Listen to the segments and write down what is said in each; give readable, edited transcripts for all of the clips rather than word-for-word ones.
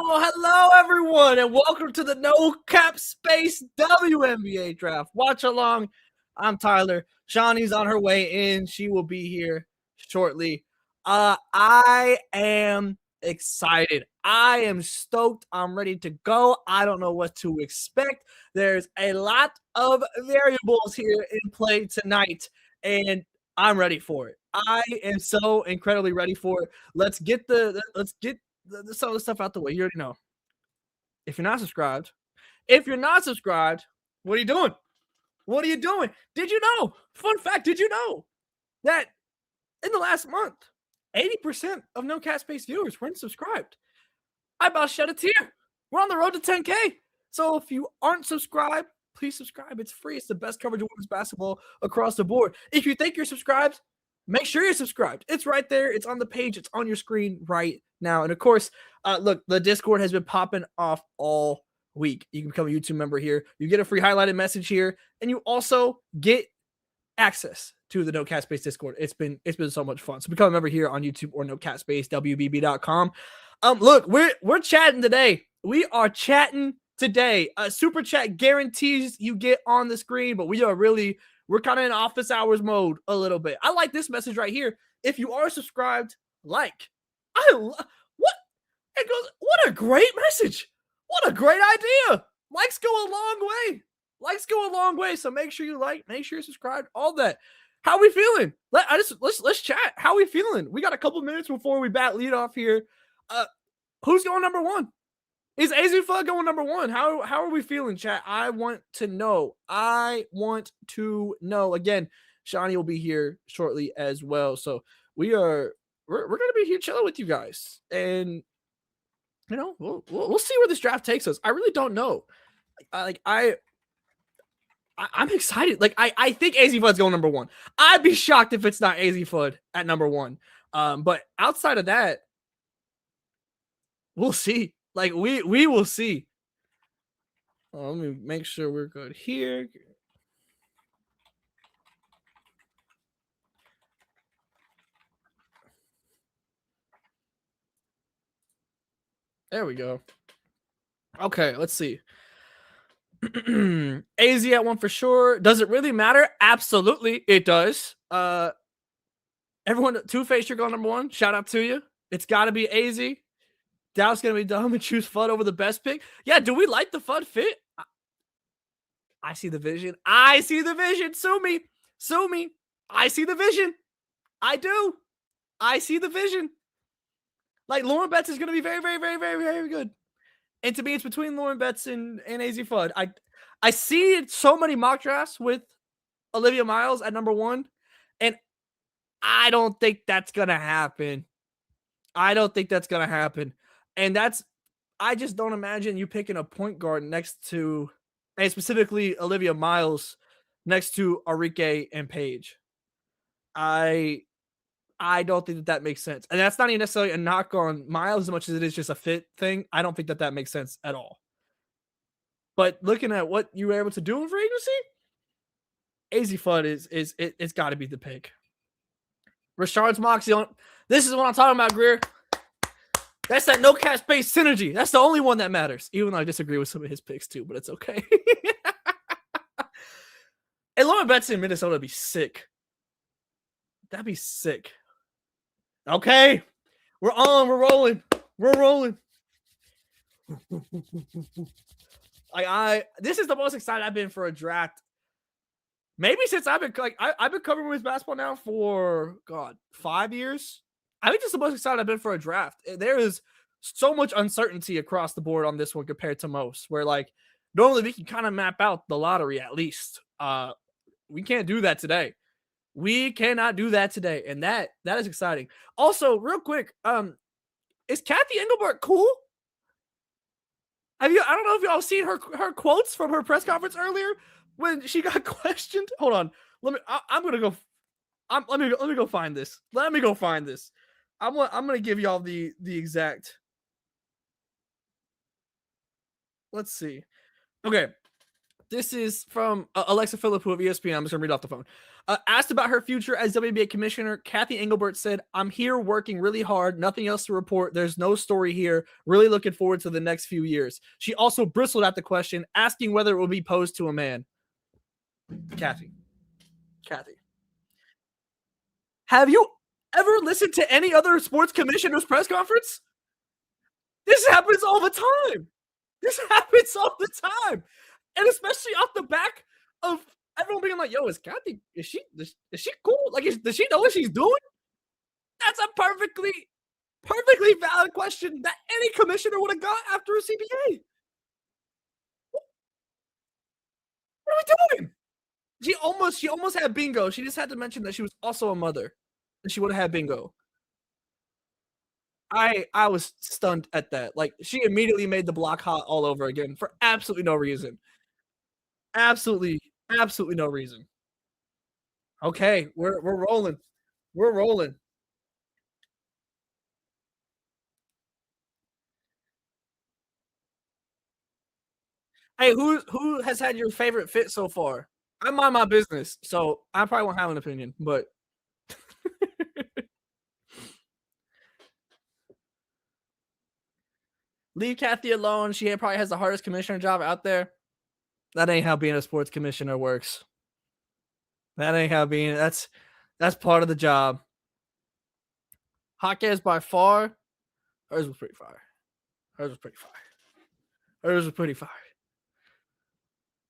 Hello, everyone, and welcome to the No Cap Space WNBA draft. Watch along. I'm Tyler. Shawnee's on her way in. She will be here shortly. I am excited. I am stoked. I'm ready to go. I don't know what to expect. There's a lot of variables here in play tonight, and I'm ready for it. I am so incredibly ready for it. Let's get some of the stuff out the way. You already know. If you're not subscribed, what are you doing? What are you doing? Did you know? Fun fact, did you know that in the last month, 80% of No Cap Space viewers weren't subscribed? I about shed a tear. We're on the road to 10K. So if you aren't subscribed, please subscribe. It's free. It's the best coverage of women's basketball across the board. If you think you're subscribed, make sure you're subscribed. It's right there. It's on the page. It's on your screen right now. And of course, look, the Discord has been popping off all week. You can become a YouTube member here. You get a free highlighted message here, and you also get access to the No Cap Space Discord. It's been so much fun. So become a member here on YouTube or nocapspacewbb.com. Look, we're chatting today. We are chatting today. Super chat guarantees you get on the screen, but we're kind of in office hours mode a little bit. I like this message right here. If you are subscribed, like. What? It goes, what a great message. What a great idea. Likes go a long way. So make sure you like, make sure you subscribe, all that. How are we feeling? Let's chat. How are we feeling? We got a couple minutes before we bat lead off here. Who's going number one? Is Azzi Fudd going number one? How are we feeling, chat? I want to know. Again, Shawnee will be here shortly as well. So we're gonna be here chilling with you guys, and you know we'll see where this draft takes us. I really don't know. I'm excited. I think Azzi Fudd's going number one. I'd be shocked if it's not Azzi Fudd at number one. But outside of that, we'll see. We will see. Let me make sure we're good here. There we go. Okay, let's see. AZ at one for sure. Does it really matter? Absolutely, it does. Everyone, Two-Face, you're going number one. Shout out to you. It's got to be AZ. Dow's going to be dumb and choose Fudd over the best pick. Yeah, do we like the Fudd fit? I see the vision. Sue me. I see the vision. I do. I see the vision. Lauren Betts is going to be very, very, very, very, very good. And to me, it's between Lauren Betts and Azzi Fudd. I see so many mock drafts with Olivia Miles at number one, and I don't think that's going to happen. And I just don't imagine you picking a point guard next to, and specifically Olivia Miles, next to Arike and Paige. I don't think that makes sense. And that's not even necessarily a knock on Miles as much as it is just a fit thing. I don't think that makes sense at all. But looking at what you were able to do in free agency, Azzi Fudd it's got to be the pick. Rashard's Moxie. This is what I'm talking about, Greer. That's that No Cap Space synergy. That's the only one that matters. Even though I disagree with some of his picks too, but it's okay. And Lauren Betts in Minnesota would be sick. That'd be sick. Okay. We're rolling. This is the most excited I've been for a draft. Maybe since I've been covering women's basketball now for 5 years. I think this is the most excited I've been for a draft. There is so much uncertainty across the board on this one compared to most, where normally we can kind of map out the lottery at least. We can't do that today. We cannot do that today, and that is exciting. Also, real quick, is Kathy Engelbert cool? I don't know if y'all seen her quotes from her press conference earlier when she got questioned. Hold on, let me go find this. I'm gonna give y'all the exact. Let's see. Okay, This is from Alexa Philippou of ESPN. I'm just going to read off the phone. Asked about her future as WNBA commissioner, Kathy Engelbert said, "I'm here working really hard. Nothing else to report. There's no story here. Really looking forward to the next few years." She also bristled at the question, asking whether it will be posed to a man. Kathy. Have you ever listened to any other sports commissioner's press conference? This happens all the time. This happens all the time. And especially off the back of everyone being like, "Yo, is Kathy, is she cool? Like, does she know what she's doing?" That's a perfectly valid question that any commissioner would have got after a CBA. What are we doing? She almost had bingo. She just had to mention that she was also a mother, and she would have had bingo. I was stunned at that. Like, she immediately made the block hot all over again for absolutely no reason. Absolutely no reason. Okay, we're rolling. We're rolling. Hey, who has had your favorite fit so far? I mind my business, so I probably won't have an opinion, but leave Kathy alone. She probably has the hardest commissioner job out there. That ain't how being a sports commissioner works. That ain't how being that's part of the job. Hot by far, hers was pretty fire. Hers was pretty fire. Hers was pretty fire.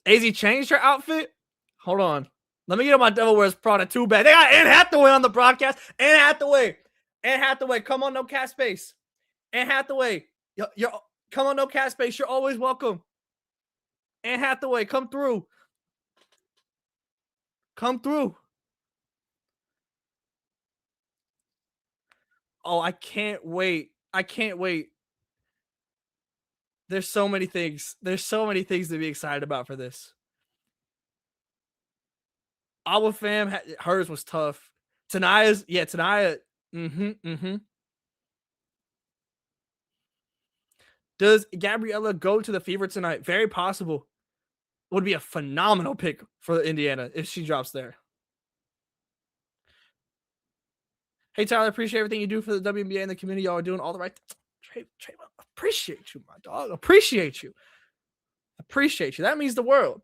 Azzi changed her outfit. Hold on. Let me get on my Devil Wears Prada too bad. They got Anne Hathaway on the broadcast. Anne Hathaway, come on, No Cap Space. Anne Hathaway, you're come on, No Cap Space. You're always welcome. Anne Hathaway, come through. Come through. Oh, I can't wait. I can't wait. There's so many things. There's so many things to be excited about for this. Our fam, hers was tough. Tania's, yeah, Tania. Does Gabriella go to the Fever tonight? Very possible. Would be a phenomenal pick for Indiana if she drops there. Hey, Tyler, appreciate everything you do for the WNBA and the community. Y'all are doing all the right things. Trey, appreciate you, my dog. Appreciate you. That means the world.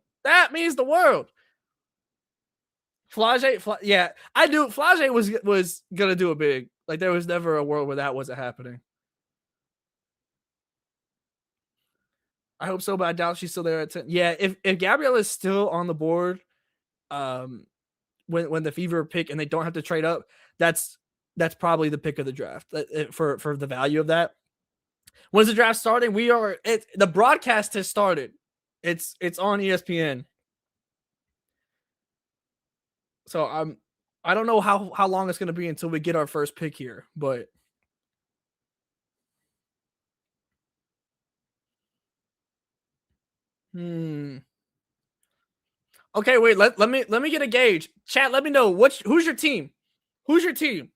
Flage, yeah, I do. Flage was gonna do it big. Like, there was never a world where that wasn't happening. I hope so, but I doubt she's still there at 10. Yeah, if Gabrielle is still on the board, when the Fever pick and they don't have to trade up, that's probably the pick of the draft for the value of that. When's the draft starting? The broadcast has started. It's on ESPN. So I don't know how long it's going to be until we get our first pick here, but okay, wait, let me get a gauge. Chat, let me know who's your team? Who's your team?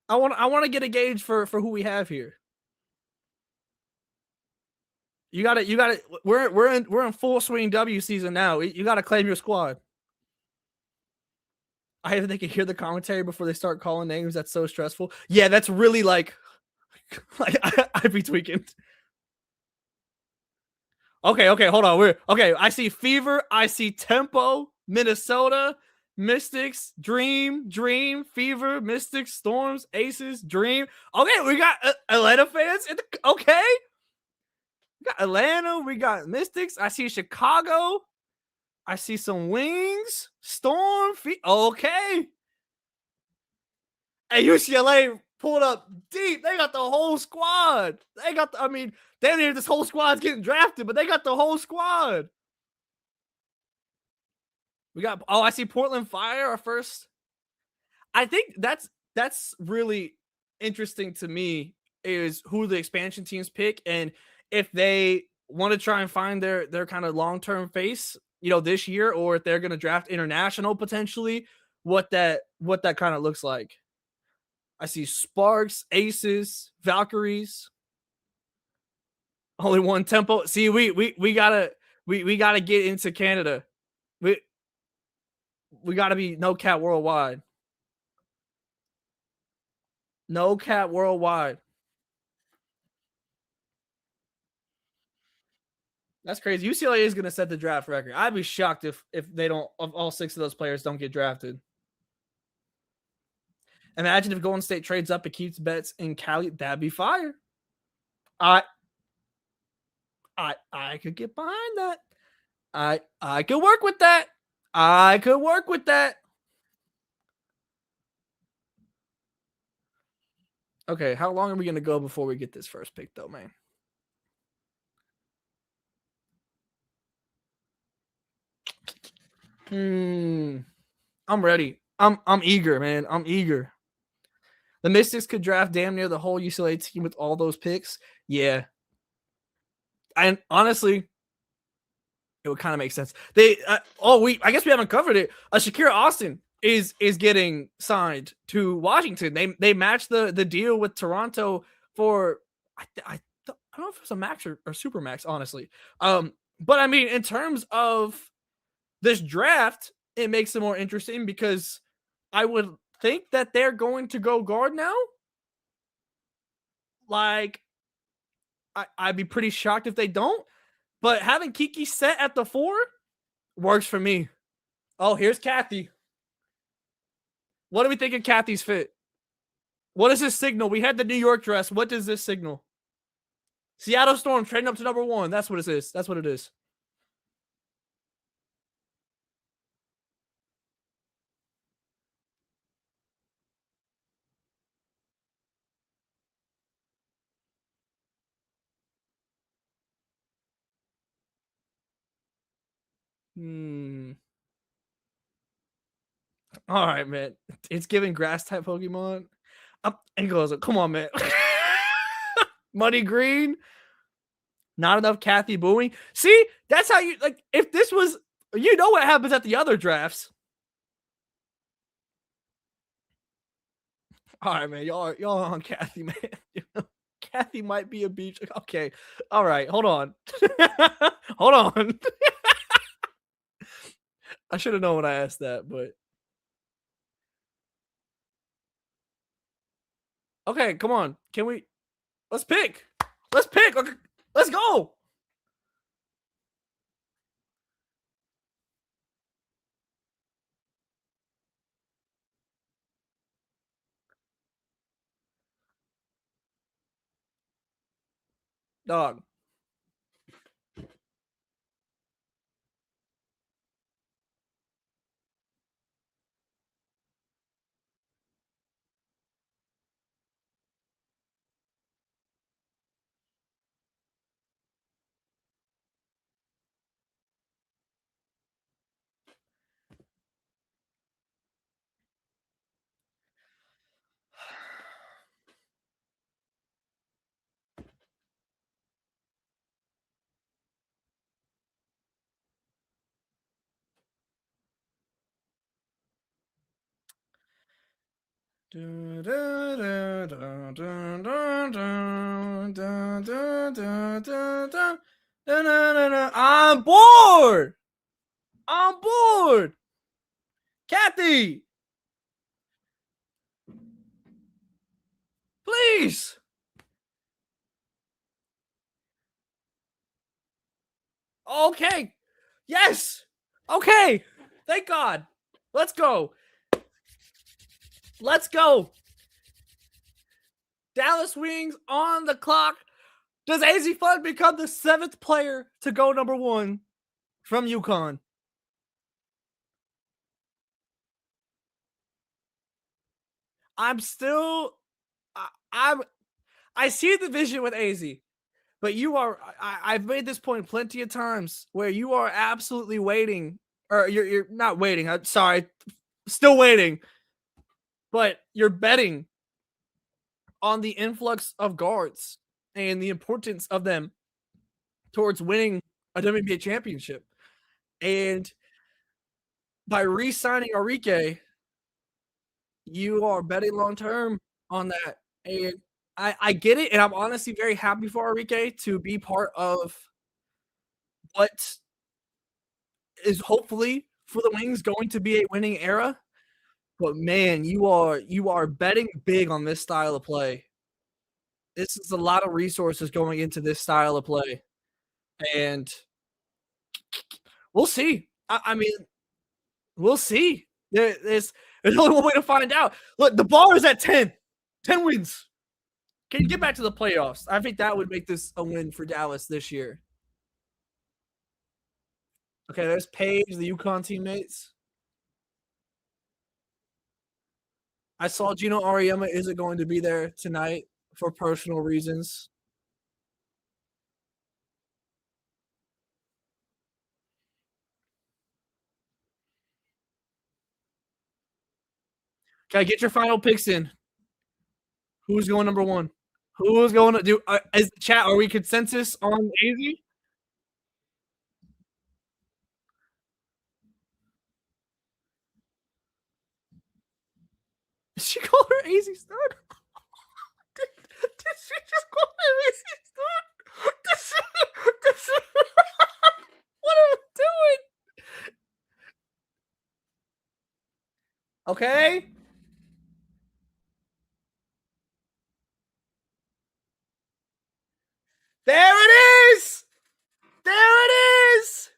I want to get a gauge for who we have here. You got it. We're in full swing W season now. You got to claim your squad. I even they can hear the commentary before they start calling names. That's so stressful. Yeah, that's really like I'd be tweaking. Okay, hold on. I see Fever. I see Tempo, Minnesota, Mystics, Dream, Fever, Mystics, Storms, Aces, Dream. Okay, we got Atlanta fans. Okay. We got Atlanta. We got Mystics. I see Chicago. I see some Wings, Storm. Okay. Hey, UCLA pulled up deep. They got the whole squad. Damn near this whole squad's getting drafted, but they got the whole squad. We got, I see Portland Fire, our first. I think that's really interesting to me, is who the expansion teams pick, and if they want to try and find their kind of long-term face, this year, or if they're going to draft international potentially, what that kind of looks like. I see Sparks, Aces, Valkyries. Only one Tempo. See, we gotta get into Canada. We we gotta be no cap worldwide. No cap worldwide. That's crazy. UCLA is gonna set the draft record. I'd be shocked if they don't if all 6 of those players don't get drafted. Imagine if Golden State trades up and keeps Betts in Cali. That'd be fire. I I could get behind that. I could work with that. I could work with that. Okay, how long are we gonna go before we get this first pick though, man? I'm ready. I'm eager, man. I'm eager. The Mystics could draft damn near the whole UCLA team with all those picks. Yeah. And honestly, it would kind of make sense. They I guess we haven't covered it. Shakira Austin is getting signed to Washington. They matched the deal with Toronto for I don't know if it's a max or super max, honestly. But I mean, in terms of this draft, it makes it more interesting because I would think that they're going to go guard now. Like, I'd be pretty shocked if they don't. But having Kiki set at the 4 works for me. Oh, here's Kathy. What do we think of Kathy's fit? What does this signal? We had the New York dress. What does this signal? Seattle Storm trading up to number 1. That's what it is. That's what it is. All right, man. It's giving grass type Pokemon. And goes, come on, man. Muddy Green. Not enough Kathy booing. See, that's how you like. If this was, you know what happens at the other drafts. All right, man. Y'all on Kathy, man. Kathy might be a beach. Okay. All right. Hold on. Hold on. I should have known when I asked that, but okay, come on. Can we let's pick? Let's pick. Okay, let's go. Dog. I'm bored. I'm bored. Kathy, please. Okay. Yes. Okay. Thank God. Let's go. Let's go. Dallas Wings on the clock. Does Azzi Fudd become the 7th player to go number 1 from UConn? I'm still I see the vision with Azzi, but you are I've made this point plenty of times where you are absolutely waiting, or you're not waiting. I'm sorry, still waiting, but you're betting on the influx of guards and the importance of them towards winning a WNBA championship. And by re-signing Arike, you are betting long term on that. And I get it, and I'm honestly very happy for Arike to be part of what is hopefully for the Wings going to be a winning era. But man, you are betting big on this style of play. This is a lot of resources going into this style of play, and we'll see. I mean, we'll see. There's only one way to find out. Look, the bar is at 10. 10 wins. Can you get back to the playoffs? I think that would make this a win for Dallas this year. Okay, there's Paige, the UConn teammates. I saw Gino Auriemma isn't going to be there tonight for personal reasons. Okay, get your final picks in. Who's going number one? Who's going to do? As chat, are we consensus on Azzi? Did she call her Azzi stud? Did she just call her Azzi stud? What are we doing? Okay. There it is. There it is.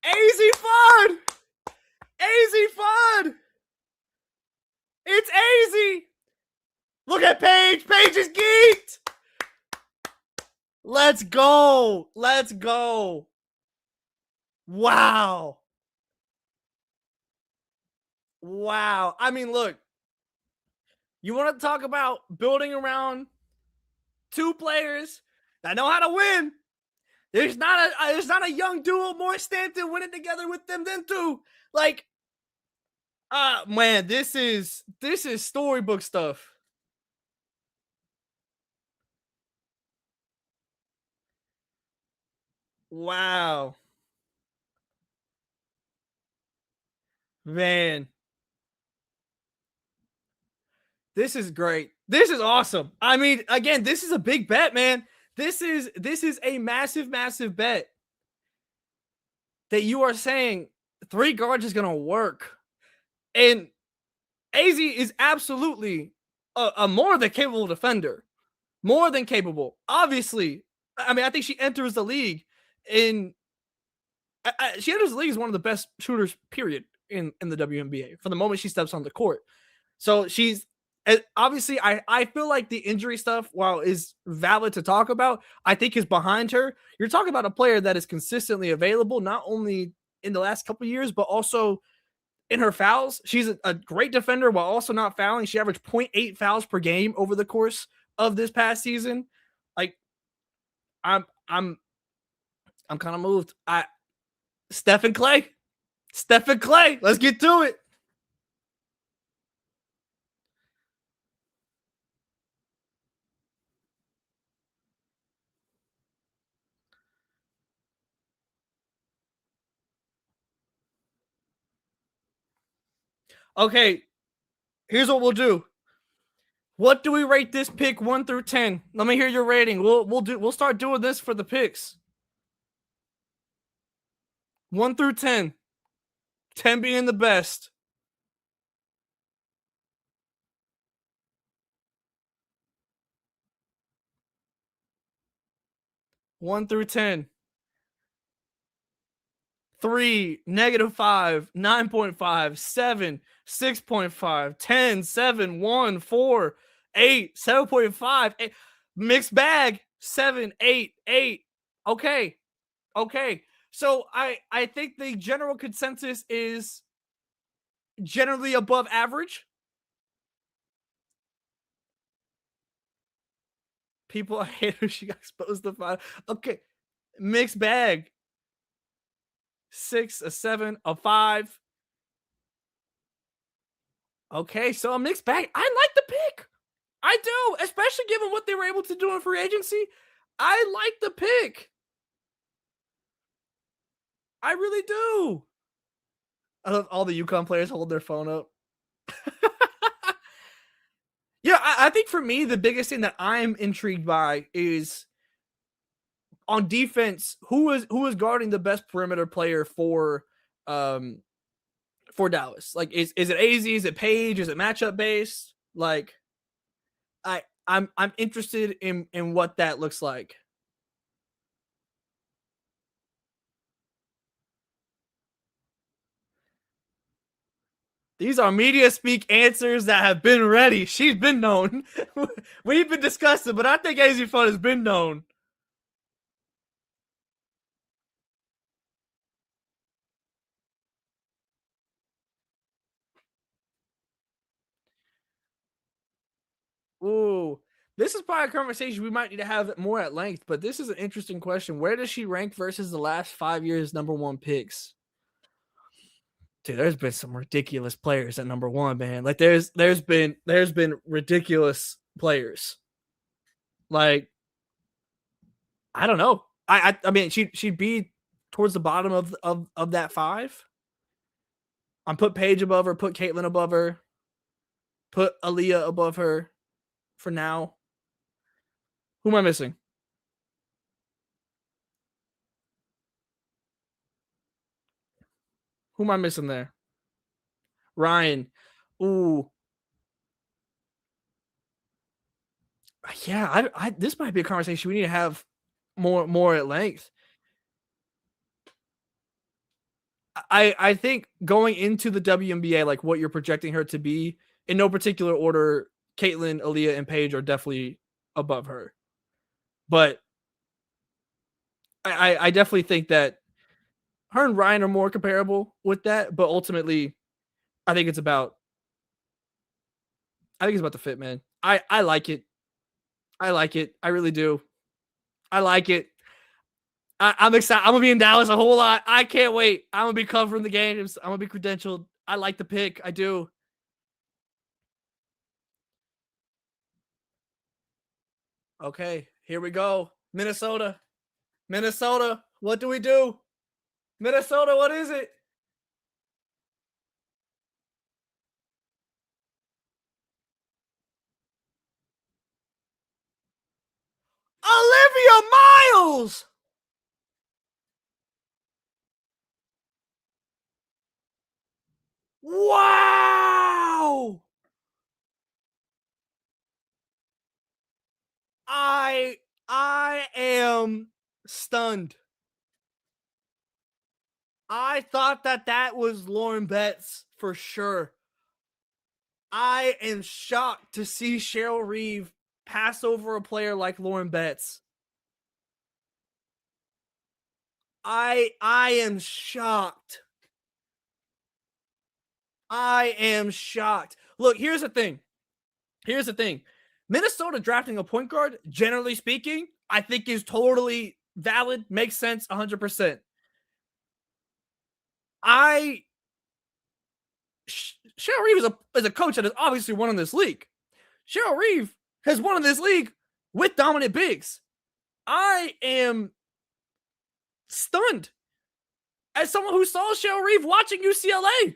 Azzi Fudd. Azzi Fudd. It's Azzi. Look at Paige. Paige is geeked. Let's go. Let's go. Wow. Wow. I mean, look. You want to talk about building around two players that know how to win? There's not a young duo more Stanton winning together with them than two. Like, man, this is storybook stuff. Wow. Man. This is great. This is awesome. I mean, again, this is a big bet, man. This is a massive, massive bet that you are saying 3 guards is going to work. And Azzi is absolutely a more than capable defender. More than capable. Obviously, I mean, I think she enters the league she enters the league as one of the best shooters, period, in the WNBA from the moment she steps on the court. So she's obviously, I feel like the injury stuff, while is valid to talk about, I think is behind her. You're talking about a player that is consistently available, not only in the last couple of years, but also in her fouls. She's a great defender while also not fouling. She averaged 0.8 fouls per game over the course of this past season. Like, I'm kind of moved. Stephen Clay, let's get to it. Okay, here's what we'll do. What do we rate this pick 1 through 10? Let me hear your rating. We'll start doing this for the picks. 1 through 10. 10 being the best. One through 10. 3, -5, 9.5, 7, 6.5, 10, 7, 1, 4, 8, 7.5, 8. Mixed bag, 7, 8, 8. Okay. So I think the general consensus is generally above average. People hate her. She got exposed to 5. Okay. Mixed bag. 6, a 7, a 5. Okay, so a mixed bag. I like the pick. I do, especially given what they were able to do in free agency. I like the pick. I really do. I love all the UConn players hold their phone up. Yeah, I think for me, the biggest thing that I'm intrigued by is on defense, who is guarding the best perimeter player um for Dallas? Like, is it Azzi? Is it Page? Is it matchup based? Like, I'm interested in what that looks like. These are media speak answers that have been ready. She's been known. We've been discussing, but I think Azzi Fudd has been known. Ooh, this is probably a conversation we might need to have more at length, but this is an interesting question. Where does she rank versus the last 5 years number one picks? Dude, there's been some ridiculous players at number one, man. Like there's been ridiculous players. Like, I don't know. I mean she'd be towards the bottom of that five. I'm put Paige above her, put Caitlin above her, put Aaliyah above her for now. Who am I missing? Who am I missing there? Ryan. Ooh. Yeah, this might be a conversation we need to have more at length. I think going into the WNBA, like what you're projecting her to be, in no particular order, Caitlin, Aaliyah, and Paige are definitely above her. But I definitely think that her and Ryan are more comparable with that. But ultimately, I think it's about the fit, man. I like it. I like it. I really do. I like it. I'm excited. I'm gonna be in Dallas a whole lot. I can't wait. I'm gonna be covering the games. I'm gonna be credentialed. I like the pick. I do. Okay, here we go. Minnesota. Minnesota. What do we do? Minnesota, what is it? Olivia Miles. Wow. I I am stunned. I thought that was Lauren Betts for sure. I am shocked to see Cheryl Reeve pass over a player like Lauren Betts. I am shocked. I am shocked. Look, here's the thing. Here's the thing. Minnesota drafting a point guard, generally speaking, I think is totally valid, makes sense 100%. I Cheryl Reeve is a coach that has obviously won in this league. Cheryl Reeve has won in this league with dominant bigs. I am stunned as someone who saw Cheryl Reeve watching UCLA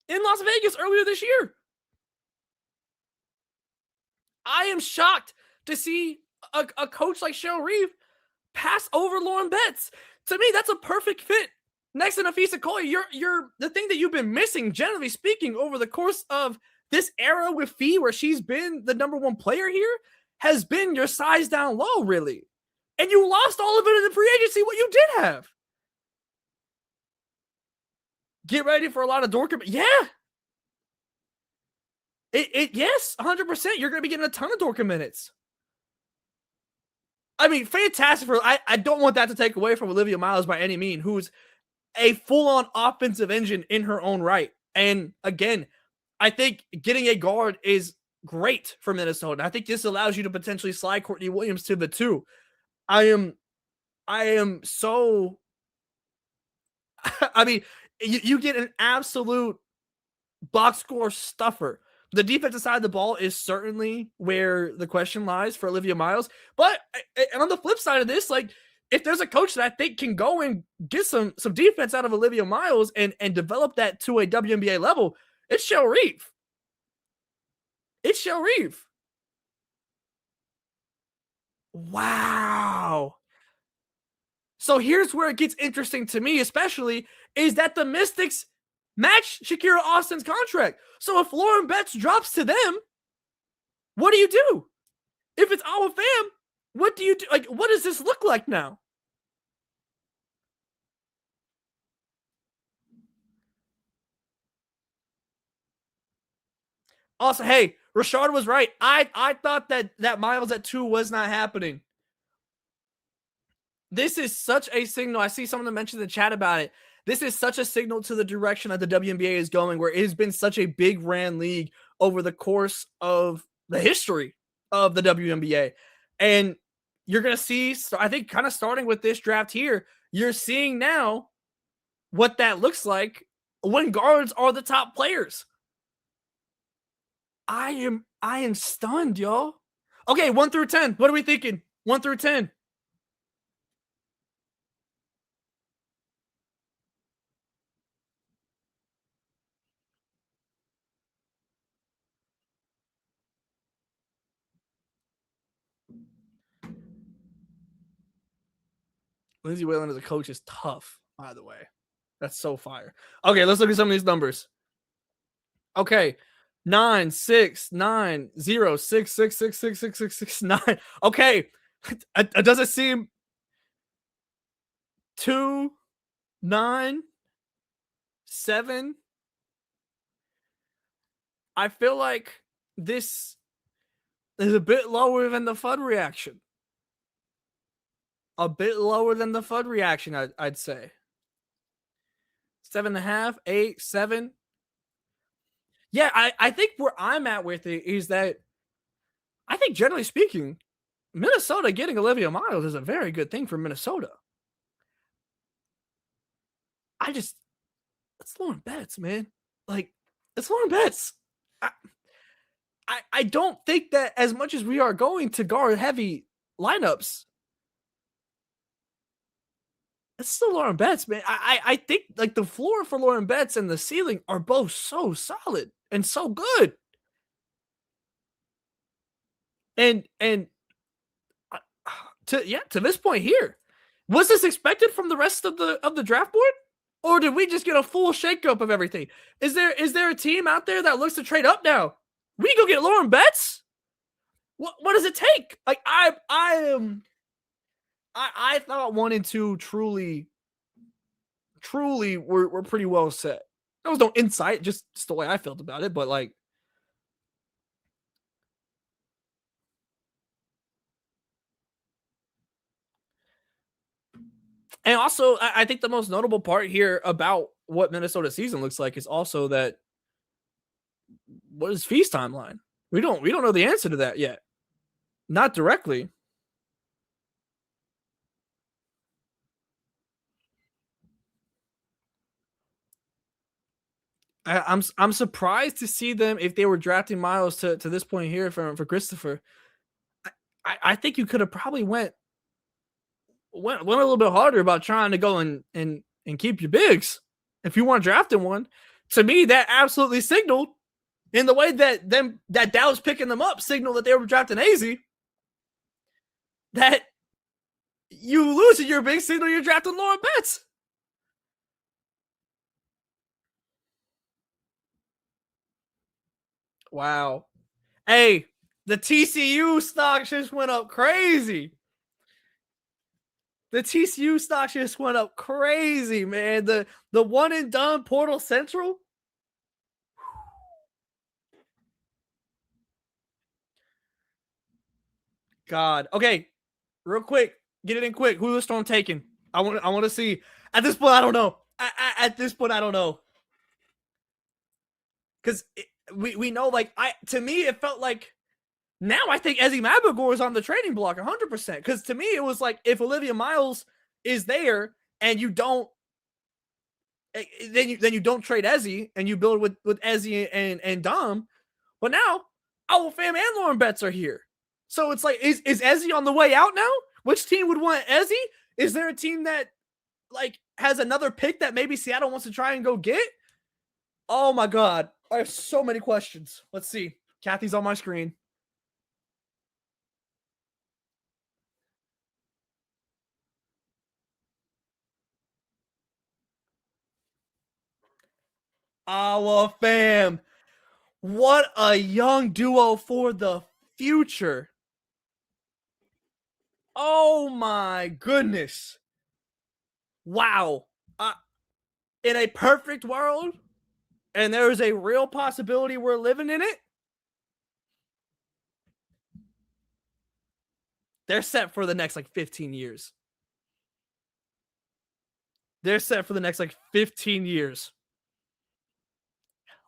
in Las Vegas earlier this year. I am shocked to see a coach like Cheryl Reeve pass over Lauren Betts. To me, that's a perfect fit. Next to Nafisa Coley, you're the thing that you've been missing, generally speaking, over the course of this era with Fee, where she's been the number one player here, has been your size down low, really. And you lost all of it in the free agency, what you did have. Get ready for a lot of Dorker. Yeah. Yes, 100%. You're going to be getting a ton of Dorker minutes. I mean, fantastic for I don't want that to take away from Olivia Miles by any means, who's a full-on offensive engine in her own right. And again, I think getting a guard is great for Minnesota. I think this allows you to potentially slide Courtney Williams to the two. I am so I mean, you get an absolute box score stuffer. The defensive side of the ball is certainly where the question lies for Olivia Miles. But and on the flip side of this, like, if there's a coach that I think can go and get some defense out of Olivia Miles and develop that to a WNBA level, it's Cheryl Reeve. It's Cheryl Reeve. Wow. So here's where it gets interesting to me, especially, is that the Mystics match Shakira Austin's contract. So if Lauren Betts drops to them, what do you do? If it's our fam, what do you do? Like, what does this look like now? Also, hey, Rashard was right. I thought that Miles at 2 was not happening. This is such a signal. I see someone mention in the chat about it. This is such a signal to the direction that the WNBA is going, where it has been such a big ran league over the course of the history of the WNBA. And you're going to see, I think, kind of starting with this draft here, you're seeing now what that looks like when guards are the top players. I am stunned, y'all. Okay, 1 through 10. What are we thinking? 1 through 10. Lindsay Whalen as a coach is tough, by the way. That's so fire. Okay, let's look at some of these numbers. Okay. 9, 6, 9, 0, 6, 6, 6, 6, 6, 6, 6, 9. Okay. It doesn't seem 2, 9, 7. I feel like this is a bit lower than the Fudd reaction. A bit lower than the Fudd reaction, I'd say. 7.5, 8, 7. Yeah, I think where I'm at with it is that I think, generally speaking, Minnesota getting Olivia Miles is a very good thing for Minnesota. It's Lauren Betts, man. Like, it's Lauren Betts. I don't think that as much as we are going to guard heavy lineups, it's still Lauren Betts, man. I think like the floor for Lauren Betts and the ceiling are both so solid and so good. And to this point here, was this expected from the rest of the draft board, or did we just get a full shakeup of everything? Is there a team out there that looks to trade up now? We go get Lauren Betts. What does it take? Like I thought 1 and 2 truly were pretty well set. There was no insight, just the way I felt about it. But like, and also I think the most notable part here about what Minnesota season looks like is also that what is Fee's timeline? We don't know the answer to that yet. Not directly. I'm surprised to see them if they were drafting Miles to this point here for Christopher. I think you could have probably went a little bit harder about trying to go and keep your bigs if you weren't drafting one. To me, that absolutely signaled in the way that Dallas picking them up signaled that they were drafting Azzi. That you losing your big signal, you're drafting Lauren Betts. Wow. Hey, the TCU stock just went up crazy. The TCU stock just went up crazy, man. The one and done Portal Central. God. Okay. Real quick. Get it in quick. Who is Storm taking? I want to see. At this point, I don't know. At this point, I don't know. Because we know, like, to me, it felt like now I think Azzi Mabagor is on the trading block 100%. Because to me, it was like if Olivia Miles is there and you don't, then you don't trade Azzi and you build with Azzi and Dom. But now our fam and Lauren Betts are here. So it's like, is Azzi on the way out now? Which team would want Azzi? Is there a team that like has another pick that maybe Seattle wants to try and go get? Oh my God. I have so many questions. Let's see. Kathy's on my screen. Our fam. What a young duo for the future. Oh my goodness. Wow. In a perfect world, and there is a real possibility we're living in it, they're set for the next like 15 years. They're set for the next like 15 years.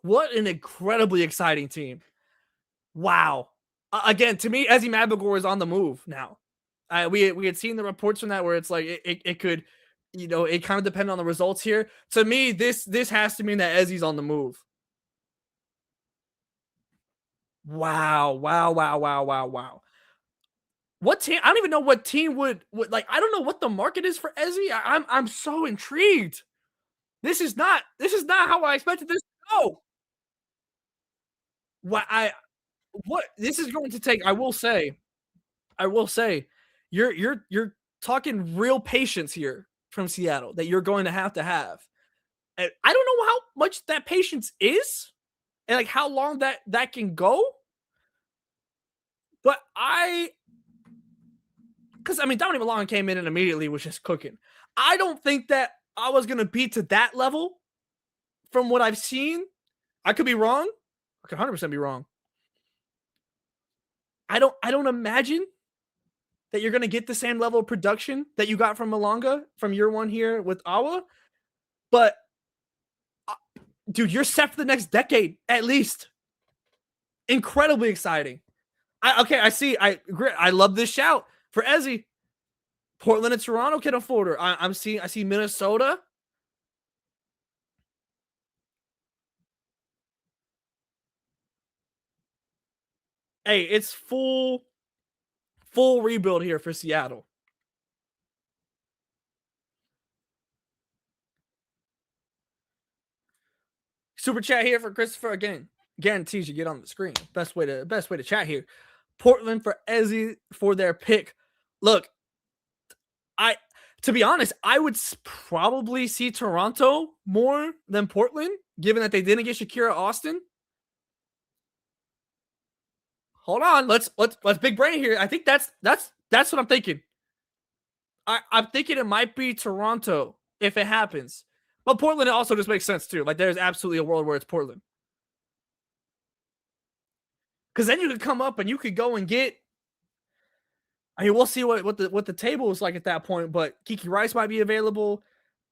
What an incredibly exciting team. Wow. Again, to me, Ezzy Mabagor is on the move now. We had seen the reports from that where it's like it could, it kind of depend on the results here. To me, this has to mean that Ezzy's on the move. Wow, wow, wow, wow, wow, wow. What team? I don't even know what team would like. I don't know what the market is for Ezzy. I'm so intrigued. This is not how I expected this to go. What this is going to take. I will say, you're talking real patience here from Seattle that you're going to have to have. And I don't know how much that patience is, and like how long that can go. But because I mean, Dominic Malone came in and immediately was just cooking. I don't think that I was gonna be to that level from what I've seen. I could be wrong. I could 100% be wrong. I don't imagine that you're gonna get the same level of production that you got from Malonga from year one here with Awa. But uh, dude, you're set for the next decade at least. Incredibly exciting. I see. I love this shout for Ezzy. Portland and Toronto can afford her. I see Minnesota. Hey, it's full rebuild here for Seattle. Super chat here for Christopher again. Guarantees you get on the screen. Best way to chat here. Portland for Ezzy for their pick. Look, I to be honest, I would probably see Toronto more than Portland, given that they didn't get Shakira Austin. Hold on, let's big brain here. I think that's what I'm thinking. I'm thinking it might be Toronto if it happens. But Portland also just makes sense too. Like there's absolutely a world where it's Portland. Because then you could come up and you could go and get. I mean, we'll see what the table is like at that point. But Kiki Rice might be available.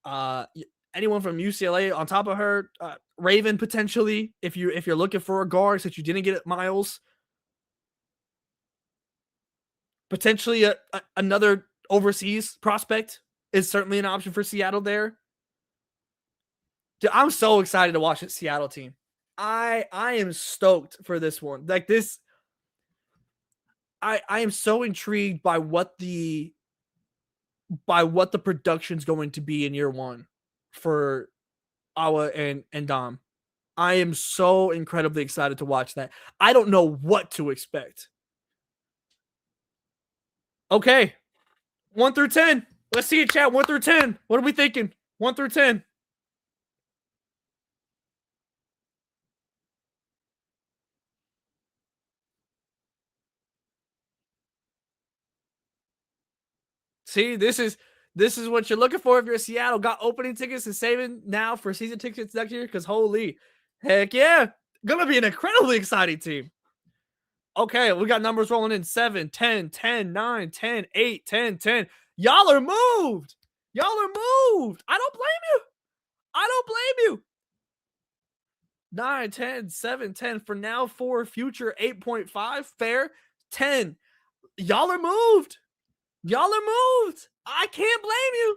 Uh, Anyone from UCLA on top of her. Raven potentially if you're looking for a guard since you didn't get Miles. Potentially another overseas prospect is certainly an option for Seattle there. Dude, I'm so excited to watch this Seattle team. I am stoked for this one. Like this, I am so intrigued by what the production's going to be in year one for Awa and Dom. I am so incredibly excited to watch that. I don't know what to expect. Okay. 1 through 10. Let's see it, chat. 1 through 10. What are we thinking? 1 through 10. See, this is what you're looking for if you're Seattle. Got opening tickets and saving now for season tickets next year because holy heck yeah. Gonna be an incredibly exciting team. Okay, we got numbers rolling in 7, 10, 10, 9, 10, 8, 10, 10. Y'all are moved. Y'all are moved. I don't blame you. I don't blame you. 9, 10, 7, 10 for now, 4, future 8.5, fair 10. Y'all are moved. Y'all are moved. I can't blame you.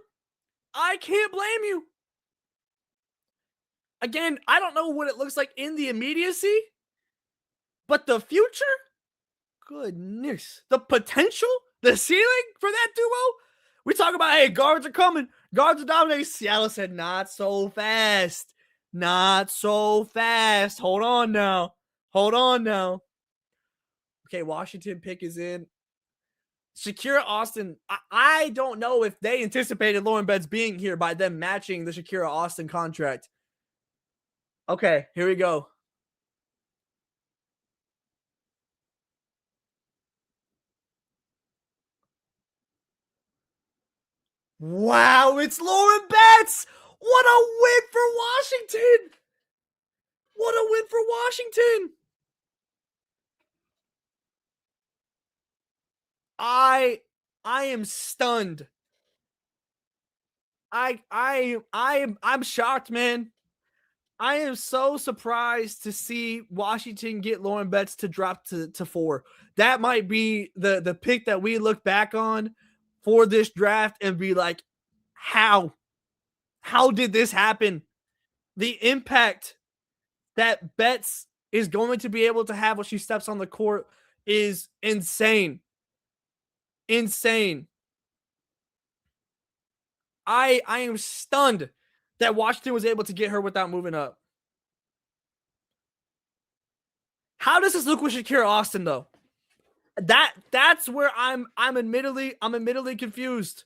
I can't blame you. Again, I don't know what it looks like in the immediacy, but the future, goodness, the potential, the ceiling for that duo. We talk about, hey, guards are coming. Guards are dominating. Seattle said, not so fast. Not so fast. Hold on now. Hold on now. Okay, Washington pick is in. Shakira Austin, I don't know if they anticipated Lauren Betts being here by them matching the Shakira Austin contract. Okay, here we go. Wow, it's Lauren Betts! What a win for Washington! What a win for Washington! I am stunned. I'm shocked, man. I am so surprised to see Washington get Lauren Betts to drop to 4. That might be the pick that we look back on for this draft and be like, how? How did this happen? The impact that Betts is going to be able to have when she steps on the court is insane. Insane. I am stunned that Washington was able to get her without moving up. How does this look with Shakira Austin though? That's where I'm admittedly confused.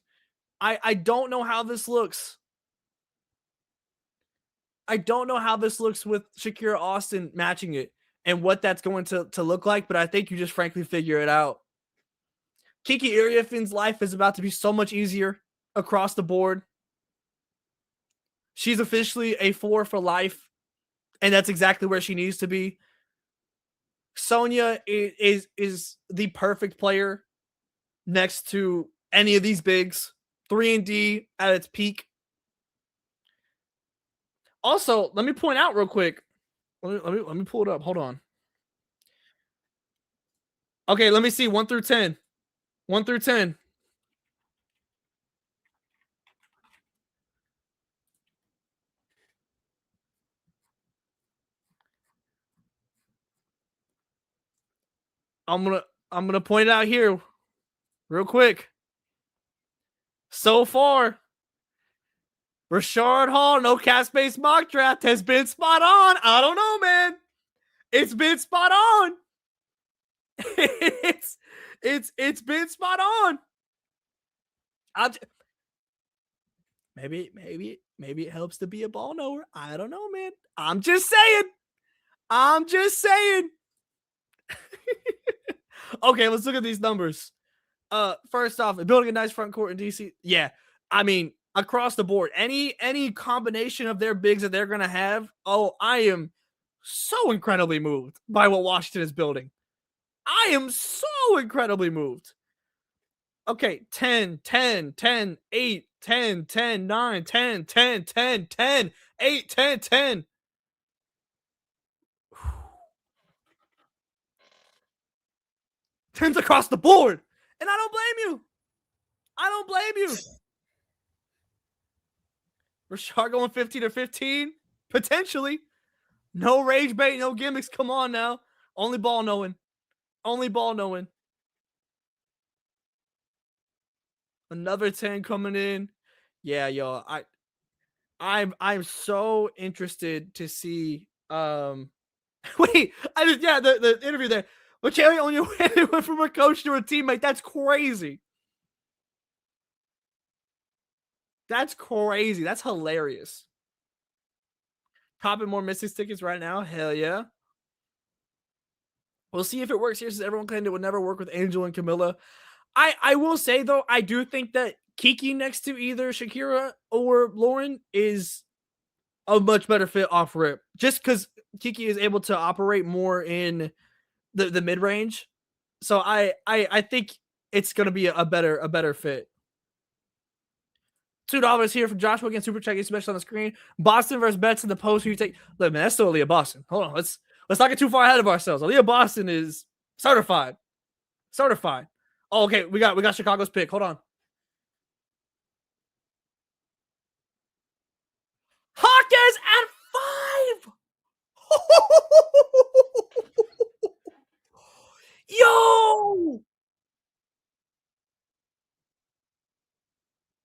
I don't know how this looks. I don't know how this looks with Shakira Austin matching it and what that's going to look like, but I think you just frankly figure it out. Kiki Iriafin's life is about to be so much easier across the board. She's officially a 4 for life, and that's exactly where she needs to be. Sonia is the perfect player next to any of these bigs. 3-and-D at its peak. Also, let me point out real quick. Let me pull it up. Hold on. Okay, let me see 1 through 10. 1 through 10. I'm gonna point it out here real quick. So far, Rashard Hall, No Cap Space mock draft has been spot on. I don't know, man. It's been spot on. it's been spot on. Maybe it helps to be a ball knower. I don't know, man. I'm just saying. Okay, let's look at these numbers. First off, building a nice front court in DC. Yeah, I mean, across the board, any combination of their bigs that they're gonna have. Oh, I am so incredibly moved by what Washington is building. I am so incredibly moved. Okay, 10, 10, 10, 8, 10, 10, 9, 10, 10, 10, 10, 8, 10, 10. 10's across the board. And I don't blame you. I don't blame you. Rashard going 15 or 15? Potentially. No rage bait, no gimmicks. Come on now. Only ball knowing. Only ball knowing. Another 10 coming in. Yeah, yo. I'm so interested to see wait, the interview there. But Cherry only went from a coach to a teammate. That's crazy. That's crazy. That's hilarious. Popping more Mystics tickets right now. Hell yeah. We'll see if it works here since everyone claimed it would never work with Angel and Camilla. I will say, though, I do think that Kiki next to either Shakira or Lauren is a much better fit off rip. Just because Kiki is able to operate more in the mid range. So I think it's gonna be a better fit. $2 here from Joshua again. Super chat gets mentioned on the screen. Boston versus Betts in the post. Who you take? Look, man, that's still Aaliyah Boston. Hold on, let's not get too far ahead of ourselves. Aaliyah Boston is certified. Certified. Oh, okay, we got Chicago's pick. Hold on. Hawkins at 5. Yo!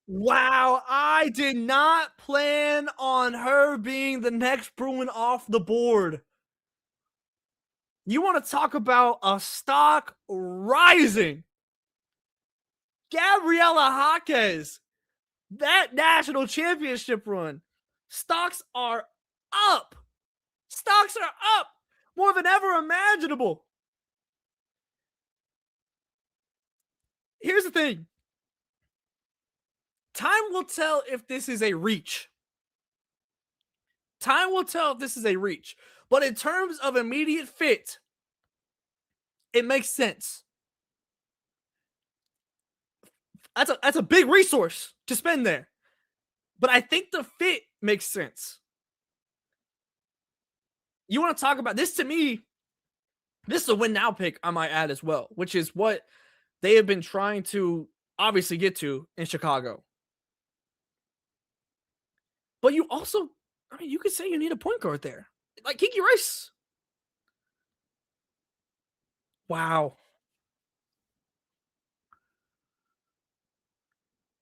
Wow, I did not plan on her being the next Bruin off the board. You want to talk about a stock rising? Gabriela Jaquez, that national championship run, stocks are up. Stocks are up more than ever imaginable. Here's the thing. Time will tell if this is a reach. Time will tell if this is a reach. But in terms of immediate fit, it makes sense. That's a big resource to spend there. But I think the fit makes sense. You want to talk about this? To me, this is a win now pick, I might add as well, which is what they have been trying to obviously get to in Chicago. But you also, I mean, you could say you need a point guard there. Like Kiki Rice. Wow.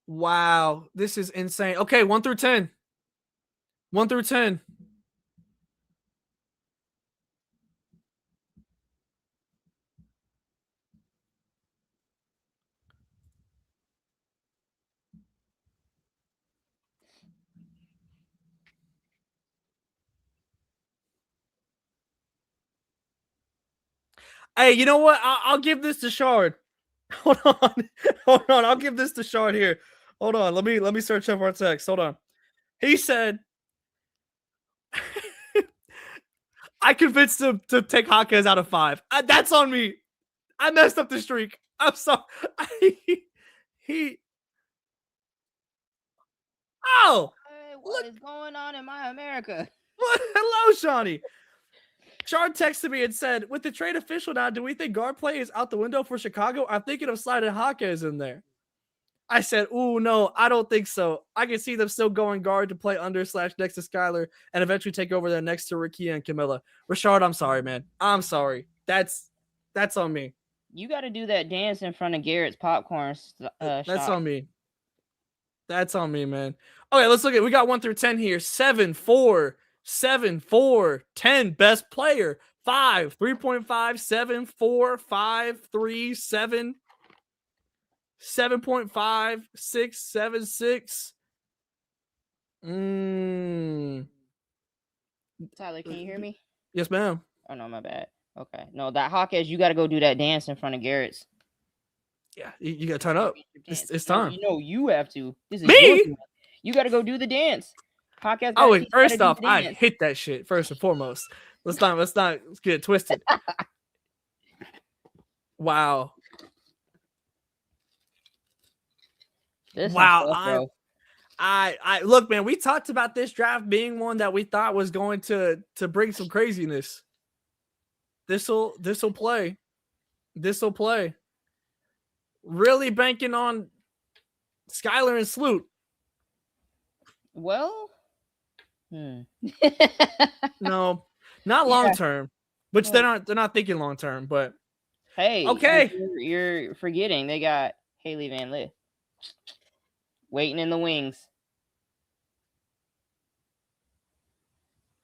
Wow. This is insane. Okay, 1 through 10. 1 through 10. Hey, you know what? I'll give this to Shard. Hold on. Hold on. I'll give this to Shard here. Hold on. Let me search up our text. Hold on. He said I convinced him to take Jaquez out of 5. That's on me. I messed up the streak. I'm sorry. Oh, what is going on in my America? What? Hello, Shawnee. Shard texted me and said, with the trade official now, do we think guard play is out the window for Chicago? I'm thinking of sliding Jaquez in there. I said, ooh, no, I don't think so. I can see them still going guard to play under / next to Skylar and eventually take over there next to Rakia and Camilla. Rashard, I'm sorry, man. I'm sorry. That's on me. You got to do that dance in front of Garrett's popcorn That's shop. on me. That's on me, man. Okay, let's look at. We got 1 through 10 here. 7, 4, 7, 4, 10. Best player. 5, 3.5, 7, 4, 5, 3, 7, 7.5, 6, 7, 6. Tyler, can you hear me? Yes, ma'am. Oh no, my bad. Okay, no, that Jaquez, you got to go do that dance in front of Garrett's. Yeah, you got to turn up. It's time. No, you have to. This is me. You got to go do the dance. Jaquez. Oh, and first off, I hit that shit first and foremost. Let's not get it twisted. Wow. Wow. I look, man, we talked about this draft being one that we thought was going to bring some craziness. This'll play. This'll play. Really banking on Skylar and Sloot. Well, no, not long term. Which they're not thinking long term, but hey, okay. You're forgetting they got Haley Van Lith waiting in the wings.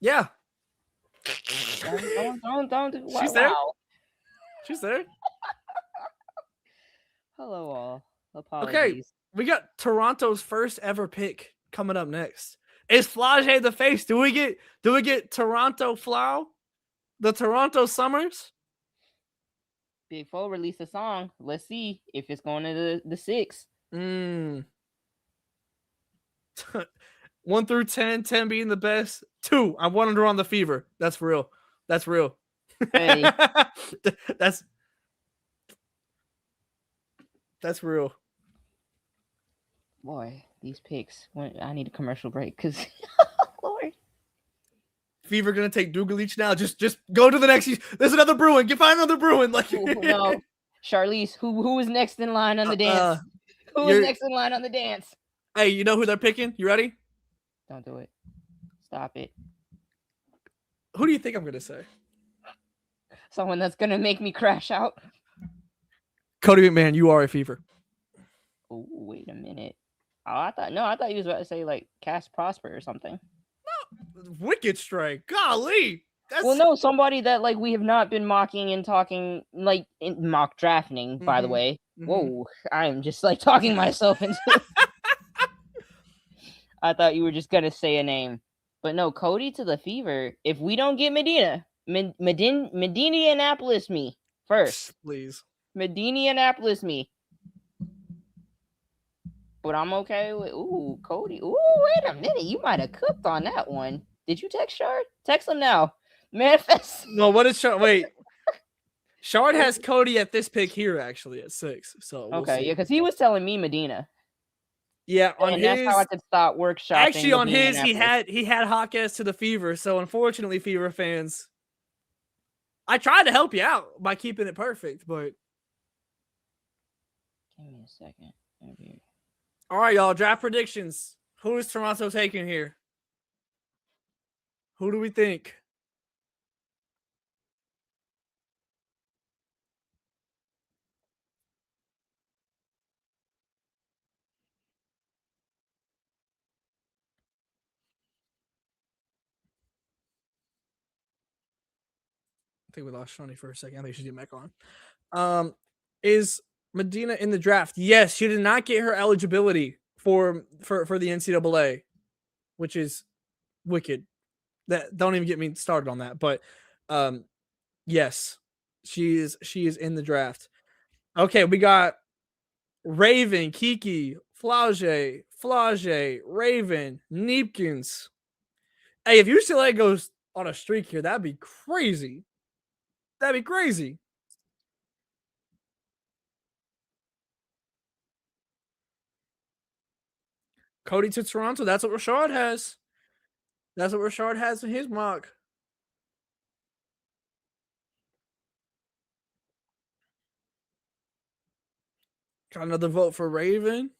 Yeah. Don't. She's there. She's there. Hello, all. Apologies. Okay, we got Toronto's first ever pick coming up next. Is Flage the face? Do we get Toronto Flau? The Toronto Summers? Big Four released a song. Let's see if it's going to the 6. 1 through 10, 10 being the best. 2, I wanted her on the fever. That's real. That's real. Hey. That's real. Boy, these picks. I need a commercial break because, Lord. Fever gonna take Dugalich now. Just go to the next. There's another Bruin. Find another Bruin. Like no, Charlize. Who is next in line on the dance? Who is next in line on the dance? Hey, you know who they're picking? You ready? Don't do it. Stop it. Who do you think I'm gonna say? Someone that's gonna make me crash out. Cody McMahon, you are a Fever. Oh, wait a minute. Oh, I thought you was about to say like Cass Prosper or something. No, Wicked Strike. Golly. Well, no, somebody that like we have not been mocking and talking like in mock drafting. By the way, whoa, I'm just like talking myself into. I thought you were just gonna say a name. But no, Cody to the Fever. If we don't get Medina-Annapolis me first. Please. Medina-Annapolis me. But I'm okay with Cody. Ooh, wait a minute. You might have cooked on that one. Did you text Shard? Text him now. Manifest. No, what is Shard? Wait. Shard has Cody at this pick here, actually, at 6. So we'll okay, see. yeah, because he was telling me Medina. Yeah, on and his, that's how I could start workshopping. Actually, on his, he had Hawkes to the Fever. So unfortunately, Fever fans, I tried to help you out by keeping it perfect, but give me a second. Maybe. All right, y'all. Draft predictions. Who is Toronto taking here? Who do we think? I think we lost Shawnee for a second. I think she's getting back on. Is Medina in the draft? Yes, she did not get her eligibility for the NCAA, which is wicked. That don't even get me started on that. But yes, she is in the draft. Okay, we got Raven, Kiki, Flage, Raven, Neepkins. Hey, if UCLA goes on a streak here, that'd be crazy. That'd be crazy. Cody to Toronto. That's what Rashard has. That's what Rashard has in his mock. Got another vote for Raven.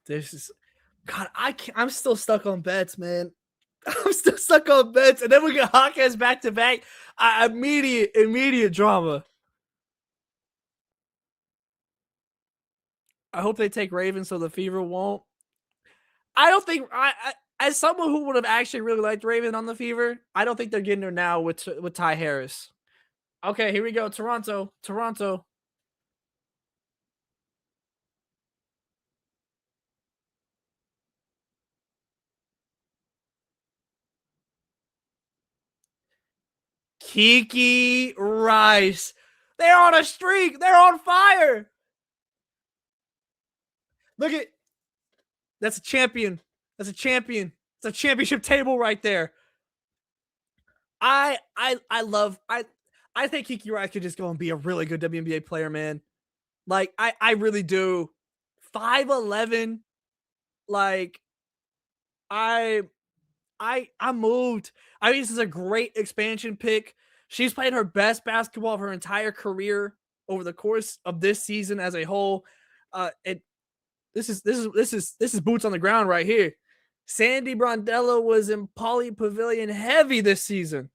This is God. I'm still stuck on bets, man. I'm still stuck on bets, and then we get Hawkins back to back. Immediate drama. I hope they take Raven so the Fever won't. I don't think as someone who would have actually really liked Raven on the Fever, I don't think they're getting her now with Ty Harris. Okay, here we go. Toronto. Kiki Rice. They're on a streak. They're on fire. Look at that's a champion. That's a champion. It's a championship table right there. I think Kiki Rice could just go and be a really good WNBA player, man. Like I really do. 5'11". Like I'm moved. I mean, this is a great expansion pick. She's played her best basketball of her entire career over the course of this season as a whole. This is boots on the ground right here. Sandy Brondello was in Poly Pavilion heavy this season.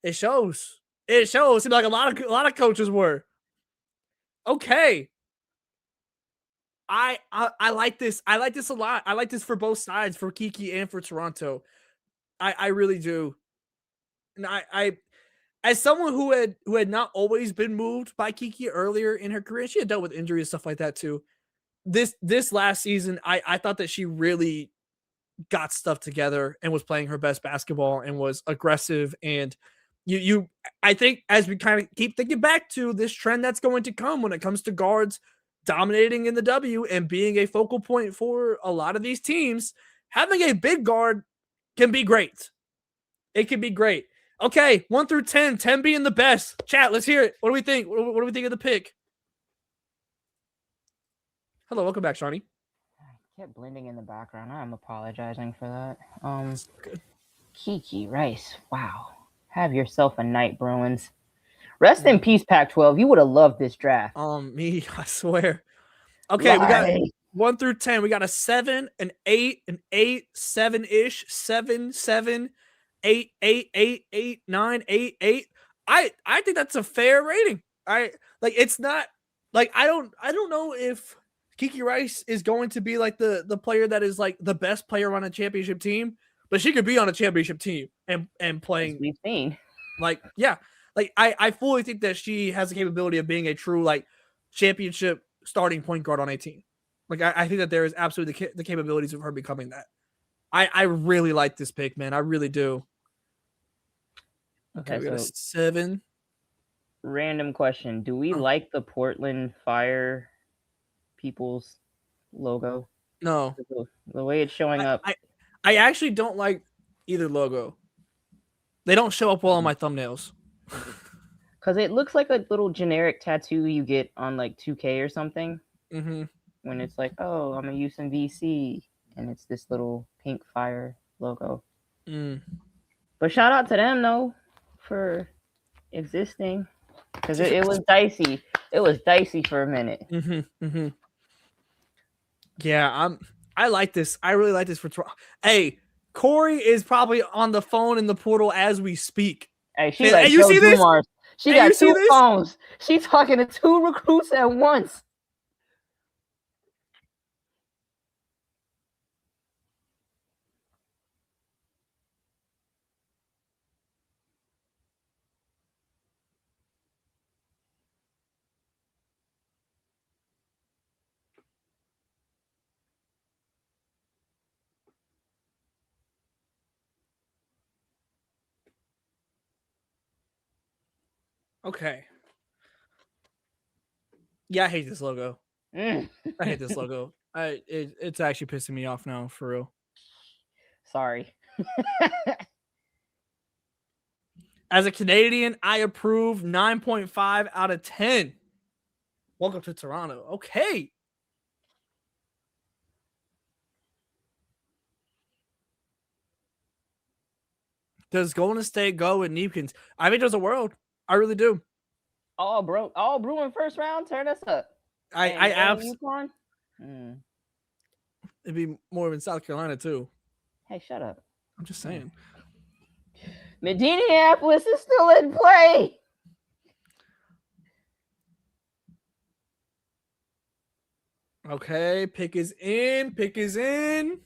It shows. It seems like a lot of coaches were. Okay. I like this. I like this a lot. I like this for both sides, for Kiki and for Toronto. I really do. And I as someone who had not always been moved by Kiki earlier in her career, she had dealt with injuries and stuff like that too. This last season, I thought that she really got stuff together and was playing her best basketball and was aggressive. And I think as we kind of keep thinking back to this trend that's going to come when it comes to guards dominating in the W and being a focal point for a lot of these teams, having a big guard can be great. It can be great. Okay, 1 through 10, 10 being the best. Chat, let's hear it. What do we think? What do we think of the pick? Hello, welcome back, Shawnee. I kept blending in the background. I'm apologizing for that. Kiki Rice. Wow. Have yourself a night, Bruins. Rest in peace, Pac-12. You would have loved this draft. Me, I swear. Okay, we got 1 through 10. We got a 7, an 8, an 8, 7-ish, 7, 7, 8, 8, 8, 8, 9, 8, 8. I think that's a fair rating. It's not like I don't know if Kiki Rice is going to be like the player that is like the best player on a championship team, but she could be on a championship team and playing. As we've seen. Like, yeah. Like I fully think that she has the capability of being a true like championship starting point guard on a team. Like I think that there is absolutely the capabilities of her becoming that. I really like this pick, man. I really do. Okay, we got a 7. Random question: do we like the Portland Fire People's logo? No, the way it's showing up. I actually don't like either logo. They don't show up well on my thumbnails. Because it looks like a little generic tattoo you get on like 2K or something. Mm-hmm. When it's like, oh, I'm gonna use some VC, and it's this little pink fire logo. But shout out to them though for existing, because it was dicey. It was dicey for a minute. Yeah, I like this. I really like this for Toronto. Hey, Corey is probably on the phone in the portal as we speak. Hey, she like, you see this? She got 2 phones. She's talking to 2 recruits at once. Okay. Yeah, I hate this logo. I hate this logo. It's actually pissing me off now, for real. Sorry. As a Canadian, I approve 9.5 out of 10. Welcome to Toronto. Okay. Does Golden State go with Neepkins? I mean, there's a world. I really do. All Bruin first round. Turn us up. I absolutely. It'd be more in South Carolina too. Hey, shut up. I'm just saying. Medinniapolis is still in play. Okay, pick is in. Pick is in.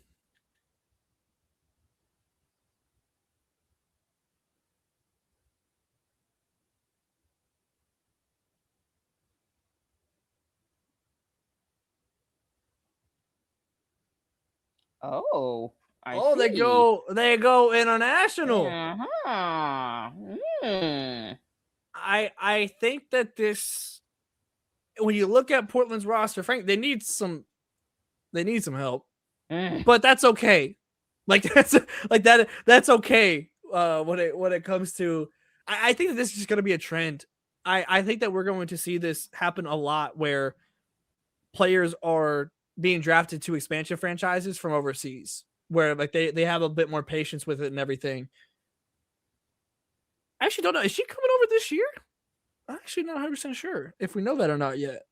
Oh, they go international. I think that this, when you look at Portland's roster, Frank, they need some help. But that's okay. Like that's okay. When it comes to, I think that this is just going to be a trend. I think that we're going to see this happen a lot, where players are being drafted to expansion franchises from overseas, where like they have a bit more patience with it and everything. I actually don't know. Is she coming over this year? I'm actually not 100% sure if we know that or not yet.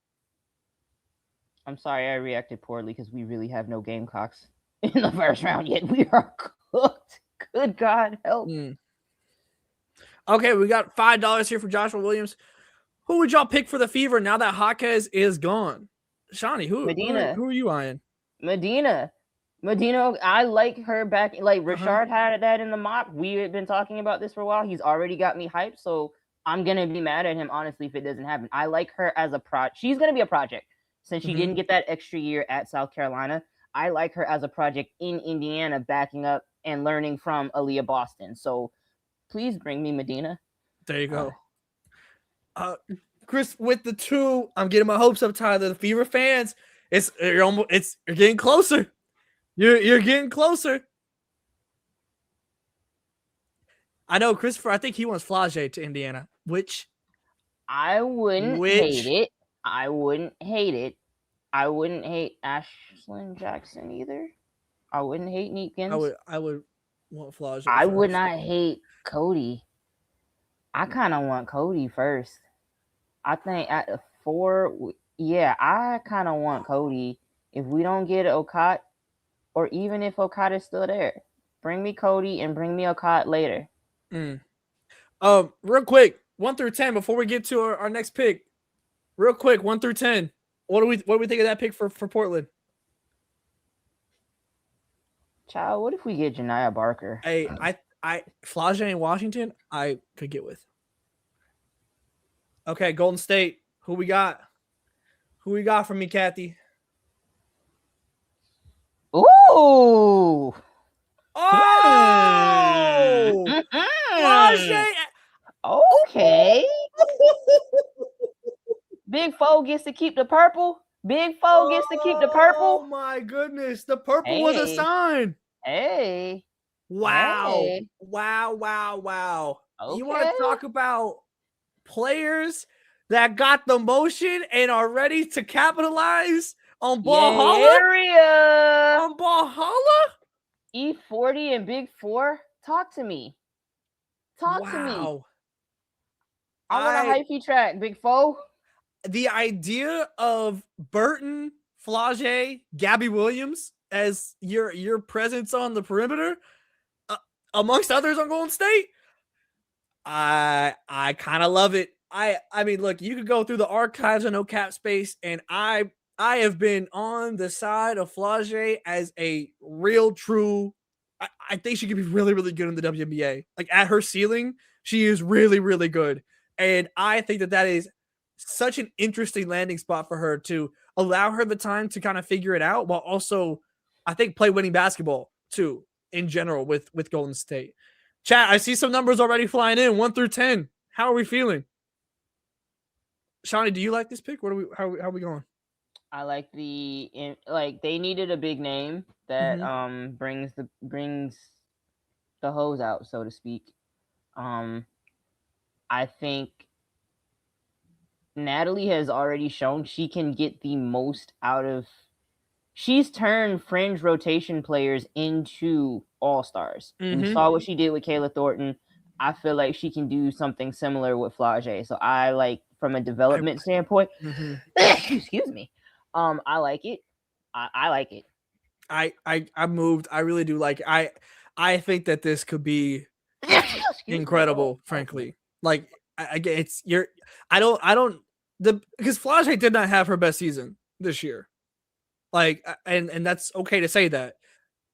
I'm sorry I reacted poorly because we really have no Gamecocks in the first round yet. We are cooked. Good God, help. Okay, we got $5 here for Joshua Williams. Who would y'all pick for the Fever now that Jaquez is gone? Shawnee, who are you eyeing? Medina, I like her back. Like Richard had that in the mock. We had been talking about this for a while. He's already got me hyped, so I'm gonna be mad at him honestly if it doesn't happen. I like her as a She's gonna be a project since she didn't get that extra year at South Carolina. I like her as a project in Indiana, backing up and learning from Aaliyah Boston. So please bring me Medina. There you go. Chris with the 2. I'm getting my hopes up, Tyler. The Fever fans, you're getting closer. You're getting closer. I know Christopher. I think he wants Flage to Indiana, which I wouldn't hate it. I wouldn't hate Ashlyn Jackson either. I wouldn't hate Neepkins. I would want Flage. I would not hate Cody. I kind of want Cody first. I think at 4, I kind of want Cody. If we don't get Okot, or even if Okot is still there, bring me Cody and bring me Okot later. Real quick, 1 through 10 before we get to our next pick. Real quick, 1 through 10. What do we think of that pick for Portland? Child, what if we get Janiah Barker? Hey, I Flage in Washington, I could get with. Okay, Golden State. Who we got? Who we got from me, Kathy? Ooh. Oh! Flage! Okay. Big Foe gets to keep the purple. Big Foe gets to keep the Oh purple. my goodness. The purple was a Hey. sign. Hey. Wow. Hey. Wow. You want Okay. to talk about players that got the motion and are ready to capitalize on ball holla? Area. On ball holla? E40 and Big Four. Talk to me. Talk to me. Wow. I want a hyphy track, Big Foe. The idea of Burton, Flage, Gabby Williams as your presence on the perimeter, amongst others on Golden State, I kind of love it. I mean, look, you could go through the archives of No Cap Space, and I have been on the side of Flage as a real, true. I think she could be really, really good in the WNBA. Like at her ceiling, she is really, really good, and I think that is such an interesting landing spot for her to allow her the time to kind of figure it out, while also, I think, play winning basketball too in general with Golden State. Chat, I see some numbers already flying in, 1 through 10. How are we feeling? Shawnee, do you like this pick? What are we? How are we going? I like they needed a big name that brings the hose out, so to speak. I think Natalie has already shown she can get the most out of. She's turned fringe rotation players into all-stars. We saw what she did with Kayla Thornton. I feel like she can do something similar with Flage. So I like, from a development standpoint, excuse me. I like it. I like it. I moved. I really do like it. I think that this could be incredible, frankly. Like because Flage did not have her best season this year. Like, and that's okay to say that.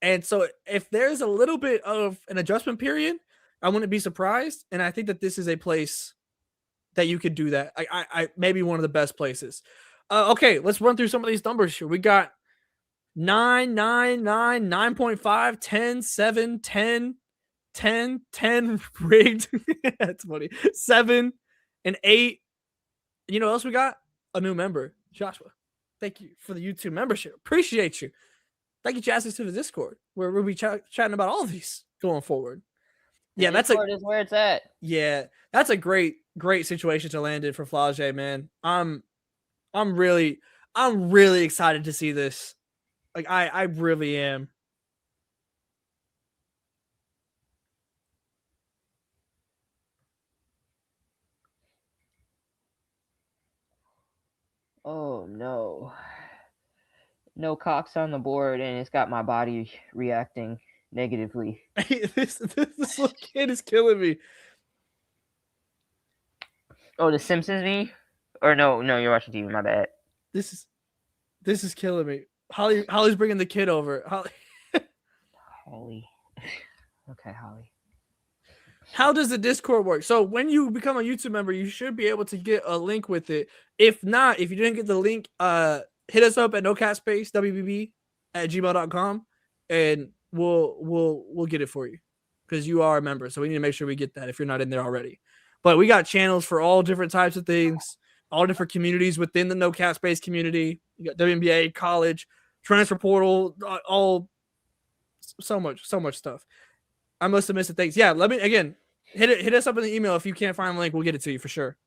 And so if there's a little bit of an adjustment period, I wouldn't be surprised. And I think that this is a place that you could do that. I maybe one of the best places. Okay, let's run through some of these numbers here. We got 9, 9, 9, 9.5, 10, 7, 10, 10, 10 rigged. That's funny. 7 and 8. You know what else we got? A new member, Joshua. Thank you for the YouTube membership. Appreciate you. Thank you, Jazzy, to the Discord, where we'll be chatting about all of these going forward. Yeah, Discord is where it's at. Yeah, that's a great situation to land in for Flage, man. I'm really excited to see this. Like I really am. Oh no. No cocks on the board, and it's got my body reacting negatively. This little kid is killing me. Oh, the Simpsons me? Or no, you're watching TV, my bad. This is killing me. Holly's bringing the kid over. Holly. Okay, Holly. How does the Discord work? So when you become a YouTube member, you should be able to get a link with it. If not, if you didn't get the link, hit us up at No Cap Space WBB at gmail.com, and we'll get it for you, because you are a member. So we need to make sure we get that if you're not in there already. But we got channels for all different types of things, all different communities within the No Cap Space community. You got WNBA, college, transfer portal, all so much stuff. I must have missed the things. Yeah, let me again hit us up in the email if you can't find the link. We'll get it to you for sure.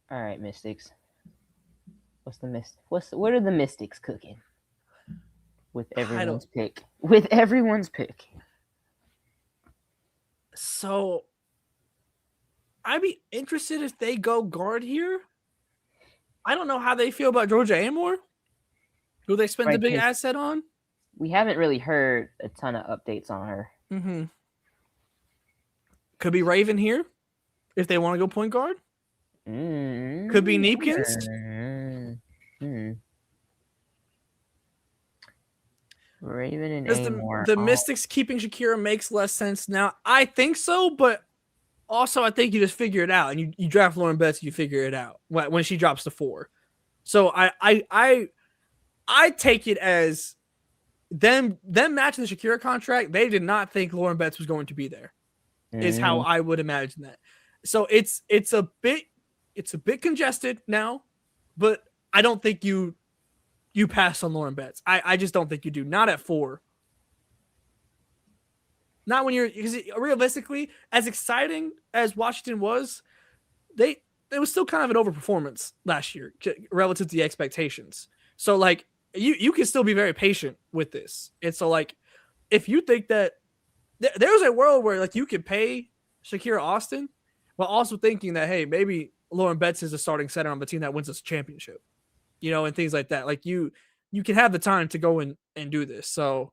All right, Mystics. What are the Mystics cooking? With everyone's pick. With everyone's pick. So I'd be interested if they go guard here. I don't know how they feel about Georgia Amore, who they spent the big asset on. We haven't really heard a ton of updates on her. Could be Raven here if they want to go point guard. Could be Neepkins. Raven and Because Amore. the Mystics keeping Shakira makes less sense now. I think so, but also I think you just figure it out, and you draft Lauren Betts, you figure it out when she drops to 4. So I take it as them matching the Shakira contract. They did not think Lauren Betts was going to be there. Is how I would imagine that. So it's a bit congested now, but I don't think you pass on Lauren Betts. I just don't think you do. Not at 4. Not when you're, because realistically, as exciting as Washington was, it was still kind of an overperformance last year relative to the expectations. So like you can still be very patient with this. And so like if you think that there's a world where like you could pay Shakira Austin while also thinking that, hey, maybe Lauren Betts is a starting center on the team that wins this championship, and things like that. Like you can have the time to go and do this. So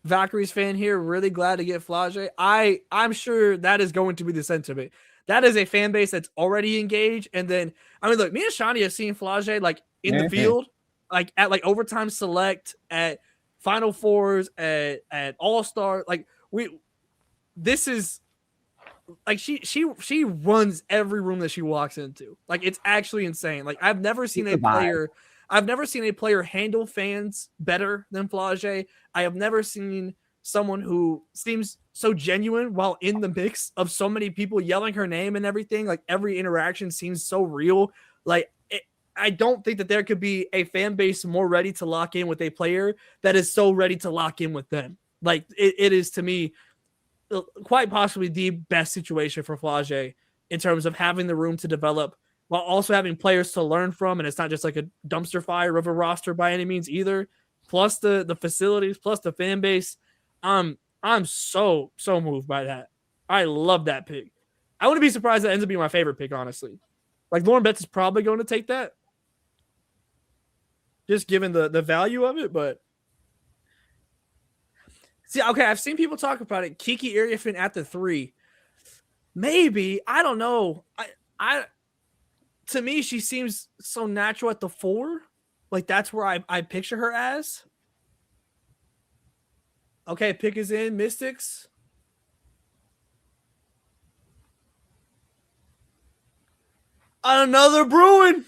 Valkyrie's fan here, really glad to get Flage. I'm sure that is going to be the sentiment. That is a fan base that's already engaged. And then, I mean, look, me and Shani have seen Flage like in the field, like at like overtime select, at Final Fours, at All-Star. Like this is like she runs every room that she walks into. Like it's actually insane. Like I've never seen a player handle fans better than Flage. I have never seen someone who seems so genuine while in the mix of so many people yelling her name and everything. Like every interaction seems so real. Like I don't think that there could be a fan base more ready to lock in with a player that is so ready to lock in with them. Like it is, to me, quite possibly the best situation for Flage in terms of having the room to develop while also having players to learn from. And it's not just like a dumpster fire of a roster by any means either. Plus the facilities, plus the fan base. I'm so moved by that. I love that pick. I wouldn't be surprised that ends up being my favorite pick, honestly. Like Lauren Betts is probably going to take that, just given the value of it. But see, okay, I've seen people talk about it. Kiki Iriafen at the 3. Maybe, I don't know. I to me, she seems so natural at the 4. Like that's where I picture her as. Okay, pick is in. Mystics. Another Bruin.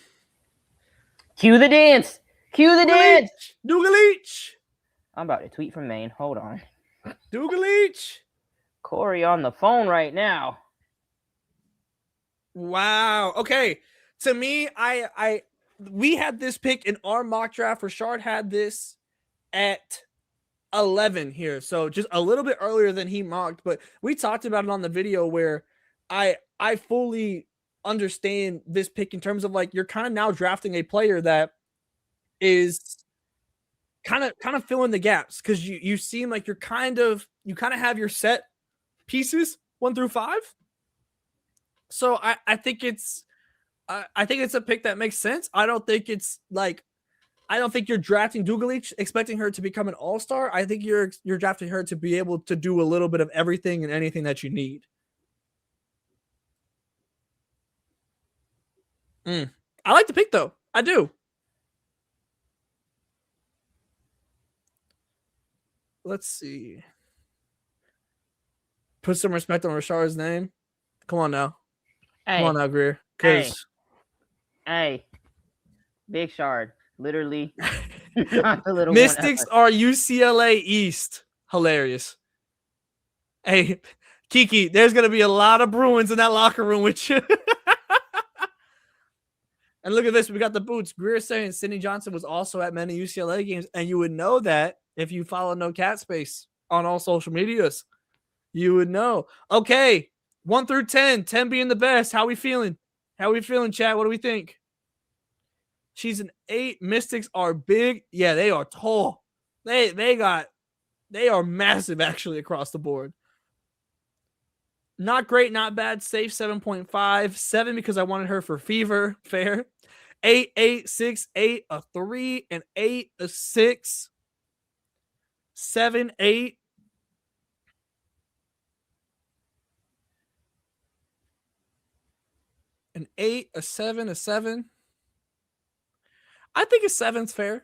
Cue the dance. Cue the dance. Dougalich. I'm about to tweet from Maine. Hold on. Dougalich. Corey on the phone right now. Wow. Okay. To me, we had this pick in our mock draft. Rashard had this at 11 here, so just a little bit earlier than he mocked. But we talked about it on the video where I fully understand this pick in terms of like you're kind of now drafting a player that is kind of filling the gaps, because you seem like you kind of have your set pieces 1 through 5. So I think it's a pick that makes sense. I don't think you're drafting Dougalich expecting her to become an all-star. I think you're drafting her to be able to do a little bit of everything and anything that you need. I like the pick though. I do. Let's see. Put some respect on Rashard's name. Come on now. Come on now, Greer. Hey, Big Shard. Literally. Not the little Mystics are UCLA East. Hilarious. Hey, Kiki, there's going to be a lot of Bruins in that locker room with you. And look at this. We got the boots. Greer saying Sydney Johnson was also at many UCLA games. And you would know that if you follow No Cap Space on all social medias. You would know. Okay. 1 through 10. 10 being the best. How we feeling? How we feeling, chat? What do we think? She's an 8. Mystics are big. Yeah, they are tall. They are massive actually across the board. Not great, not bad. Safe 7.5. 7 because I wanted her for fever. Fair. 8, 8, 6, 8, a 3, an 8, a 6, 7, 8. An 8, a 7, a 7. I think a 7's fair.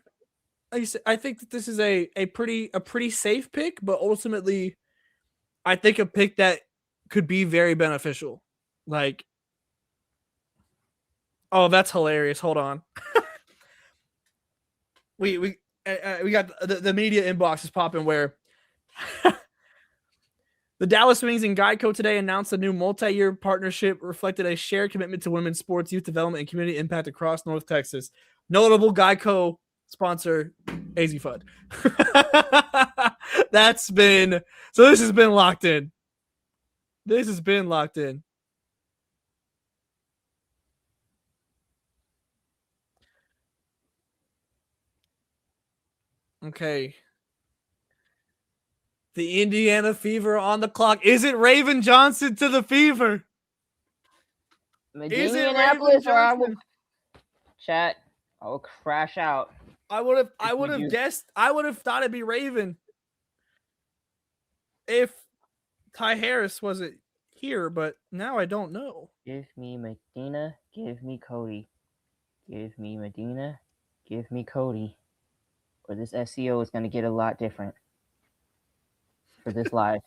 I think that this is a pretty safe pick, but ultimately, I think a pick that could be very beneficial. Like, oh, that's hilarious. Hold on. we got the media inbox is popping where the Dallas Wings and Geico today announced a new multi-year partnership reflected a shared commitment to women's sports, youth development, and community impact across North Texas. Notable Geico sponsor, Azzi Fudd. This has been locked in. This has been locked in. Okay. The Indiana Fever on the clock. Is it Raven Johnson to the Fever? Indianapolis, or I will chat. I will crash out. I would have guessed. I would have thought it'd be Raven if Ty Harris wasn't here, but now I don't know. Give me Medina. Give me Cody. Give me Medina. Give me Cody. Or this SEO is going to get a lot different for this live.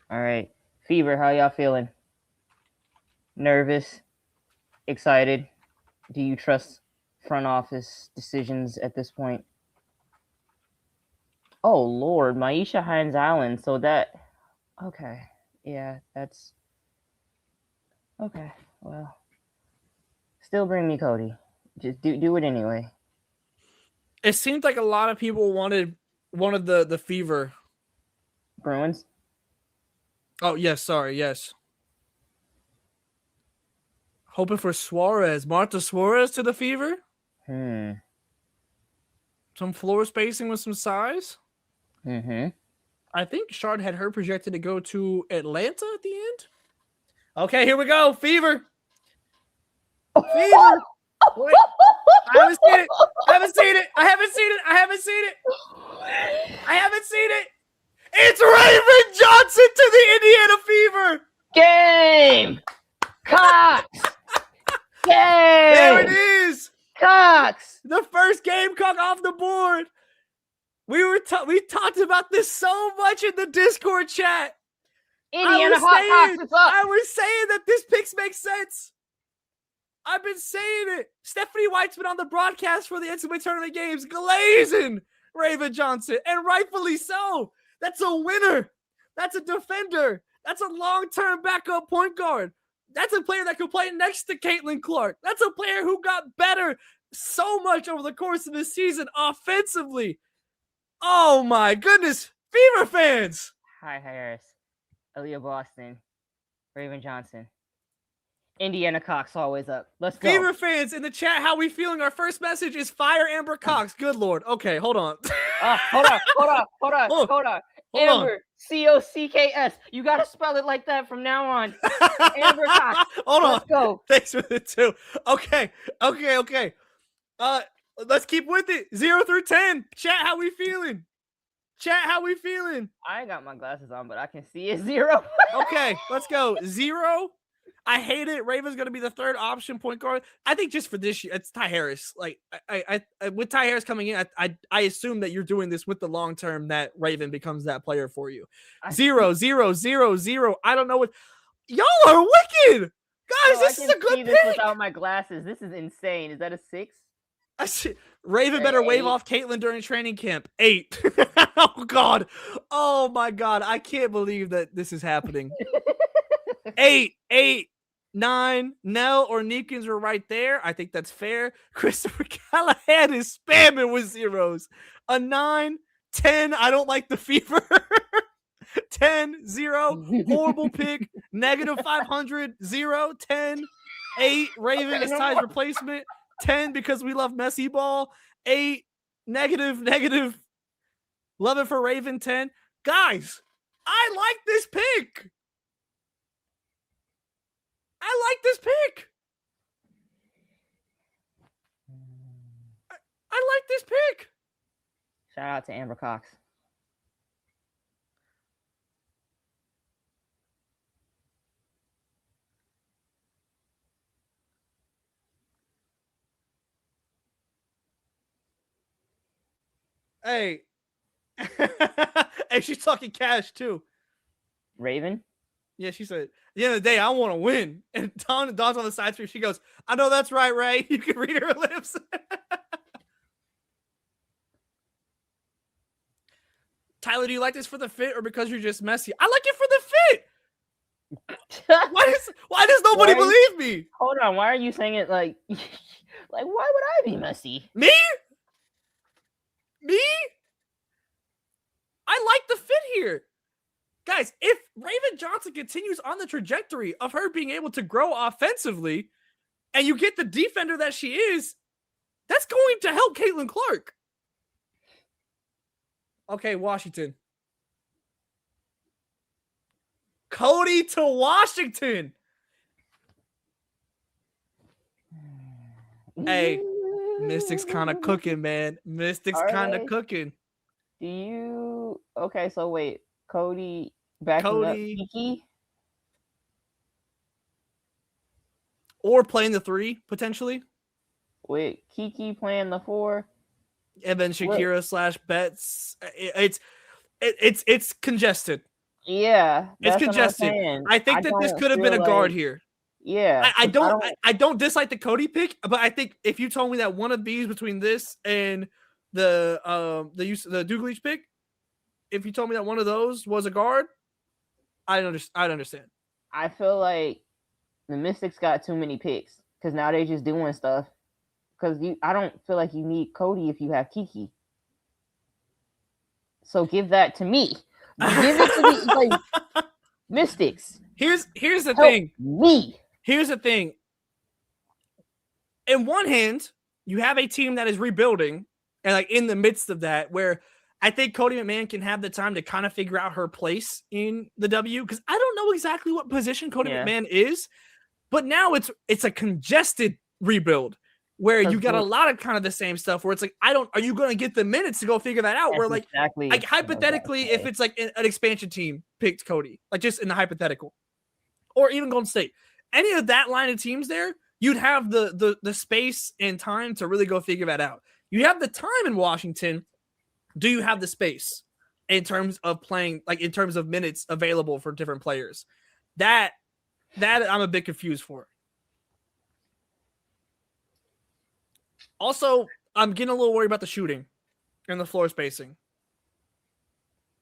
All right. Fever, how y'all feeling? Nervous? Excited? Do you trust front office decisions at this point? Oh, Lord. Maisha Hines Allen. So that... Okay. Yeah, that's... Okay. Well... Still bring me Cody. Just do it anyway. It seemed like a lot of people wanted the Fever. Bruins? Oh, yes. Sorry. Yes. Hoping for Suarez. Marta Suarez to the Fever? Some floor spacing with some size? I think Shard had her projected to go to Atlanta at the end. Okay, here we go. Fever. Fever. Wait. I haven't seen it. It's Raven Johnson to the Indiana Fever. Game. Cox. Game. There it is. Cox. The first Gamecock off the board. We talked about this so much in the Discord chat. Indiana Hot Cox is up. I was saying that this picks make sense. I've been saying it. Stephanie White's been on the broadcast for the NCAA tournament games, glazing Raven Johnson, and rightfully so. That's a winner. That's a defender. That's a long-term backup point guard. That's a player that could play next to Caitlin Clark. That's a player who got better so much over the course of this season offensively. Oh my goodness. Fever fans. Hi, Harris. Aaliyah Boston. Raven Johnson. Indiana Cox always up. Let's go. Fever fans in the chat, how we feeling? Our first message is fire Amber Cox. Good Lord. Okay, hold on. Hold on. Amber, C-O-C-K-S. You got to spell it like that from now on. Amber Cox. Hold on. Let's go. Thanks for the 2. Okay. Let's keep with it. 0 through 10. Chat, how we feeling? I ain't got my glasses on, but I can see it 0. Okay, let's go. 0. I hate it. Raven's going to be the third option point guard. I think just for this year, it's Ty Harris. Like, I with Ty Harris coming in, I assume that you're doing this with the long term that Raven becomes that player for you. 0, 0, 0, 0. I don't know what y'all are wicked, guys. This is a good pick. This without my glasses. This is insane. Is that a 6? Raven better wave off Caitlin during training camp. 8. Oh God. Oh my God. I can't believe that this is happening. 8, 9. Nell or Neekins were right there. I think that's fair. Christopher Callahan is spamming with 0s. A 9, 10. I don't like the Fever. 10, 0. Horrible pick. -500, 0, 10. 8. Raven is Ty's replacement. 10 because we love messy ball. 8. Negative. Love it for Raven. 10. Guys, I like this pick. shot to Amber Cox. Hey. Hey, she's talking cash too. Raven? Yeah, she said, at the end of the day, I want to win. And Dawn's on the side screen. She goes, I know that's right, Ray. You can read her lips. Tyler, do you like this for the fit or because you're just messy? I like it for the fit. Why does nobody believe me? Hold on. Why are you saying it like why would I be messy? Me? I like the fit here. Guys, if Raven Johnson continues on the trajectory of her being able to grow offensively and you get the defender that she is, that's going to help Caitlin Clark. Okay, Washington. Cody to Washington. Hey, Mystic's kind of cooking, man. Mystic's kind of cooking. Do you... Okay, so wait. Cody backing up Kiki? Or playing the 3, potentially. Wait, Kiki playing the 4? And then Shakira / Betts. It's congested. Yeah. It's congested. I think that this could have been a guard here. Yeah. I don't dislike the Cody pick, but I think if you told me that one of these between this and the Duglech pick, if you told me that one of those was a guard, I'd understand. I feel like the Mystics got too many picks because now they're just doing stuff. Because I don't feel like you need Cody if you have Kiki. So give that to me. Give it to me. Like, Mystics. Here's the thing. Me. Here's the thing. In one hand, you have a team that is rebuilding, and like in the midst of that, where I think Cody McMahon can have the time to kind of figure out her place in the W, because I don't know exactly what position Cody McMahon is, but now it's a congested rebuild where you got a lot of kind of the same stuff where it's like, are you going to get the minutes to go figure that out? Where like hypothetically, if it's like an expansion team picked Cody, like just in the hypothetical, or even Golden State, any of that line of teams there, you'd have the space and time to really go figure that out. You have the time in Washington. Do you have the space in terms of playing, like in terms of minutes available for different players? That I'm a bit confused for. Also, I'm getting a little worried about the shooting and the floor spacing.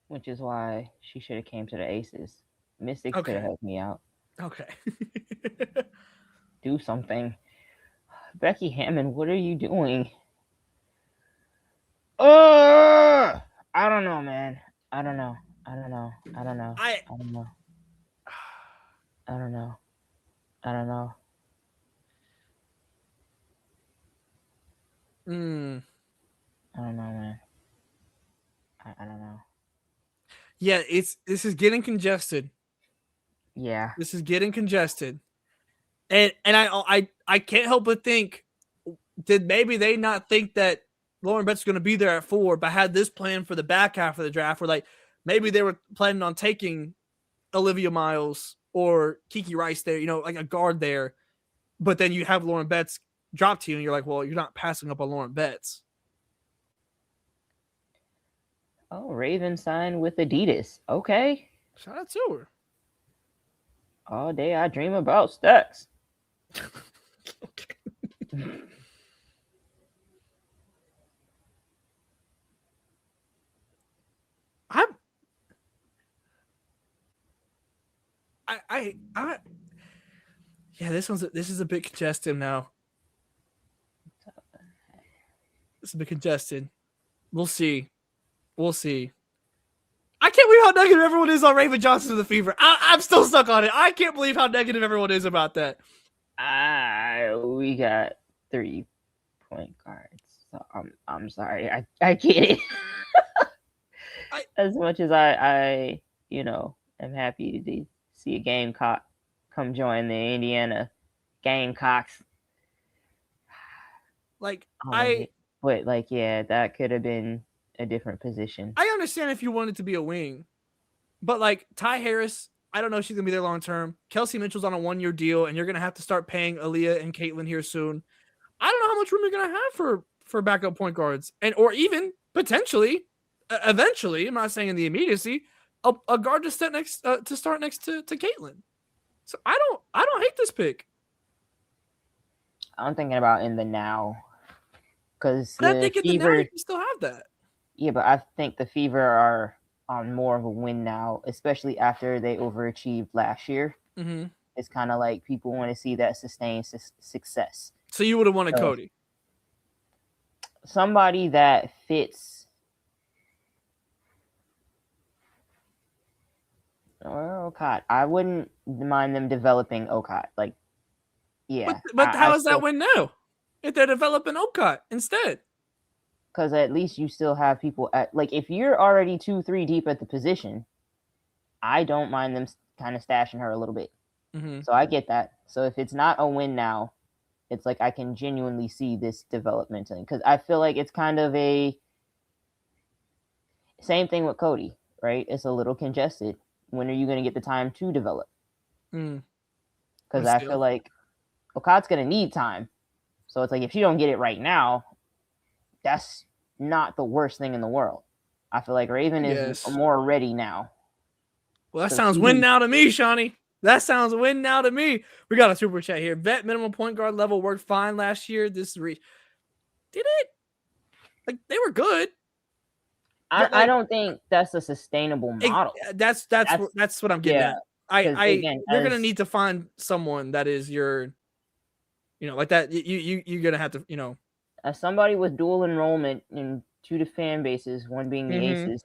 Which is why she should have came to the Aces. Mystics could have helped me out. Okay. Do something. Becky Hammond, what are you doing? I don't know, man. I don't know. Man. I don't know. Yeah, this is getting congested. Yeah. This is getting congested. And I can't help but think, did maybe they not think that Lauren Betts is going to be there at 4, but had this plan for the back half of the draft where like maybe they were planning on taking Olivia Miles or Kiki Rice there, like a guard there, but then you have Lauren Betts drop to you and you're like, well, you're not passing up on Lauren Betts. Oh, Raven signed with Adidas. Okay. Shout out to her. All day I dream about stacks. Okay. Yeah, this is a bit congested now. It's a bit congested. We'll see. I can't believe how negative everyone is on Raven Johnson of the Fever. I'm still stuck on it. I can't believe how negative everyone is about that. We got 3 point guards. So I'm sorry. I get it. As much as I am happy to see a Gamecock come join the Indiana Gamecocks. Like that could have been a different position. I understand if you wanted to be a wing, but like Ty Harris, I don't know if she's gonna be there long term. Kelsey Mitchell's on a 1-year deal, and you're gonna have to start paying Aaliyah and Caitlin here soon. I don't know how much room you're gonna have for backup point guards, and or even potentially, eventually. I'm not saying in the immediacy, a guard to start next to Caitlin. So I don't hate this pick. I'm thinking about in the now, because But I think in the now Fever, you can still have that. yeah, but I think the Fever are on more of a win now, especially after they overachieved last year. Mm-hmm. It's kind of like people want to see that sustained success. So you would have wanted Cody. Somebody that fits. Or Okot. I wouldn't mind them developing Okot. Like, yeah. But how is that win now? If they're developing Okot instead. Because at least you still have people at, like, if you're already 2-3 deep at the position, I don't mind them kind of stashing her a little bit. Mm-hmm. So I get that. So if it's not a win now, it's like I can genuinely see this development thing. Because I feel like it's kind of a same thing with Cody, right? It's a little congested. When are you going to get the time to develop? Because I feel like Okot's going to need time. So it's like if she don't get it right now, that's not the worst thing in the world. I feel like Raven is more ready now. Well, that sounds win now to me, Shawnee. That sounds win now to me. We got a super chat here. Vet minimum point guard level worked fine last year. Did it? Like they were good. I don't think that's a sustainable model. That's what I'm getting at. You're gonna need to find someone that is your, like that. You're gonna have to, as somebody with dual enrollment in 2 fan bases, one being the Aces.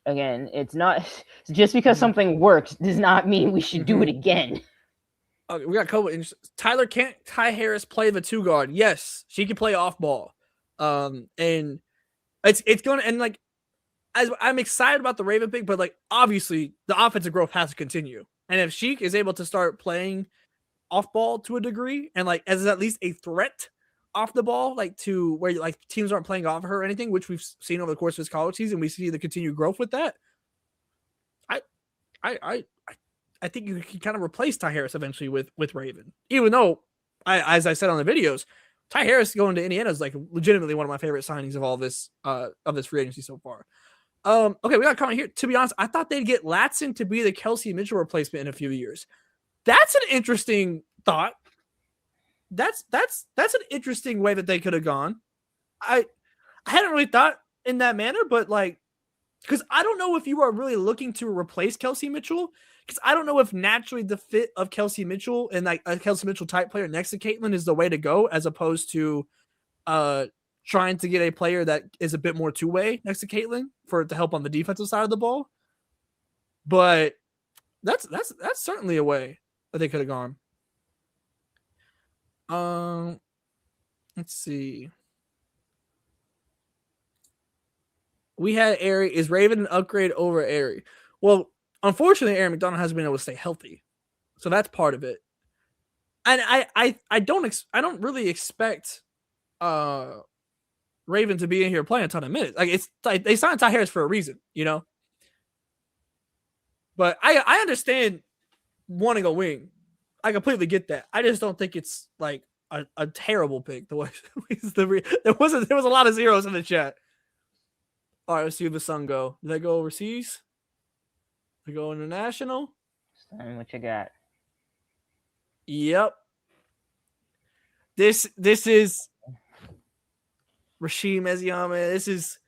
Again, it's not just because something works does not mean we should do it again. Okay, we got COVID. Tyler, can't Ty Harris play the 2 guard? Yes, she can play off ball. And it's going to, and like, as I'm excited about the Raven pick, but like obviously the offensive growth has to continue. And if she is able to start playing off ball to a degree, and like as at least a threat off the ball, like to where like teams aren't playing off of her or anything, which we've seen over the course of his college season, we see the continued growth with that. I think you can kind of replace Ty Harris eventually with Raven, even though as I said on the videos, Ty Harris going to Indiana is like legitimately one of my favorite signings of all this of this free agency so far. Okay, we got a comment here. To be honest, I thought they'd get Latson to be the Kelsey Mitchell replacement in a few years. That's an interesting thought. That's an interesting way that they could have gone. I hadn't really thought in that manner, but like, because I don't know if you are really looking to replace Kelsey Mitchell, because I don't know if naturally the fit of Kelsey Mitchell and like a Kelsey Mitchell type player next to Caitlin is the way to go, as opposed to trying to get a player that is a bit more two-way next to Caitlin to help on the defensive side of the ball. But that's certainly a way that they could have gone. Let's see. We had Aerie. Is Raven an upgrade over Aerie? Well, unfortunately, Aaron McDonald hasn't been able to stay healthy, so that's part of it. And I don't really expect Raven to be in here playing a ton of minutes. Like it's like they signed Ty Harris for a reason, But I understand wanting a wing. I completely get that. I just don't think it's like a terrible pick. There was a lot of zeros in the chat. All right, let's see where the Sun go. Do they go overseas? They go international? Tell me what you got. Yep. This is Rasheem Eziyama. This is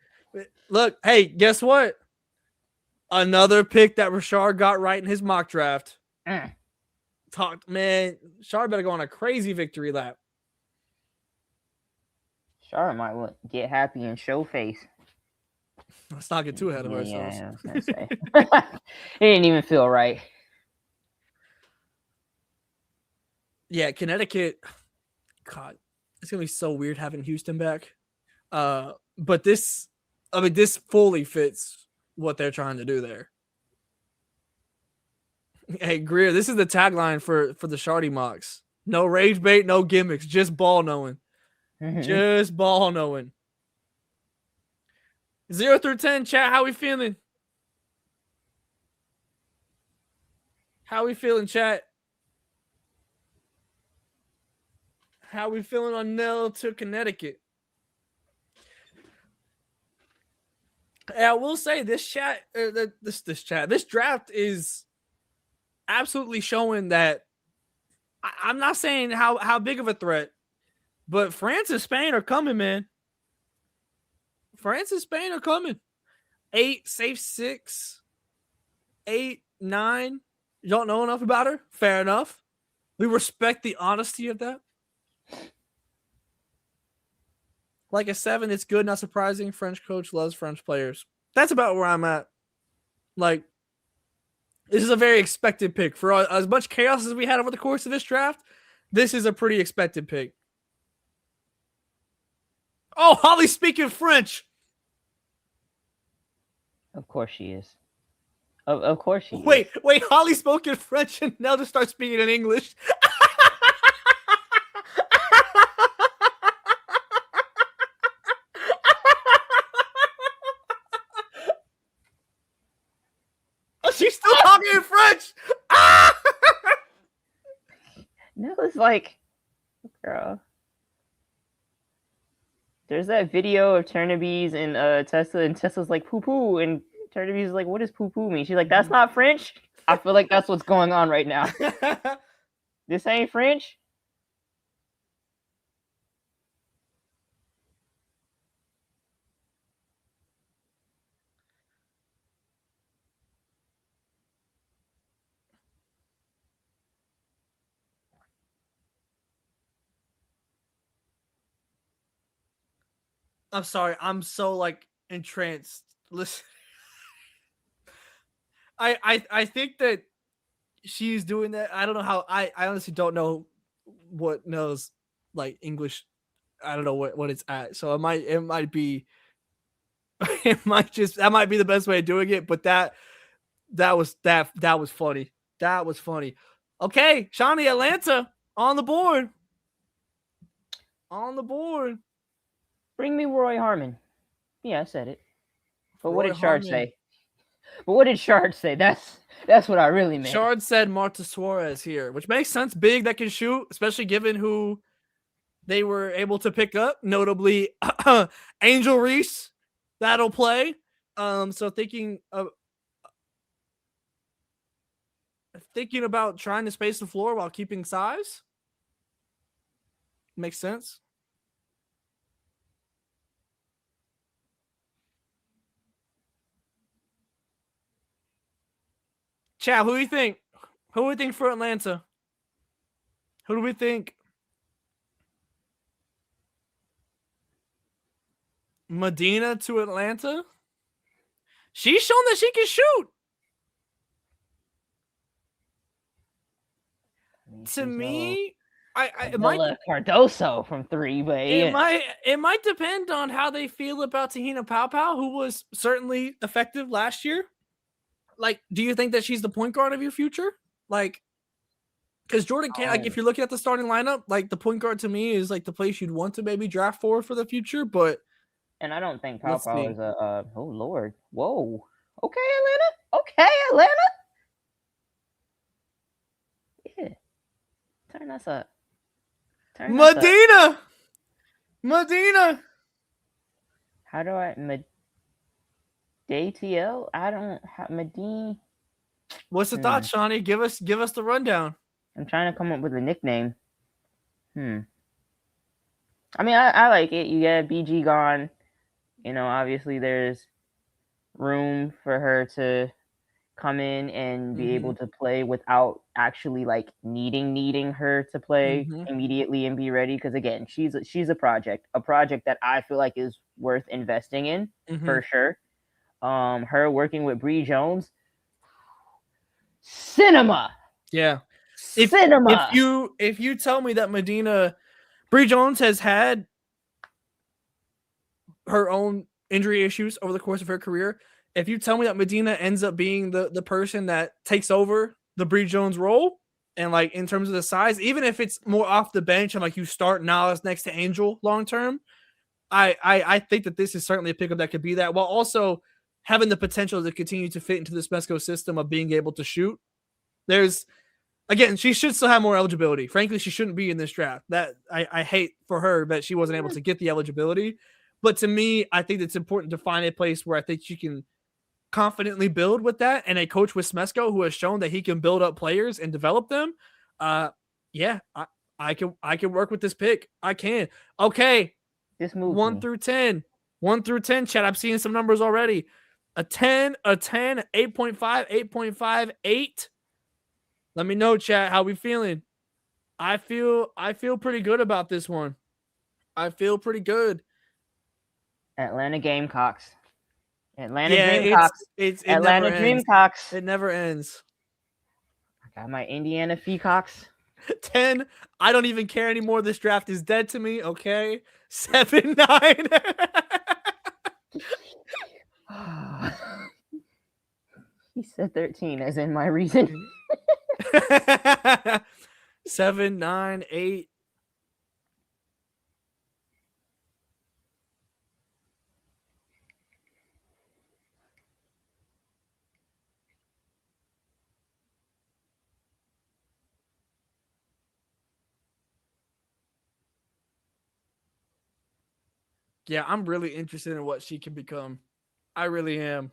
look. Hey, guess what? Another pick that Rashard got right in his mock draft. Man, Rashard better go on a crazy victory lap. Rashard might get happy and show face. Let's not get too ahead of ourselves. Yeah, I was gonna say. It didn't even feel right. Yeah, Connecticut. God, it's gonna be so weird having Houston back. But this fully fits what they're trying to do there. Hey, Greer, this is the tagline for the Shardy mocks. No rage bait, no gimmicks, just ball knowing. Just ball knowing. 0 through 10, chat. How we feeling? How we feeling, chat? How we feeling on Nell to Connecticut? And I will say this draft is absolutely showing that I'm not saying how big of a threat, but France and Spain are coming, man. France and Spain are coming. 8, safe 6, 8, 9. You don't know enough about her? Fair enough. We respect the honesty of that. Like a 7, it's good, not surprising. French coach loves French players. That's about where I'm at. Like, this is a very expected pick. For as much chaos as we had over the course of this draft, this is a pretty expected pick. Oh, Holly's speaking French. Of course she is. Of course she is. Wait, Holly spoke in French and now just starts speaking in English. Oh, she's still talking in French. No, it's like, girl. There's that video of Turnaby's and Tesla, and Tesla's like poo poo, and Turnaby's like, what does poo poo mean? She's like, that's not French. I feel like that's what's going on right now. This ain't French. I'm sorry. I'm so like entranced. Listen, I think that she's doing that. I don't know how. I honestly don't know what knows like English. I don't know what it's at. So it might be that might be the best way of doing it. But that was funny. That was funny. Okay, Shawnee, Atlanta on the board. On the board. Bring me Roy Harmon. Yeah, I said it. But what Roy did Shard Harmon. say? But what did Shard say? That's what I really meant. Shard said Marta Suarez here, which makes sense. Big that can shoot, especially given who they were able to pick up, notably Angel Reese. That'll play. So thinking about trying to space the floor while keeping size makes sense. Chad, who do you think? Who do we think for Atlanta? Who do we think? Medina to Atlanta? She's shown that she can shoot. To me, it might Cardoso from 3, but it might depend on how they feel about Tahina Paopao, who was certainly effective last year. Like, do you think that she's the point guard of your future? Like, because Jordan can't. Like, if you're looking at the starting lineup, like the point guard to me is like the place you'd want to maybe draft for the future. But and I don't think Paopao is a. Oh Lord! Whoa! Okay, Atlanta. Yeah. Turn us up. Medina. How do I ATL? I don't have Medina. What's the thought, Shawnee? Give us the rundown. I'm trying to come up with a nickname. I mean, I like it. You get BG gone. You know, obviously there's room for her to come in and be able to play without actually like needing her to play immediately and be ready. Because again, she's a project that I feel like is worth investing in for sure. Her working with Bree Jones, cinema. Yeah, cinema. If you tell me that Bree Jones has had her own injury issues over the course of her career, if you tell me that Medina ends up being the person that takes over the Bree Jones role, and like in terms of the size, even if it's more off the bench and like you start Nas next to Angel long term, I think that this is certainly a pickup that could be that, while also having the potential to continue to fit into the Smesco system of being able to shoot. There's, again, she should still have more eligibility. Frankly, she shouldn't be in this draft. That I hate for her that she wasn't able to get the eligibility. But to me, I think it's important to find a place where I think she can confidently build with that, and a coach with Smesco who has shown that he can build up players and develop them. Yeah, I can work with this pick. I can. Okay. This move 1 through 10. 1 through 10, chat. I'm seeing some numbers already. A 10, 8.5, 8.5, 8. Let me know, chat, how we feeling. I feel pretty good about this one. I feel pretty good. Atlanta Gamecocks. Atlanta Dreamcocks. It Atlanta Dreamcocks. It never ends. I got my Indiana Feacocks. 10. I don't even care anymore. This draft is dead to me. Okay. 7, 9. He said 13, as in my reason. 7, 9, 8. Yeah, I'm really interested in what she can become. I really am.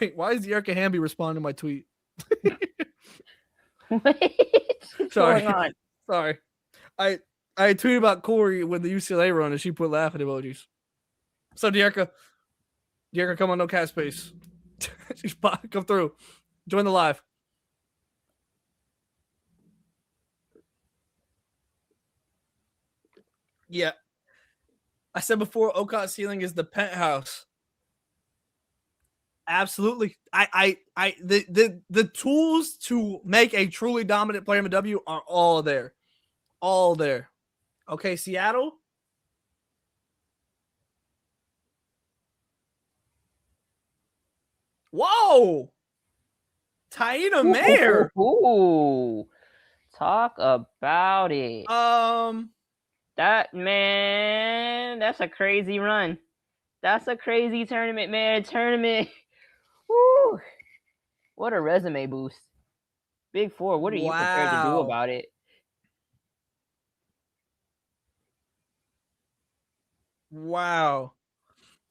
Wait, why is Erica Hamby responding to my tweet? What's Sorry. going on? Sorry. I tweeted about Corey with the UCLA run and she put laughing emojis. So Dearica, come on No Cap Space. She's come through. Join the live. Yeah. I said before, Okot's ceiling is the penthouse. Absolutely. The tools to make a truly dominant player in the W are all there. All there. Okay, Seattle. Whoa. Taina Mayer. Ooh. Talk about it. That, man, that's a crazy run. That's a crazy tournament, man. Woo. What a resume boost. Big Four, what are you prepared to do about it? Wow.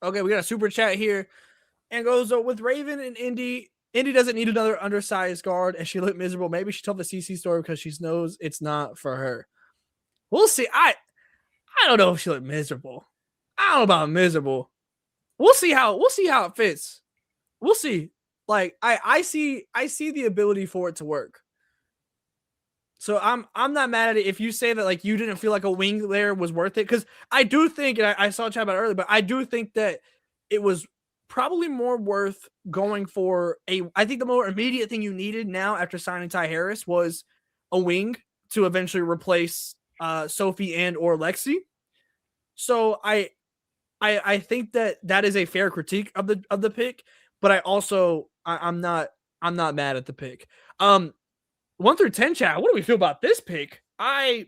Okay, we got a super chat here. And goes with Raven and Indy. Indy doesn't need another undersized guard, and she looked miserable. Maybe she told the CC story because she knows it's not for her. We'll see. I don't know if she looked miserable. I don't know about miserable. We'll see how it fits. We'll see. Like I see the ability for it to work. So I'm not mad at it if you say that like you didn't feel like a wing there was worth it, because I do think, and I saw a chat about it earlier, but I do think that it was probably more worth going for I think the more immediate thing you needed now after signing Ty Harris was a wing to eventually replace Sophie and or Lexi. So I think that is a fair critique of the pick, but I also I'm not mad at the pick. 1 through 10, chat. What do we feel about this pick? I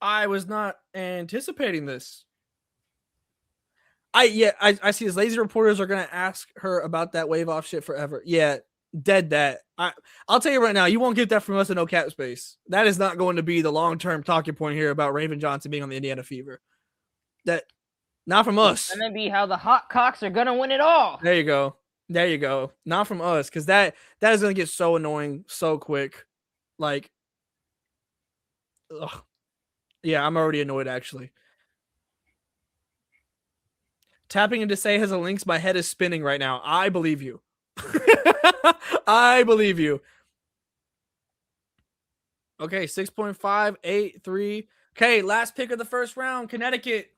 was not anticipating this. I see his lazy reporters are gonna ask her about that wave off shit forever. Yeah, dead that. I'll tell you right now, you won't get that from us in No Cap Space. That is not going to be the long-term talking point here about Raven Johnson being on the Indiana Fever. That not from us. It's gonna be how the hot cocks are gonna win it all. There you go. Not from us, because that is gonna get so annoying so quick. Like, ugh. Yeah, I'm already annoyed actually. Tapping into say has a links. My head is spinning right now. I believe you. I believe you. Okay, 6.5, 8, 3. Okay, last pick of the first round, Connecticut.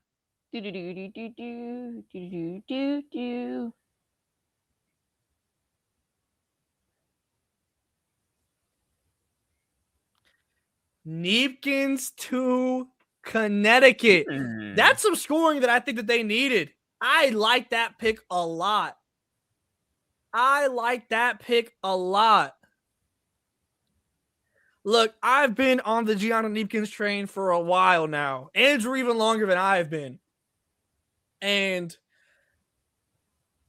Neepkins to Connecticut. That's some scoring that I think that they needed. I like that pick a lot. Look, I've been on the Gianna Neepkins train for a while now. Andrew even longer than I've been. And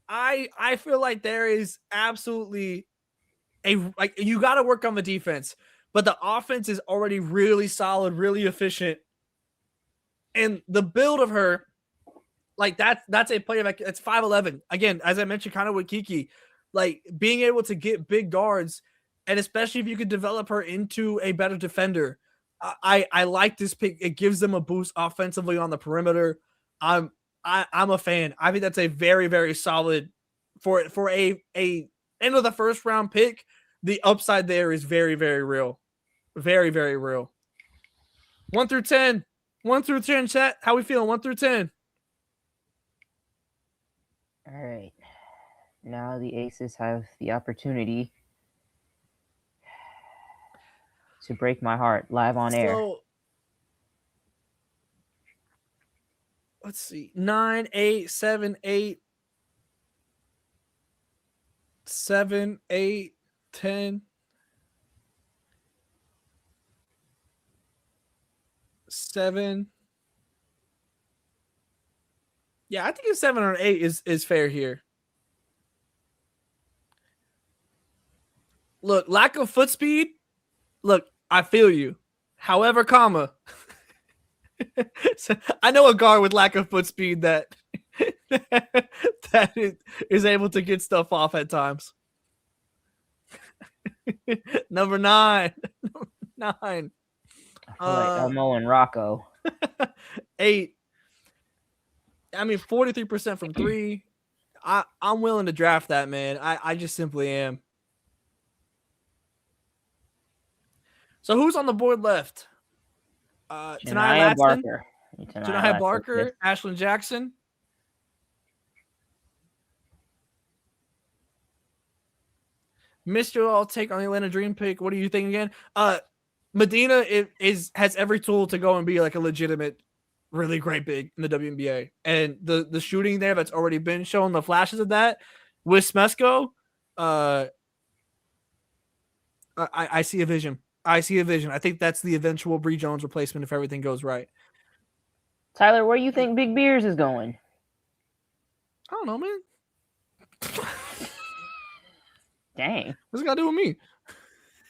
I feel like there is absolutely you got to work on the defense, but the offense is already really solid, really efficient. And the build of her, like that's a player like it's 5'11. Again, as I mentioned, kind of with Kiki, like being able to get big guards, and especially if you could develop her into a better defender. I like this pick. It gives them a boost offensively on the perimeter. I'm a fan. I think that's a very, very solid for a end of the first round pick. The upside there is very, very real. Very, very real. 1 through 10. 1 through 10, chat. How we feeling? 1 through 10. All right. Now the Aces have the opportunity to break my heart live on air. So, let's see. 9, 8, 7, 8. 7, 8, 10. 7. Yeah, I think a 7 or an 8 is fair here. Look, lack of foot speed. Look, I feel you. However, comma. So I know a guard with lack of foot speed that is able to get stuff off at times. Number 9. 9. I feel like Elmo and Rocco. 8. I mean, 43% from 3. I'm willing to draft that, man. I just simply am. So who's on the board left? Tanaya Barker. Tanaya Barker, Ashlyn Jackson. Mr. I'll take on the Atlanta Dream pick. What are you thinking again? Medina has every tool to go and be like a legitimate, really great big in the WNBA. And the shooting there that's already been shown, the flashes of that with Smesko, I see a vision. I see a vision. I think that's the eventual Bree Jones replacement if everything goes right. Tyler, where do you think Big Beers is going? I don't know, man. Dang. What's it got to do with me?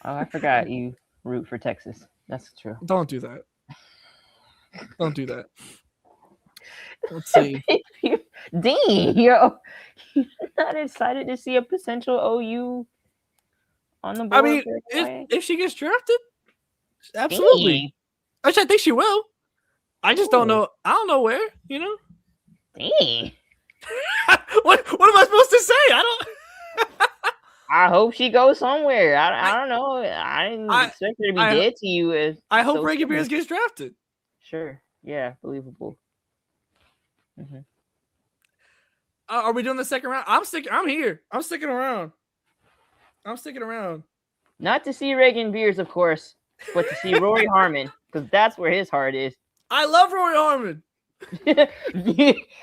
Oh, I forgot you root for Texas. That's true. Don't do that. Don't do that. Let's see. Dean, yo. You're not excited to see a potential OU on the board? I mean, if she gets drafted, absolutely. Actually, I think she will. I just don't know. I don't know where, you know? Dang. What am I supposed to say? I don't. I hope she goes somewhere. I don't know. I didn't expect her to be dead to you. I hope Reagan Beers gets drafted. Sure. Yeah, believable. Mm-hmm. Are we doing the second round? I'm here. I'm sticking around. Not to see Reagan Beers, of course, but to see Rory Harmon, because that's where his heart is. I love Rory Harmon.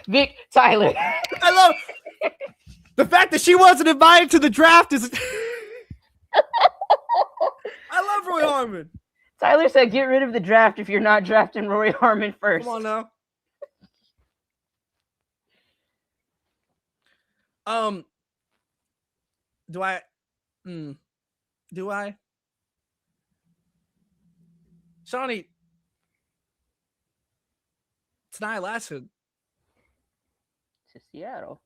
Vic Tyler. I love the fact that she wasn't invited to the draft. I love Rory Harmon. Tyler said, "Get rid of the draft if you're not drafting Rory Harmon first." Come on now. Do I? Shawnee, Tanaya Lasson to Seattle.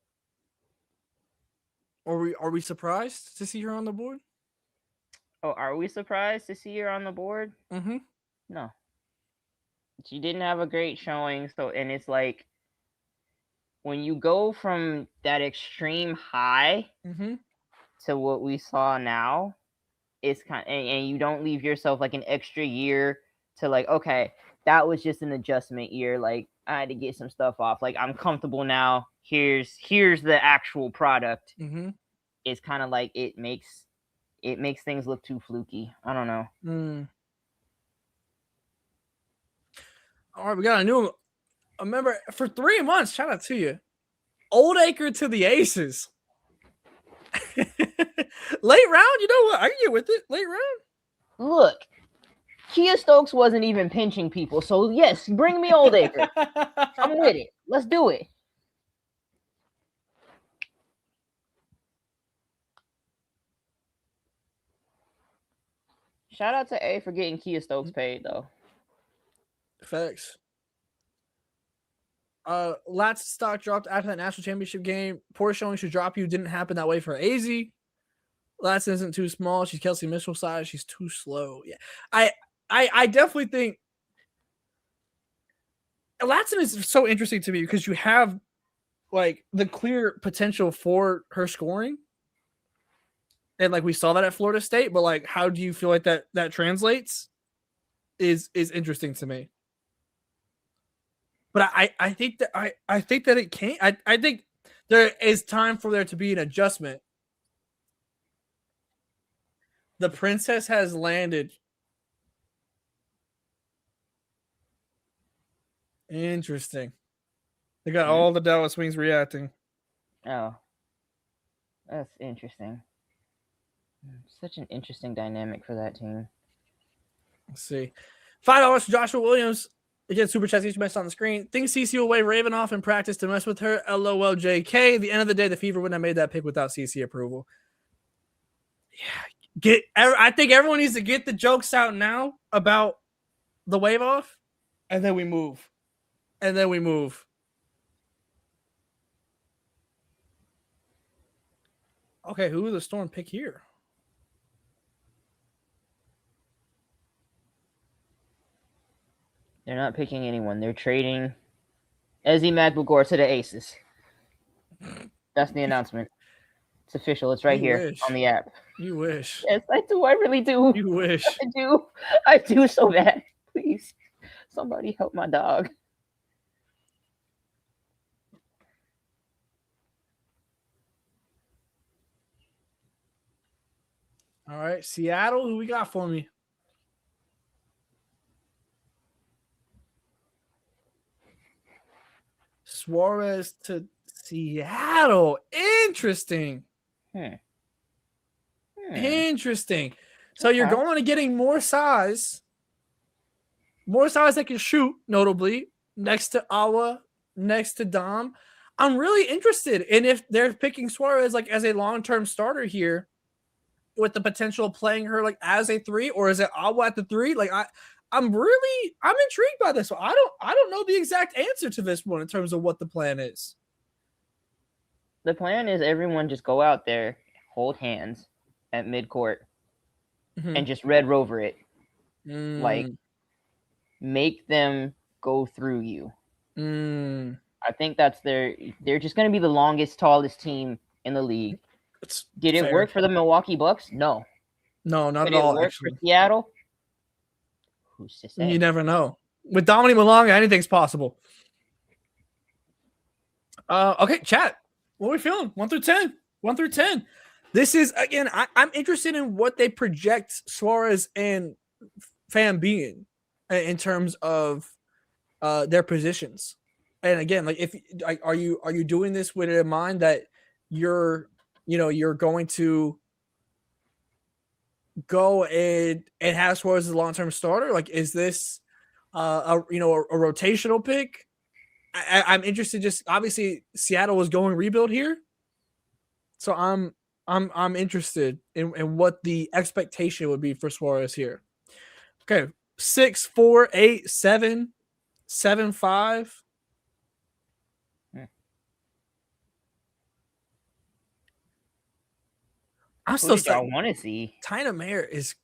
Are we surprised to see her on the board? Oh, are we surprised to see her on the board? Mm-hmm. No. She didn't have a great showing, and it's like when you go from that extreme high to what we saw now, it's and you don't leave yourself like an extra year to like, okay, that was just an adjustment year. Like I had to get some stuff off. Like I'm comfortable now. Here's the actual product. Mm-hmm. It's kind of like it makes things look too fluky. I don't know. All right, we got a new member for 3 months. Shout out to you. Oldacre to the Aces. Late round, you know what? I can get with it. Late round. Look, Kia Stokes wasn't even pinching people. So, yes, bring me Oldacre. I'm with it. Let's do it. Shout out to A for getting Kia Stokes paid, though. Facts. Lat's stock dropped after that national championship game. Poor showing should drop you. Didn't happen that way for Azzi. Latson isn't too small. She's Kelsey Mitchell size. She's too slow. Yeah, I definitely think Latson is so interesting to me because you have like the clear potential for her scoring, and like we saw that at Florida State. But like, how do you feel like that translates? Is interesting to me. But I think that I think that it can't. I think there is time for there to be an adjustment. The princess has landed. Interesting. They got all the Dallas Wings reacting. Oh. That's interesting. Such an interesting dynamic for that team. Let's see. $5 for Joshua Williams. Again, super chat each mess on the screen. Think CC will wave Raven off in practice to mess with her. LOL JK. At the end of the day, the Fever wouldn't have made that pick without CC approval. Yeah. I think everyone needs to get the jokes out now about the wave off, and then we move. Okay, who will the Storm pick here? They're not picking anyone. They're trading Azzi McBagor to the Aces. That's the announcement. It's official. It's right here on the app. You wish. Yes, I do. I really do. You wish. I do. I do so bad. Please, somebody help my dog. All right, Seattle, who we got for me? Suarez to Seattle. Interesting. Interesting. So you're going to getting more size that can shoot, notably, next to Awa, next to Dom. I'm really interested in if they're picking Suarez like as a long-term starter here with the potential of playing her like as a 3, or is it Awa at the 3? Like I'm intrigued by this one. I don't know the exact answer to this one in terms of what the plan is. The plan is everyone just go out there, hold hands at midcourt, and just Red Rover it. Like, make them go through you. I think that's they're just going to be the longest, tallest team in the league. Did it work for the Milwaukee Bucks? No. No, not at all. Did it work for Seattle? Who's to say? You never know. With Dominique Malonga, anything's possible. Okay, chat. What are we feeling? 1 through 10. 1 through 10. This is, again, I'm interested in what they project Suarez and Pham being in terms of their positions. And again, like, if are you doing this with it in mind that you're going to go and have Suarez as a long-term starter? Like, is this a rotational pick? I'm interested. Just obviously Seattle was going rebuild here, so I'm interested in what the expectation would be for Suarez here. Okay, 6, 4, 8, 7, 7, 5. I'm still saying I want to see Tina Mayer is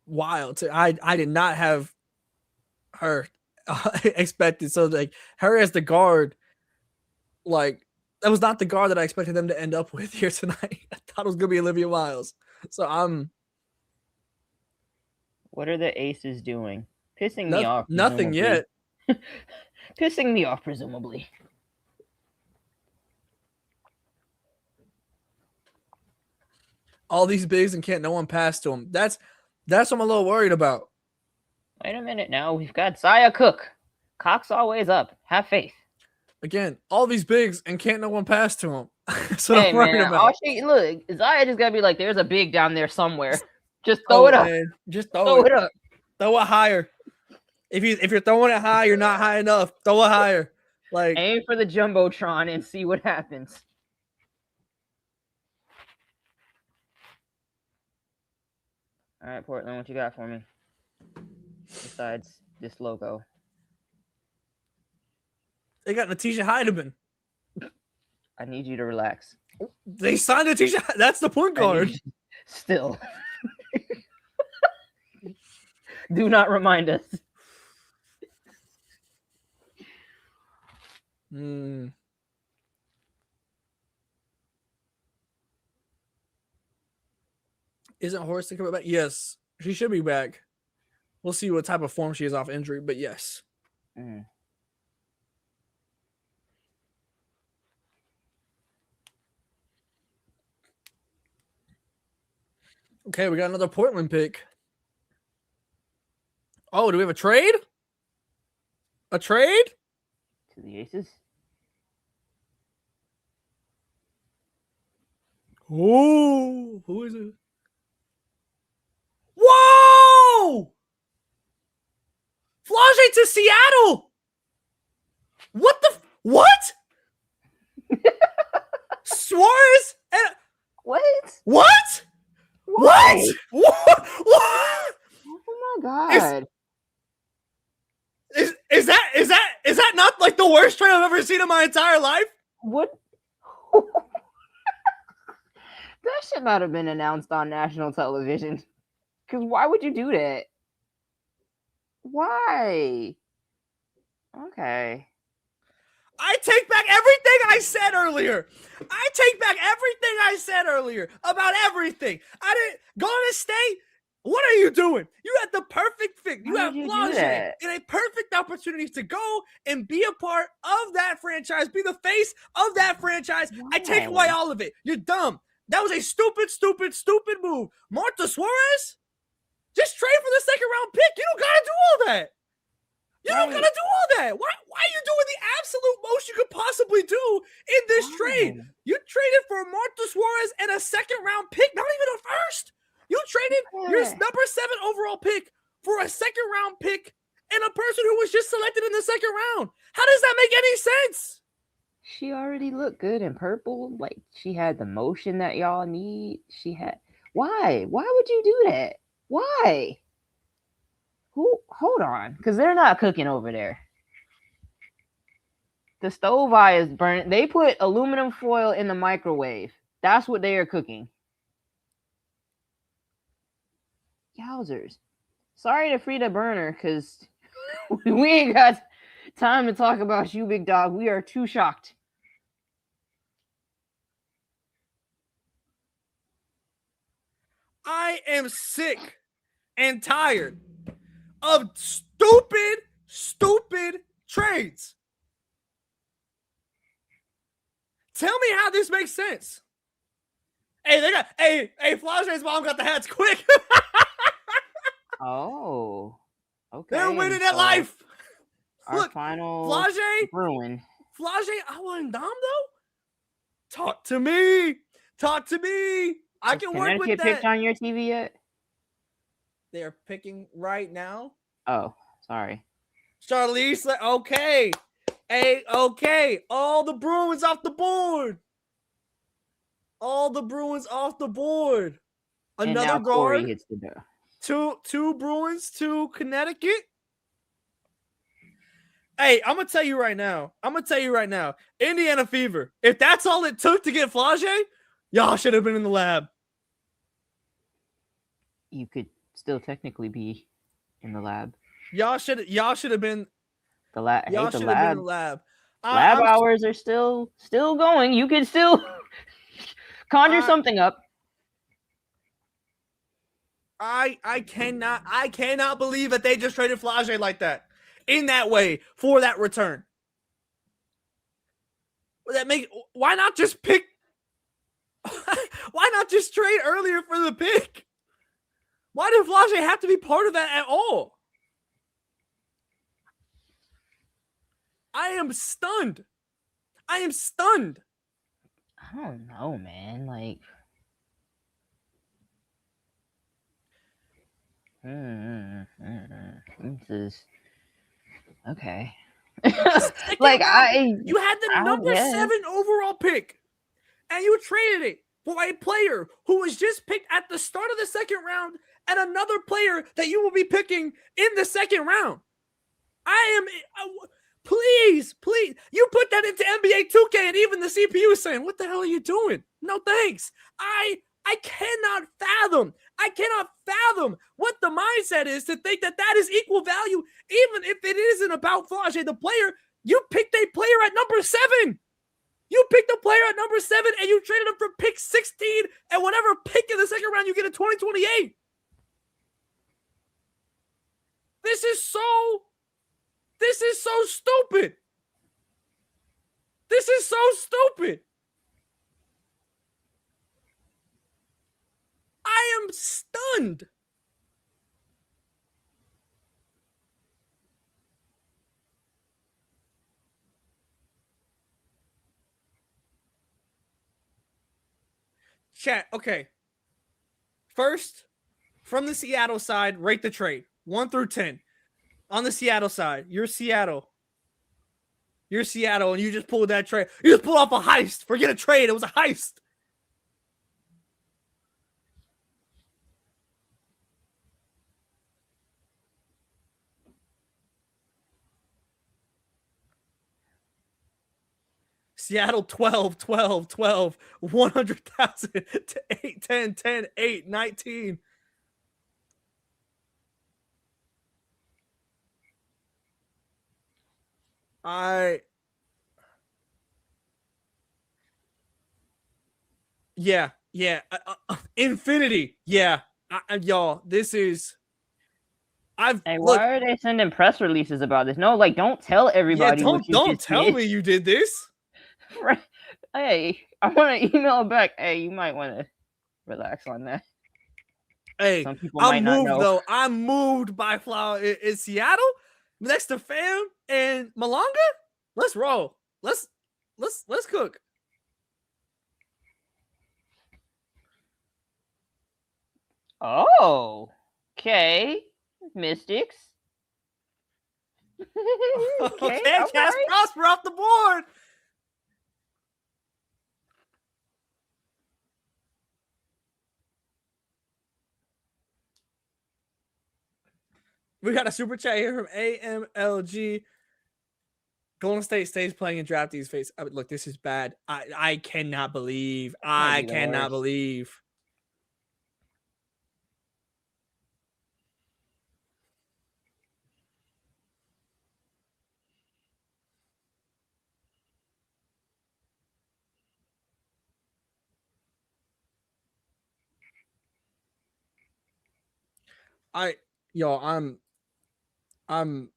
wild. I did not have her expected. So like her as the guard, like that was not the guard that I expected them to end up with here tonight. I thought it was gonna be Olivia Miles. So what are the Aces doing? Pissing me off. Nothing yet. Pissing me off, presumably. All these bigs and can't no one pass to them. That's what I'm a little worried about. Wait a minute now. We've got Zaya Cook. Cock's always up. Have faith. Again, all these bigs and can't no one pass to him. That's what I'm worried about. Look, Zaya just gotta be like, there's a big down there somewhere. Just throw it up. Man. Just Throw it up. Throw it higher. If you're throwing it high, you're not high enough. Throw it higher. Like, aim for the Jumbotron and see what happens. All right, Portland, what you got for me? Besides this logo. they got Natisha Heidemann. I need you to relax. They signed Natisha. That's the point guard. Still. Do not remind us. Isn't Horston coming back? Yes, she should be back. We'll see what type of form she is off injury, but yes. Okay, we got another Portland pick. Oh, do we have a trade? A trade? To the Aces. Oh, who is it? Whoa! Flage to Seattle. What the? What? Suarez and What? what? Why? What? Oh my god! Is that not like the worst trade I've ever seen in my entire life? What? That should not have been announced on national television. Because why would you do that? Why? Okay. I take back everything I said earlier. I take back everything I said earlier about everything. I didn't go to state. What are you doing? You had the perfect fit. You have Flage and a perfect opportunity to go and be a part of that franchise, be the face of that franchise. Why? I take away all of it. You're dumb. That was a stupid move. Marta Suarez? Just trade for the second round pick. You don't gotta do all that. You don't gotta do all that. Why are you doing the absolute most you could possibly do in this trade? You traded for Marta Suarez and a second round pick, not even a first. You traded your number 7 overall pick for a second round pick and a person who was just selected in the second round. How does that make any sense? She already looked good in purple. Like, she had the motion that y'all need. She had... Why? Why would you do that? Why? Hold on, because they're not cooking over there. The stove eye is burnt. They put aluminum foil in the microwave. That's what they are cooking. Yowzers. Sorry to Frida Burner, because we ain't got time to talk about you, big dog. We are too shocked. I am sick and tired of stupid trades. Tell me how this makes sense. Hey, Flage's mom got the hats quick. Oh, okay. They're winning at life. Our Look, final Flage, Bruin. Flage, Awa, and Dom, though? Talk to me. I can work with that. Picked on your TV yet? They are picking right now. Oh, sorry. Charlize, okay. Hey, okay. All the Bruins off the board. Another guard. Hits the door. Two Bruins, 2 Connecticut. Hey, I'm gonna tell you right now. Indiana Fever. If that's all it took to get Flage, y'all should have been in the lab. You could still technically be in the lab. Y'all should have been. The lab. Y'all should have been in the lab. Lab hours are still going. You can still conjure something up. I cannot believe that they just traded Flage like that, in that way, for that return. Why not just pick? Why not just trade earlier for the pick? Why did Flage have to be part of that at all? I am stunned. I don't know, man. Like, This is okay. Second round, you had the number guess. 7 overall pick, and you traded it for a player who was just picked at the start of the second round and another player that you will be picking in the second round. Please, you put that into NBA 2K and even the CPU is saying, what the hell are you doing? No thanks. I cannot fathom what the mindset is to think that that is equal value, even if it isn't about Flage, the player. You picked a player at number 7. You picked a player at number 7 and you traded him for pick 16 and whatever pick in the second round you get in 2028. This is so stupid. This is so stupid. I am stunned. Chat, okay. First, from the Seattle side, rate the trade 1 through 10. On the Seattle side, you're Seattle, and you just pulled that trade. You just pulled off a heist. Forget a trade. It was a heist. Seattle 12, 100,000 to 8, 10, 10, 8, 19. Yeah. Infinity. Yeah. Y'all, this is. Why are they sending press releases about this? No, like, don't tell everybody. Yeah, don't tell me you did this. Hey, I want to email back. Hey, you might want to relax on that. Hey, I'm moved though. I'm moved by Flower in Seattle next to Fam and Malonga. Let's roll. Let's cook. Oh, okay, Mystics. Okay, cast Prosper off the board. We got a super chat here from AMLG. Golden State stays playing in draftees face. Look, this is bad. I cannot believe. I cannot believe. I'm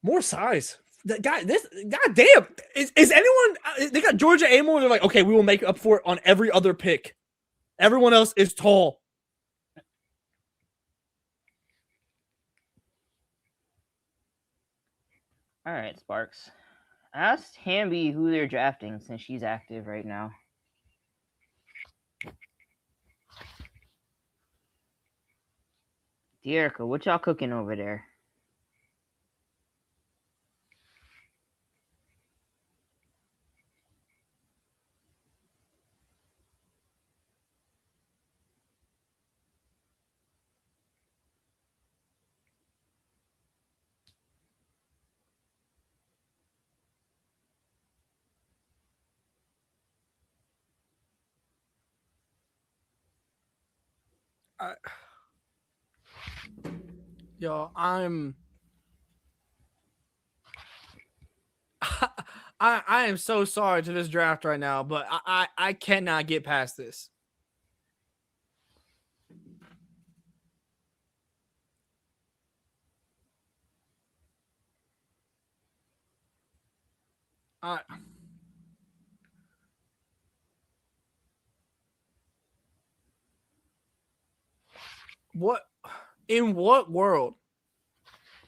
more size. God damn. Is anyone? They got Georgia Amore. They're like, okay, we will make up for it on every other pick. Everyone else is tall. All right, Sparks. Ask Hamby who they're drafting since she's active right now. Dearica, what y'all cooking over there? I am so sorry to this draft right now, but I cannot get past this. What in what world?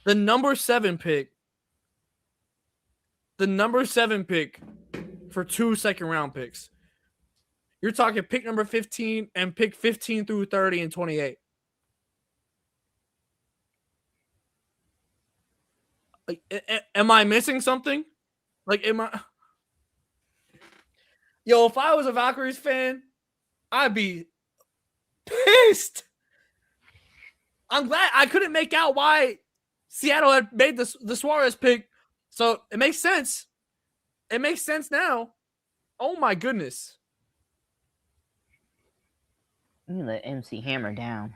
The number 7 pick for 2 second round picks. You're talking pick number 15 and pick 15 through 30 and 28. Like, am I missing something? Like, am I? Yo, if I was a Valkyries fan, I'd be pissed. I'm glad I couldn't make out why Seattle had made the Suarez pick. So it makes sense. It makes sense now. Oh my goodness. You let MC Hammer down.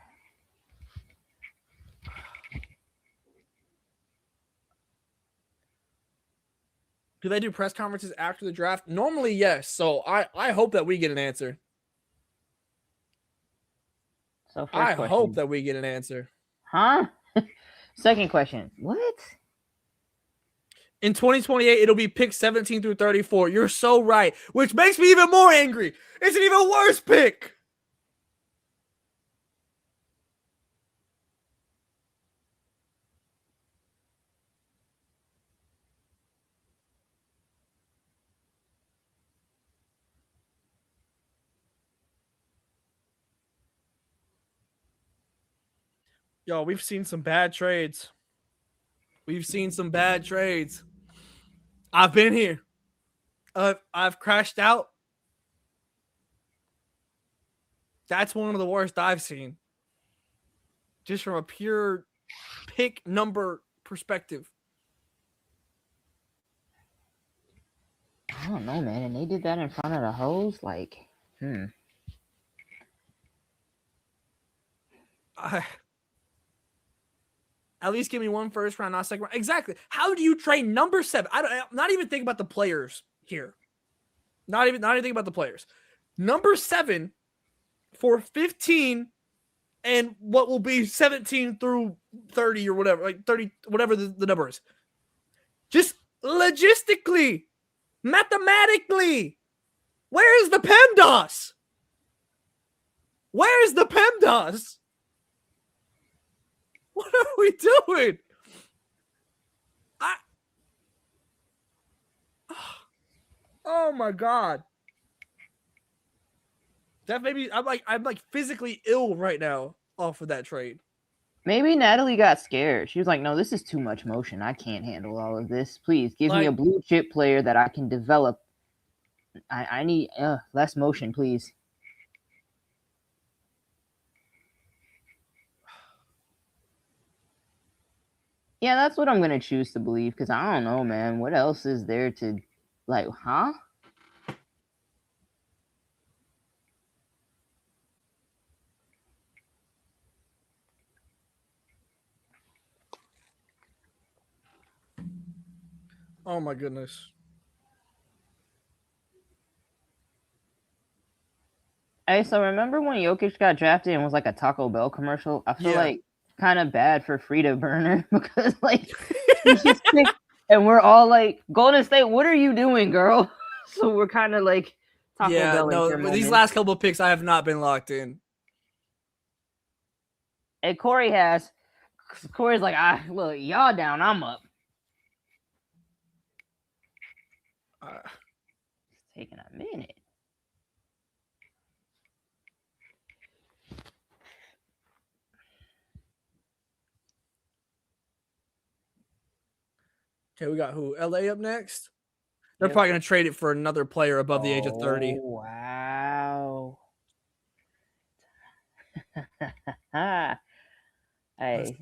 Do they do press conferences after the draft? Normally, yes. So I hope that we get an answer. So I hope that we get an answer. Huh? Second question. What? In 2028, it'll be pick 17 through 34. You're so right, which makes me even more angry. It's an even worse pick. Yo, we've seen some bad trades. We've seen some bad trades. I've been here. I've crashed out. That's one of the worst I've seen. Just from a pure pick number perspective. I don't know, man. And they did that in front of the hoes? Like, At least give me one first round, not second round. Exactly. How do you trade number 7? I'm not even thinking about the players here. Not even thinking about the players. Number 7 for 15 and what will be 17 through 30 or whatever, like 30, whatever the number is. Just logistically, mathematically, where is the PEMDAS? Where is the PEMDAS? What are we doing? Oh my God. That maybe I'm like physically ill right now off of that trade. Maybe Natalie got scared. She was like, no, this is too much motion. I can't handle all of this. Please give me a blue chip player that I can develop. I need less motion, please. Yeah, that's what I'm going to choose to believe because I don't know, man. What else is there to, like, huh? Oh my goodness. Hey, so remember when Jokic got drafted and was like a Taco Bell commercial? I feel like kind of bad for Frida Burner because like he's just sick, and we're all like, Golden State, what are you doing, girl? So we're kind of like Taco Bell. No, these last couple of picks I have not been locked in. And Corey has. Corey's like, look, y'all down, I'm up. It's taking a minute. Okay, we got who? LA up next? They're probably going to trade it for another player above the age of 30. Wow. Hey,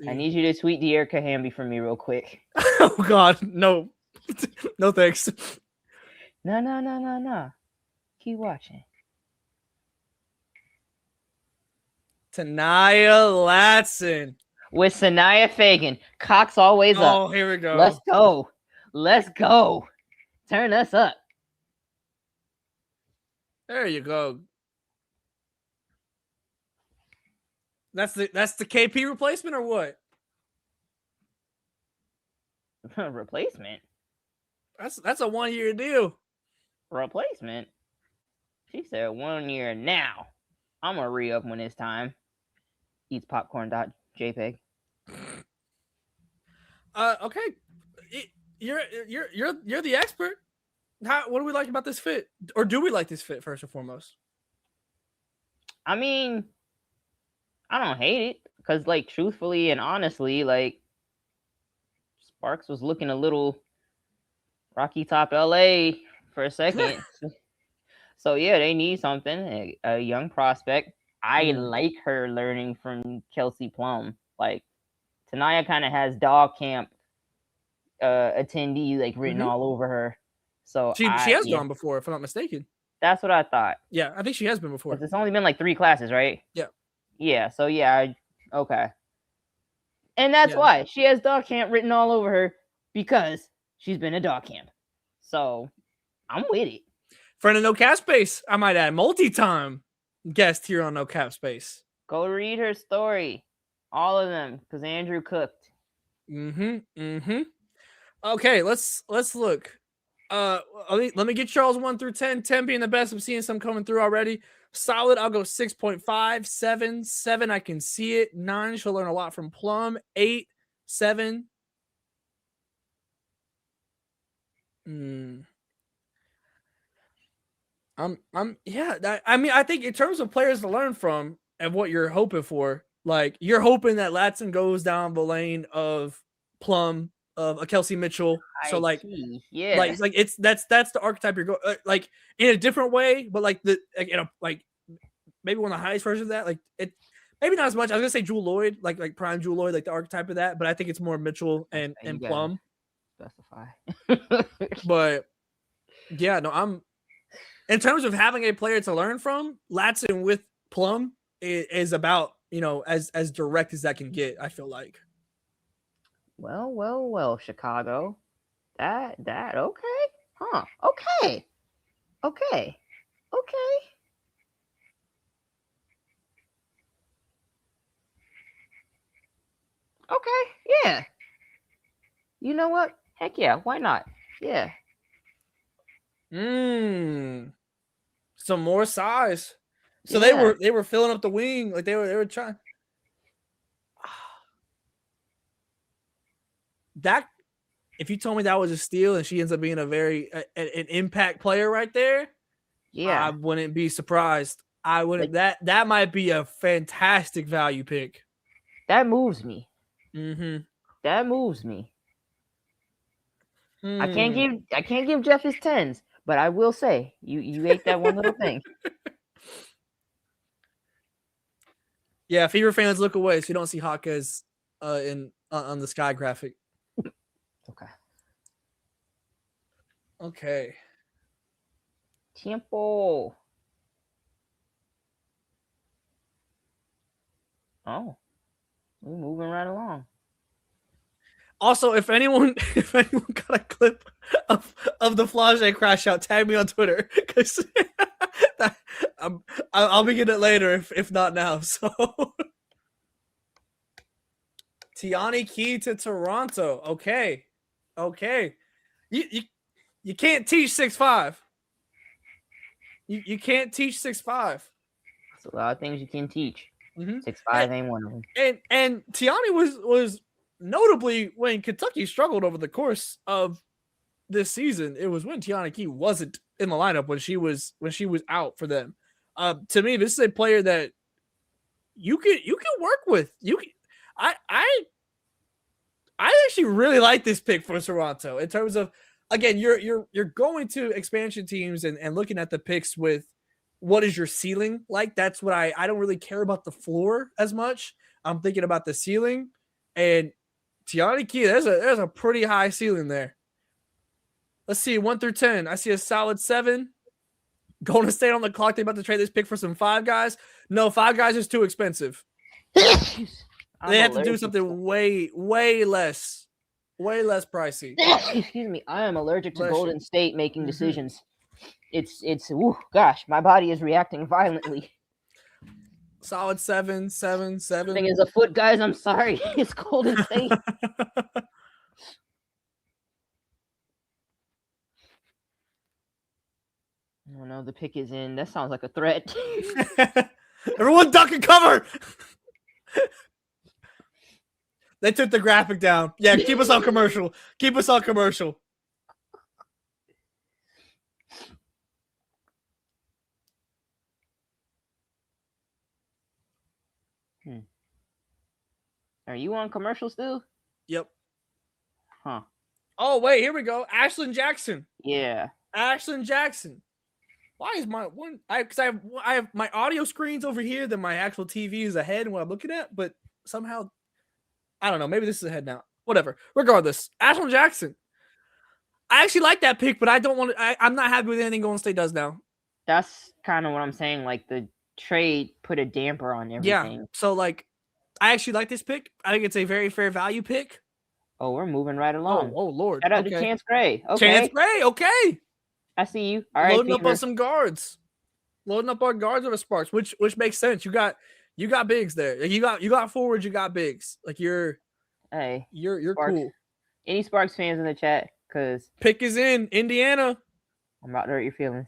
I need you to tweet De'Erica Hamby for me real quick. Oh, God. No. No, thanks. No. Keep watching. Tanaya Latson. With Sanaya Fagan. Cox always up. Oh, here we go. Let's go. Turn us up. There you go. That's the KP replacement or what? Replacement? That's a 1-year deal. Replacement? She said 1 year now. I'm gonna re-up when it's time. Eats popcorn.jpg. Okay. You're the expert. What do we like about this fit? Or do we like this fit first and foremost? I mean, I don't hate it because, like, truthfully and honestly, like, Sparks was looking a little Rocky Top LA for a second. So yeah, they need something, a young prospect. I like her learning from Kelsey Plum. Like, Tanaya kind of has dog camp attendee like written all over her. So she has gone before, if I'm not mistaken. That's what I thought. Yeah, I think she has been before. It's only been like 3 classes, right? Yeah. Yeah. So yeah, okay. And that's why she has dog camp written all over her, because she's been at dog camp. So I'm with it. Friend of No Cap Space, I might add, multi-time guest here on No Cap Space. Go read her story, all of them, because Andrew cooked. Okay, let's look. Let me get Charles 1 through 10. 10 being the best. I'm seeing some coming through already. Solid, I'll go 6.5. 7 I can see it. 9, she'll learn a lot from Plum. 8, 7. I mean, I think in terms of players to learn from and what you're hoping for, like, you're hoping that Latson goes down the lane of Plum, of a Kelsey Mitchell. So like, like it's that's the archetype you're going, like, in a different way, but like like maybe one of the highest versions of that. Like, it maybe not as much. I was gonna say Jewel Lloyd, like prime Jewel Lloyd, like the archetype of that, but I think it's more Mitchell and Plum. Specify. But yeah, no, I'm in terms of having a player to learn from, Latson with Plum is about, as direct as that can get, I feel like. Well, Chicago. That okay. Huh. Okay. Yeah. You know what? Heck yeah, why not? Yeah. Some more size. So they were filling up the wing, like they were trying. That, if you told me that was a steal and she ends up being an impact player right there, I wouldn't be surprised. I wouldn't. That might be a fantastic value pick. That moves me. That moves me. I can't give Jeff his 10s, but I will say you ate that one little thing. Yeah, Fever fans, look away so you don't see Hawkes on the sky graphic. Okay. Tiempo. Oh, we're moving right along. Also, if anyone got a clip of the Flage crash out, tag me on Twitter, because I'll be getting it later if not now. So Tiani Key to Toronto. Okay. You can't teach 6'5". You can't teach 6'5". There's a lot of things you can teach. 6'5" ain't one of them. And Tiani was notably, when Kentucky struggled over the course of this season, it was when Tiani Key wasn't in the lineup, when she was out for them. To me, this is a player that you can work with. I actually really like this pick for Toronto in terms of, again, you're going to expansion teams and looking at the picks with what is your ceiling like. That's what I don't really care about the floor as much. I'm thinking about the ceiling, and Tiani Key, there's a pretty high ceiling there. Let's see, 1 through 10. I see a solid 7. Golden State on the clock. They about to trade this pick for some 5 guys. No, 5 guys is too expensive. They have to do something way less pricey. Excuse me. I am allergic to Golden State making decisions. It's gosh, my body is reacting violently. Solid 7. Thing is a foot, guys. I'm sorry. It's Golden State. Oh no, the pick is in. That sounds like a threat. Everyone duck and cover. They took the graphic down. Yeah, keep us on commercial. Are you on commercial still? Yep. Huh. Oh, wait, here we go. Ashlyn Jackson. Yeah. Ashlyn Jackson. Why is my one? Because I have my audio screens over here, then my actual TV is ahead and what I'm looking at, but somehow I don't know. Maybe this is ahead now. Whatever. Regardless, Ashlyn Jackson. I actually like that pick, but I don't want to. I'm not happy with anything Golden State does now. That's kind of what I'm saying. Like the trade put a damper on everything. Yeah. So like, I actually like this pick. I think it's a very fair value pick. Oh, we're moving right along. Oh Lord. Shout out to Chance Gray. Okay. Chance Gray. Okay. I see you. All right. Loading up on some guards. Loading up on guards with a Sparks, which makes sense. You got bigs there. Like you got forwards. You got bigs. Like you're cool. Any Sparks fans in the chat? Cause pick is in Indiana. I'm about to hurt your feelings.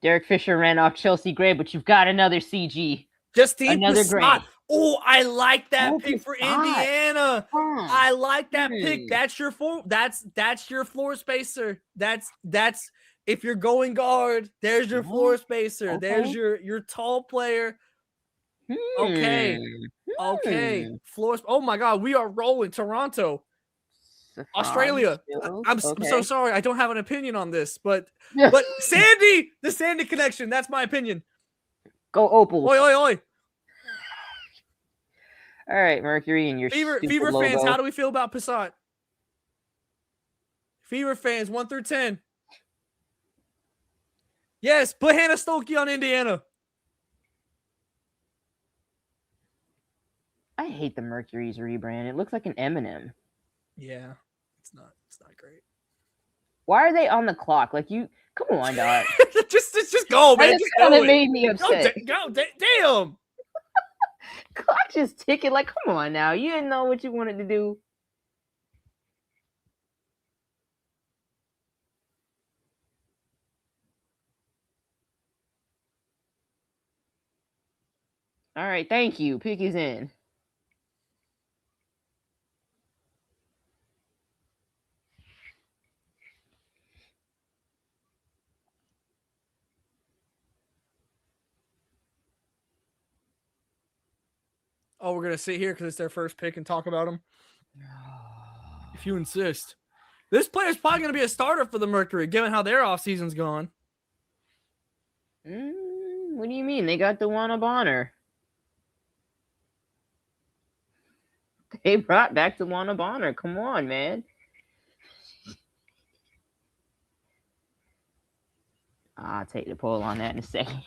Derek Fisher ran off Chelsea Gray, but you've got another CG. Just another Gray. Oh, I like that pick for Indiana. I like that pick. That's your that's your floor spacer. That's if you're going guard, there's your floor spacer. Okay. There's your tall player. Okay. Floor. Oh my God, we are rolling. Toronto. Australia. I'm so sorry. I don't have an opinion on this, but Sandy, the Sandy connection. That's my opinion. Go Opals. Oi, oi, oi. All right, Mercury and your Fever logo. Fans, how do we feel about Passat? Fever fans, 1 through 10. Yes, put Hannah Stokey on Indiana. I hate the Mercury's rebrand. It looks like an M&M. Yeah, it's not great. Why are they on the clock? Like you, come on, dog. just go, man. That's kind of made me upset. Damn. Clock just ticking. Like, come on now. You didn't know what you wanted to do. All right, thank you. Pick is in. Oh, we're gonna sit here because it's their first pick and talk about them. If you insist. This player's probably gonna be a starter for the Mercury, given how their offseason's gone. What do you mean? They got DeWanna Bonner. They brought back DeWanna Bonner. Come on, man. I'll take the poll on that in a second.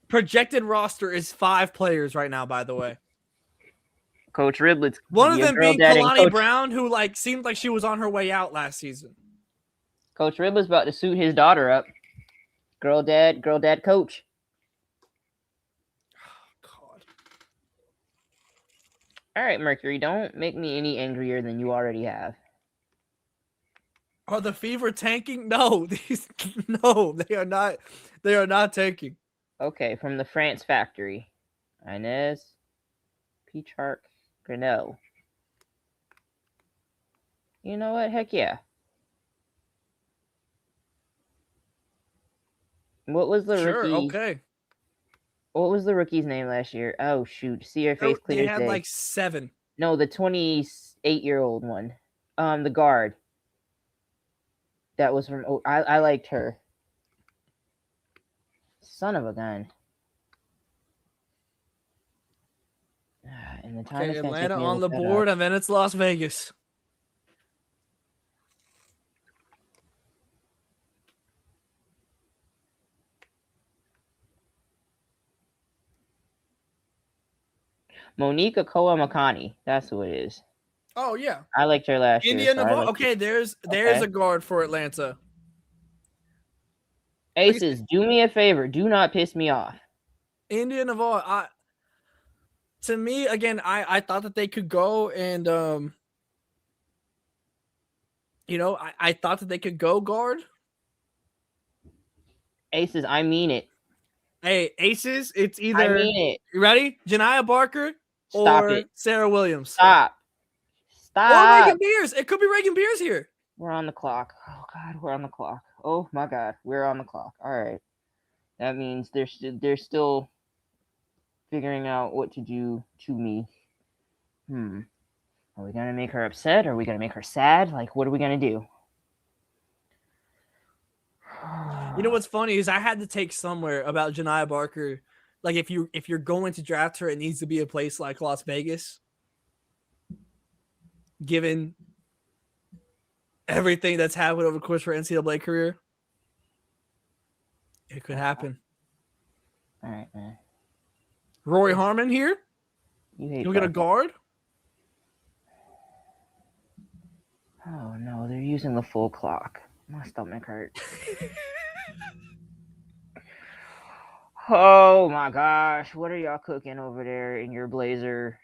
Projected roster is 5 players right now, by the way. Coach Riblett's one of them being Kalani Brown, who seemed like she was on her way out last season. Coach Riblett's about to suit his daughter up. Girl dad coach. Oh, God. All right, Mercury, don't make me any angrier than you already have. Are the Fever tanking? No, no, they are not. They are not tanking. Okay, from the France factory, Inez Peachark Grinnell. You know what? Heck yeah. What was the rookie? Okay. What was the rookie's name last year? Oh shoot! See your face clear. They had like 7. No, the 28-year-old one. The guard. That was from. Oh, I liked her. Son of a gun. And the time okay, Atlanta on the board, and then it's Las Vegas. Monique Akoa Makani. That's who it is. Oh, yeah. I liked her last year. Indiana. Okay, there's a guard for Atlanta. Aces, do me a favor. Do not piss me off. India Navarro. To me, again, I thought that they could go and, I thought that they could go guard. Aces, I mean it. Hey, Aces, it's either. I mean it. You ready? Janiah Barker or Sarah Williams. Stop. Or Reagan Beers. It could be Reagan Beers here. We're on the clock. Oh God, we're on the clock. Oh my God, we're on the clock. All right. That means they're still figuring out what to do to me. Are we gonna make her upset? Are we gonna make her sad? Like, what are we gonna do? You know what's funny is I had to take somewhere about Janiah Barker. Like if you're going to draft her, it needs to be a place like Las Vegas. Given everything that's happened over the course of her NCAA career, it could happen. All right, man. Rory Harmon here. You'll get a guard. Oh no, they're using the full clock. My stomach hurts. Oh my gosh, what are y'all cooking over there in your blazer?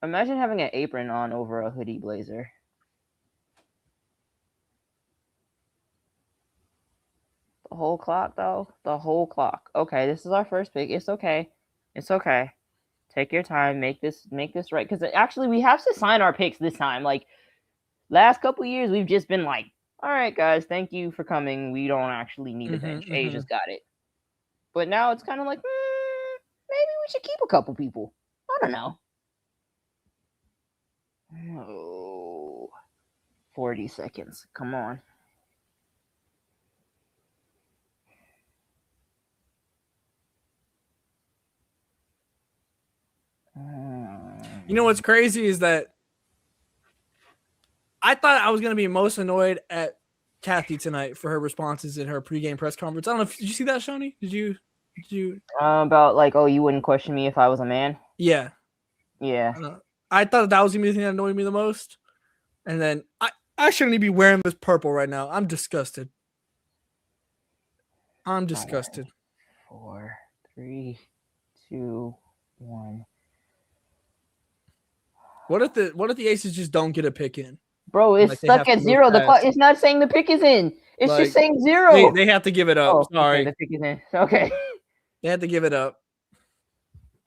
Imagine having an apron on over a hoodie blazer. The whole clock, though? The whole clock. Okay, this is our first pick. It's okay. It's okay. Take your time. Make this right. Because actually, we have to sign our picks this time. Like, last couple years, we've just been like, all right, guys, thank you for coming. We don't actually need a bench. A just got it. But now it's kind of like, maybe we should keep a couple people. I don't know. Oh, 40 seconds. Come on. You know what's crazy is that I thought I was going to be most annoyed at Kathy tonight for her responses in her pregame press conference. I don't know. Did you see that, Shawnee? Did you? About like, oh, you wouldn't question me if I was a man? Yeah. Yeah. I thought that was going to be the thing that annoyed me the most. And then I shouldn't even be wearing this purple right now. I'm disgusted. I'm disgusted. 4, 3, 2, 1. What if the Aces just don't get a pick in? Bro, it's like stuck at 0. The clock, it's not saying the pick is in. It's like, just saying 0. They have to give it up. Oh, sorry. Okay, the pick is in. Okay. They had to give it up.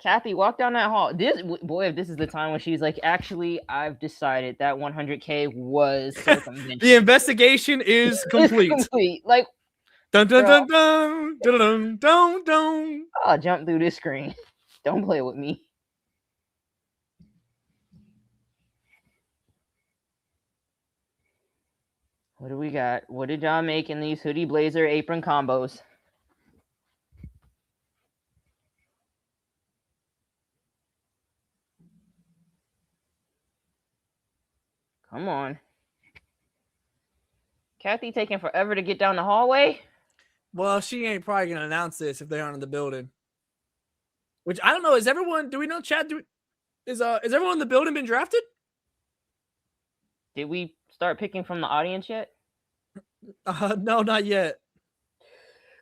Kathy, walk down that hall. If this is the time when she's like, actually, I've decided that 100K was circumvention. The investigation is complete. Like, dun dun dun dun dun dun dun dun. I'll jump through this screen. Don't play with me. What do we got? What did y'all make in these hoodie blazer apron combos? Come on. Kathy taking forever to get down the hallway? Well, she ain't probably going to announce this if they aren't in the building. Which, I don't know. Is everyone... Do we know, Chad? Is everyone in the building been drafted? Did we start picking from the audience yet? No, not yet.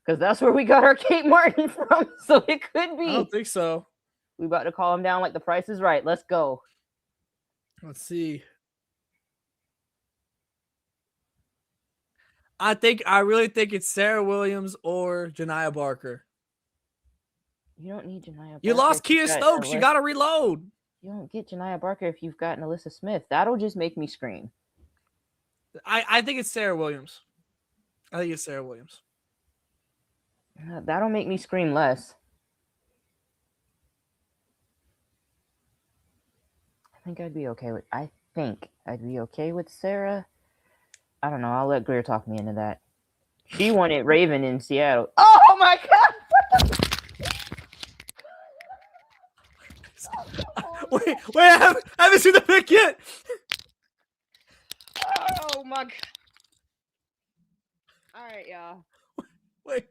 Because that's where we got our Kate Martin from, so it could be. I don't think so. We about to call him down like the Price is Right. Let's go. Let's see. I really think it's Sarah Williams or Janiah Barker. You don't need Janiah Barker. You lost Kia Stokes. You got to reload. You don't get Janiah Barker if you've got Alyssa Smith. That'll just make me scream. I think it's Sarah Williams. That'll make me scream less. I think I'd be okay with Sarah. I don't know. I'll let Greer talk me into that. She wanted Raven in Seattle. Oh my God! Wait! I haven't seen the pick yet. Oh my God! All right, y'all. Wait!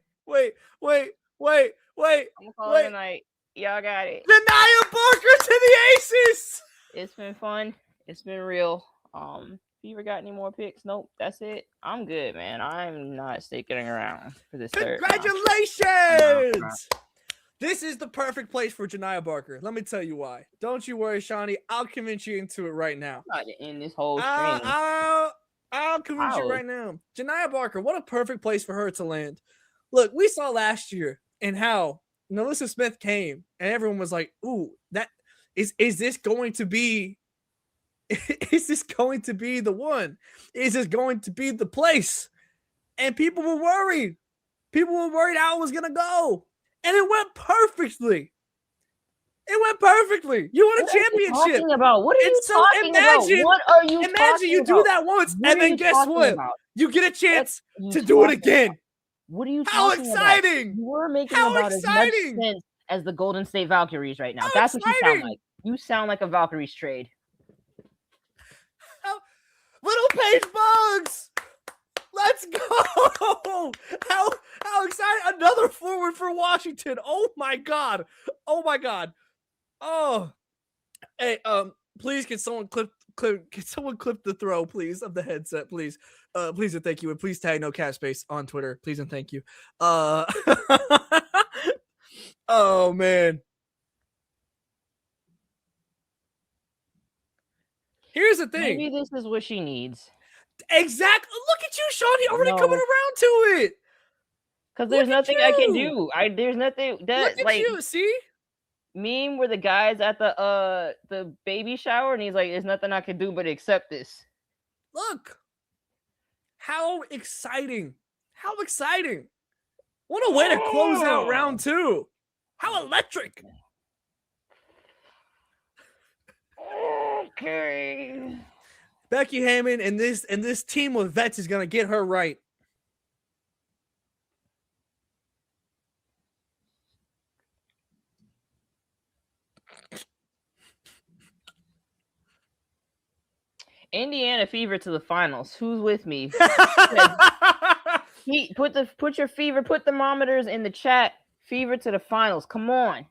I'm calling tonight. Y'all got it. Janiah Barker to the Aces. It's been fun. It's been real. Fever got any more picks? Nope. That's it. I'm good, man. I'm not sticking around for this third round. Congratulations! This is the perfect place for Janiah Barker. Let me tell you why. Don't you worry, Shawnee. I'll convince you into it right now. I'm about to end this whole stream. I'll convince you right now. Janiah Barker, what a perfect place for her to land. Look, we saw last year and how Alyssa Smith came and everyone was like, ooh, that is this going to be Is this going to be the one? Is this going to be the place? And people were worried. People were worried how it was going to go. And it went perfectly. It went perfectly. You won a championship. What are you talking about? What are you talking about? Imagine you do that once, and then guess what? You get a chance to do it again. What are you How talking exciting! about? You were making about as much sense as the Golden State Valkyries right now. That's what you sound like. You sound like a Valkyries trade. Little Page Bugs! Let's go! How exciting! Another forward for Washington. Oh my god. Oh my god. Oh. Hey, please can someone clip the throw, please, of the headset, please. Please and thank you. And please tag No Cap Space on Twitter. Please and thank you. Oh man. Here's the thing. Maybe this is what she needs. Exactly. Look at you, Shawnee, already coming around to it. Because there's nothing I can do. There's nothing that look at you, see? Meme where the guy's at the baby shower and he's like, there's nothing I can do but accept this. Look. How exciting. How exciting. What a way to close out round 2. How electric. Okay. Becky Hammon and this team of vets is gonna get her right. Indiana Fever to the finals. Who's with me? Put your fever, put thermometers in the chat. Fever to the finals. Come on.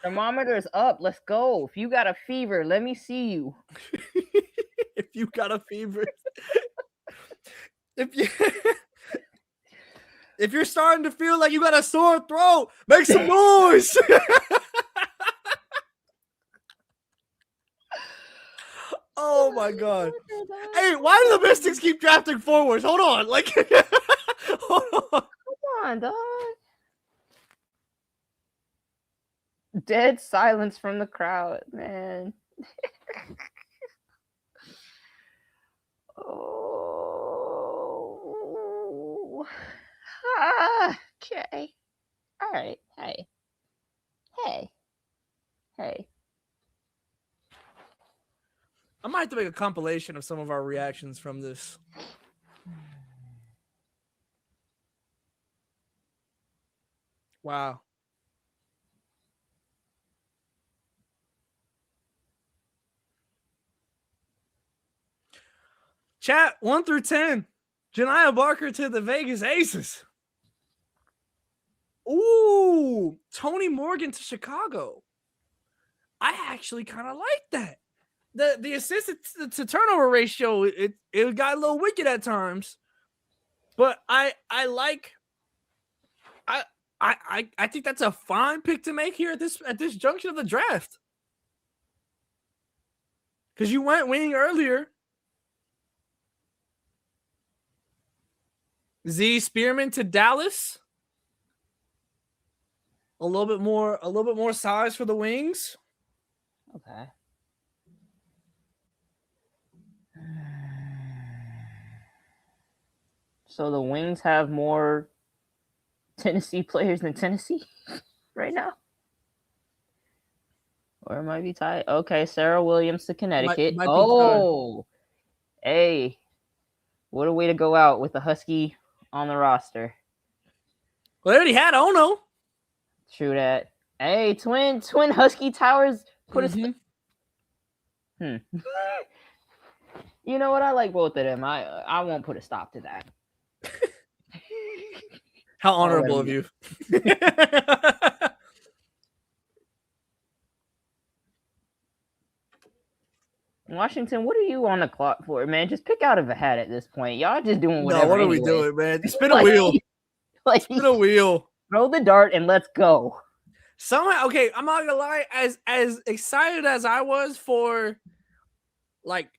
Thermometers up. Let's go. If you got a fever, let me see you. If you got a fever. If you're starting to feel like you got a sore throat, make some noise. Oh my god. Hey, why do the Mystics keep drafting forwards? Hold on. Hold on. Come on, dog. Dead silence from the crowd, man. Oh. Okay. All right. Hey. I might have to make a compilation of some of our reactions from this. Wow. Chat 1 through 10. Janiah Barker to the Vegas Aces. Ooh, Tony Morgan to Chicago. I actually kind of like that. The assist to turnover ratio, it got a little wicked at times, but I think that's a fine pick to make here at this junction of the draft. Because you went winning earlier. Z Spearman to Dallas. A little bit more size for the wings. Okay. So the Wings have more Tennessee players than Tennessee right now? Or it might be tied. Okay, Sarah Williams to Connecticut. Might hey. What a way to go out with a Husky on the roster. Well, they already had Ono. True that. Hey, twin Husky Towers put us. You know what? I like both of them. I won't put a stop to that. How honorable of you. Washington, what are you on the clock for, man? Just pick out of a hat at this point. Y'all just doing whatever. No, what are we doing, man? Spin a wheel. Spin a wheel. Throw the dart and let's go. Somehow, okay, I'm not gonna lie. As excited as I was for, like,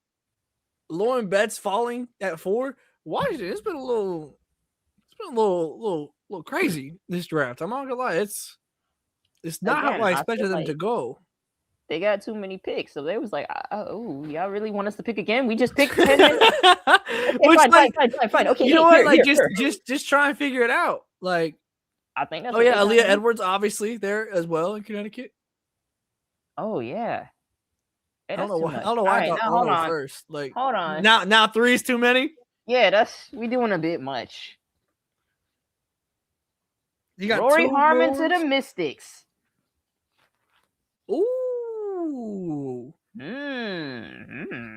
Lauren Betts falling at 4, Washington, it's been a little crazy this draft. I'm not gonna lie. It's not how I expected them to go. they got too many picks, so they was like, "Oh, y'all really want us to pick again? We just picked 10 minutes." Okay, fine. Okay, you know what? Like, here. just try and figure it out. Like, I think that's. oh yeah, Aaliyah Edwards obviously there as well in Connecticut. Oh yeah. Hey, I don't know why. I much. don't know why I got Arnold first. Like, hold on. Now 3 is too many. Yeah, we doing a bit much. You got Rory Harmon to the Mystics. Ooh.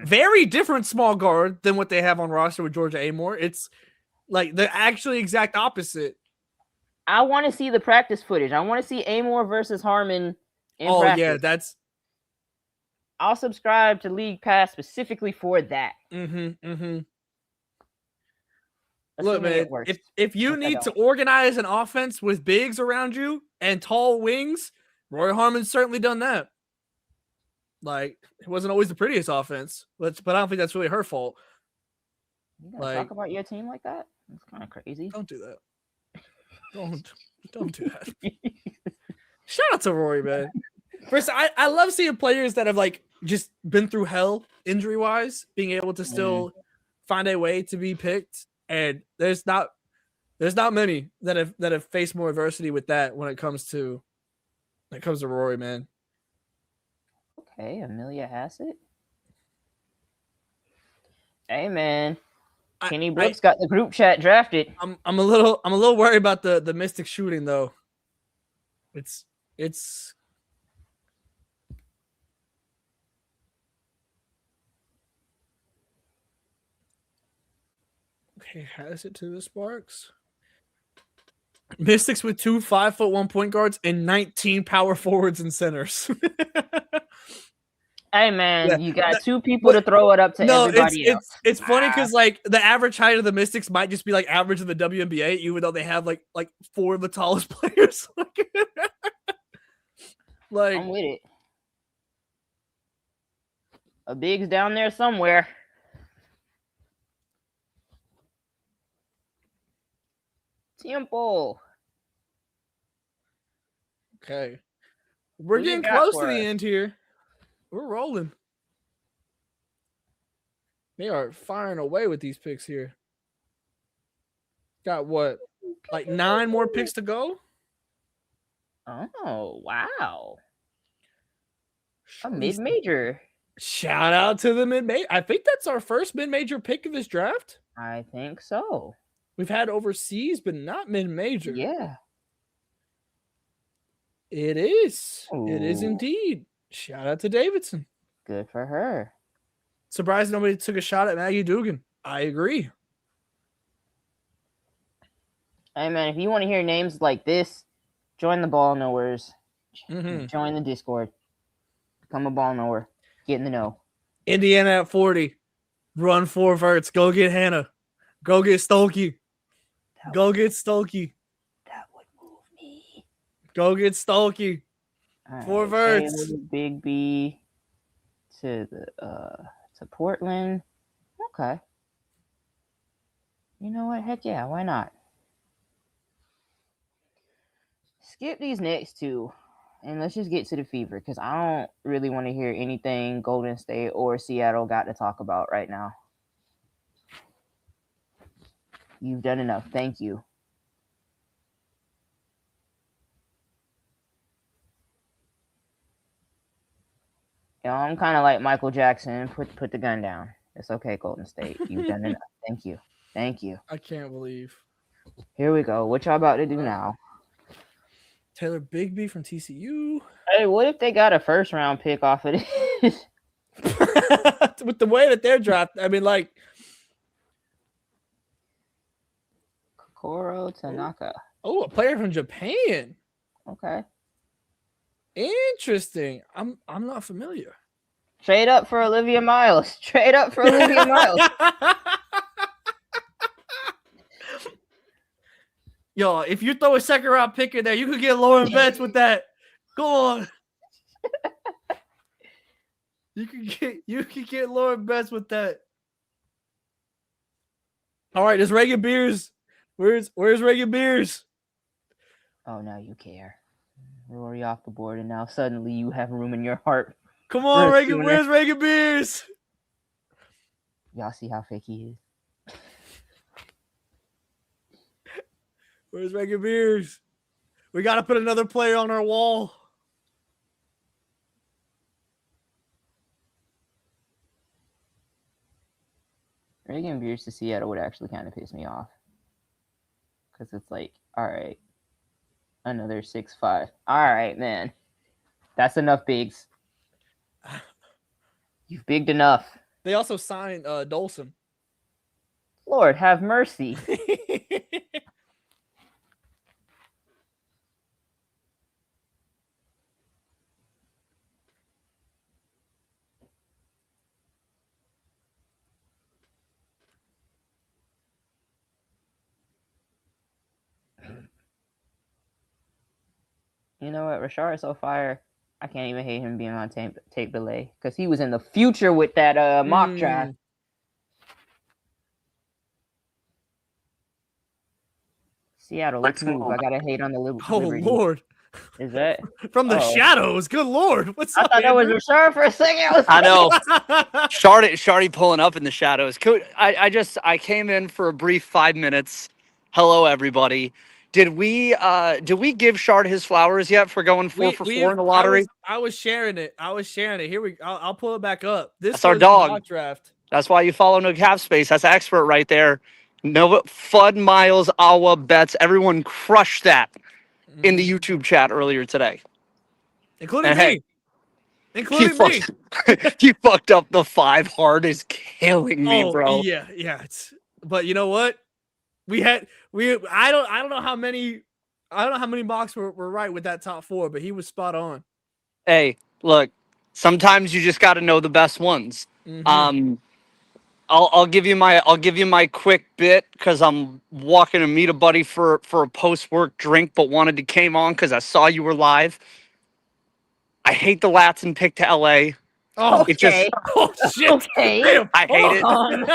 Very different small guard than what they have on roster with Georgia Amore. It's like the actually exact opposite. I want to see the practice footage. I want to see Amore versus Harmon in practice. Yeah, that's. I'll subscribe to League Pass specifically for that. Look, man, if you need to organize an offense with bigs around you and tall wings, Rory Harmon's certainly done that. Like, it wasn't always the prettiest offense, but I don't think that's really her fault. You gonna talk about your team like that? It's kind of crazy. Don't do that. Don't do that. Shout out to Rory, man. First, I love seeing players that have like just been through hell injury wise, being able to still find a way to be picked. And there's not many that have faced more adversity with that when it comes to Rory, man. Okay, Amelia Hassett. Hey, man. Kenny Brooks got the group chat drafted. I'm a little worried about the Mystic shooting though. It's okay, has it to the Sparks. Mystics with 2 5'1" point guards and 19 power forwards and centers. Hey man, you got 2 people to throw it up to everybody else. It's funny because like the average height of the Mystics might just be like average of the WNBA, even though they have like 4 of the tallest players. Like, I'm with it. A big's down there somewhere. Temple. Okay. We're getting close to the end here. We're rolling. They are firing away with these picks here. Got what? Like 9 more picks to go? Oh, wow. A mid-major. Shout out to the mid-major. I think that's our first mid-major pick of this draft. I think so. We've had overseas, but not mid-major. Yeah. It is. Ooh. It is indeed. Shout out to Davidson. Good for her. Surprised nobody took a shot at Maggie Dugan. I agree. Hey, man, if you want to hear names like this, join the Ball Knowers. Join the Discord. Become a Ball Knower. Get in the know. Indiana at 40. Run 4 verts. Go get Hannah. Go get Stolke. Go get Stolke. That would move me. Go get Stolke. 4 verts. Big B to Portland. Okay. You know what? Heck yeah, why not? Skip these next 2, and let's just get to the Fever, because I don't really want to hear anything Golden State or Seattle got to talk about right now. You've done enough. Thank you. I'm kind of like Michael Jackson. Put the gun down. It's okay, Golden State. You've done enough. Thank you. Thank you. I can't believe. Here we go. What y'all about to do now? Taylor Bigby from TCU. Hey, what if they got a first-round pick off of this? With the way that they're drafted, I mean, like Kokoro Tanaka. Oh, a player from Japan. Okay. Interesting. I'm not familiar. Trade up for Olivia Miles. Trade up for Olivia Miles. Yo, if you throw a second-round pick in there, you could get Lauren Betts with that. Go on. You could get Lauren Betts with that. All right, there's Reagan Beers. Where's Reagan Beers? Oh, now you care. Rory off the board, and now suddenly you have room in your heart Come on, First Reagan. tuner. Where's Reagan Beers? Y'all see how fake he is. Where's Reagan Beers? We got to put another player on our wall. Reagan Beers to Seattle would actually kind of piss me off. Because it's like, all right, another 6'5". All right, man. That's enough, bigs. You've bigged enough. They also signed Dolson. Lord, have mercy. You know what? Rashard is so fire. I can't even hate him being on tape delay because he was in the future with that mock draft. Seattle, let's move. I gotta hate on the Liberty. Oh Lord! Is that from the shadows? Good Lord! What's I up? thought Andrew? that was Rashard for a second. I know. Shardy pulling up in the shadows. I came in for a brief 5 minutes. Hello, everybody. Did we give Shard his flowers yet for going 4 for 4 in the lottery? I was sharing it. Here I'll pull it back up. That's our dog. Mock draft. That's why you follow No Cap Space. That's expert right there. Nova, Fudd, Miles, Awa, Betts. Everyone crushed that in the YouTube chat earlier today. Including me. Including me. You fucked up the 5 hard is killing me, bro. Yeah. But you know what? I don't know how many mocks were right with that top 4, but he was spot on. Hey, look, sometimes you just got to know the best ones. Mm-hmm. I'll give you my quick bit because I'm walking to meet a buddy for a post-work drink, but wanted to came on because I saw you were live. I hate the Latson pick to LA. Oh, It just shit. Okay. I hate it.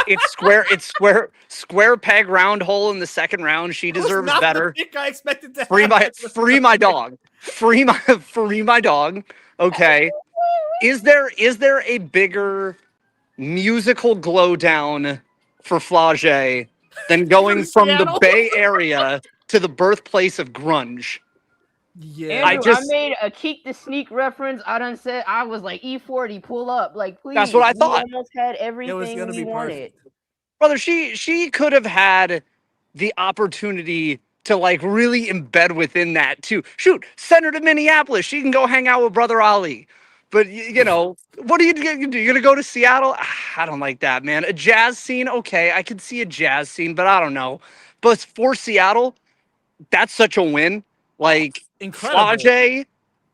It's square peg round hole in the second round. She deserves not better. The pick I expected to free my dog. Free my dog. Okay. Is there a bigger musical glow down for Flage than going from the Bay Area to the birthplace of grunge? Yeah, Andrew, I made a Keek the Sneak reference. I done said I was like E40, pull up, like please. That's what I thought. We almost had everything we wanted. Brother, she could have had the opportunity to like really embed within that too. Shoot, send her to Minneapolis. She can go hang out with Brother Ali. But you know, what are you gonna do? You're gonna go to Seattle? I don't like that, man. A jazz scene, okay, I could see a jazz scene, but I don't know. But for Seattle, that's such a win. Like Flage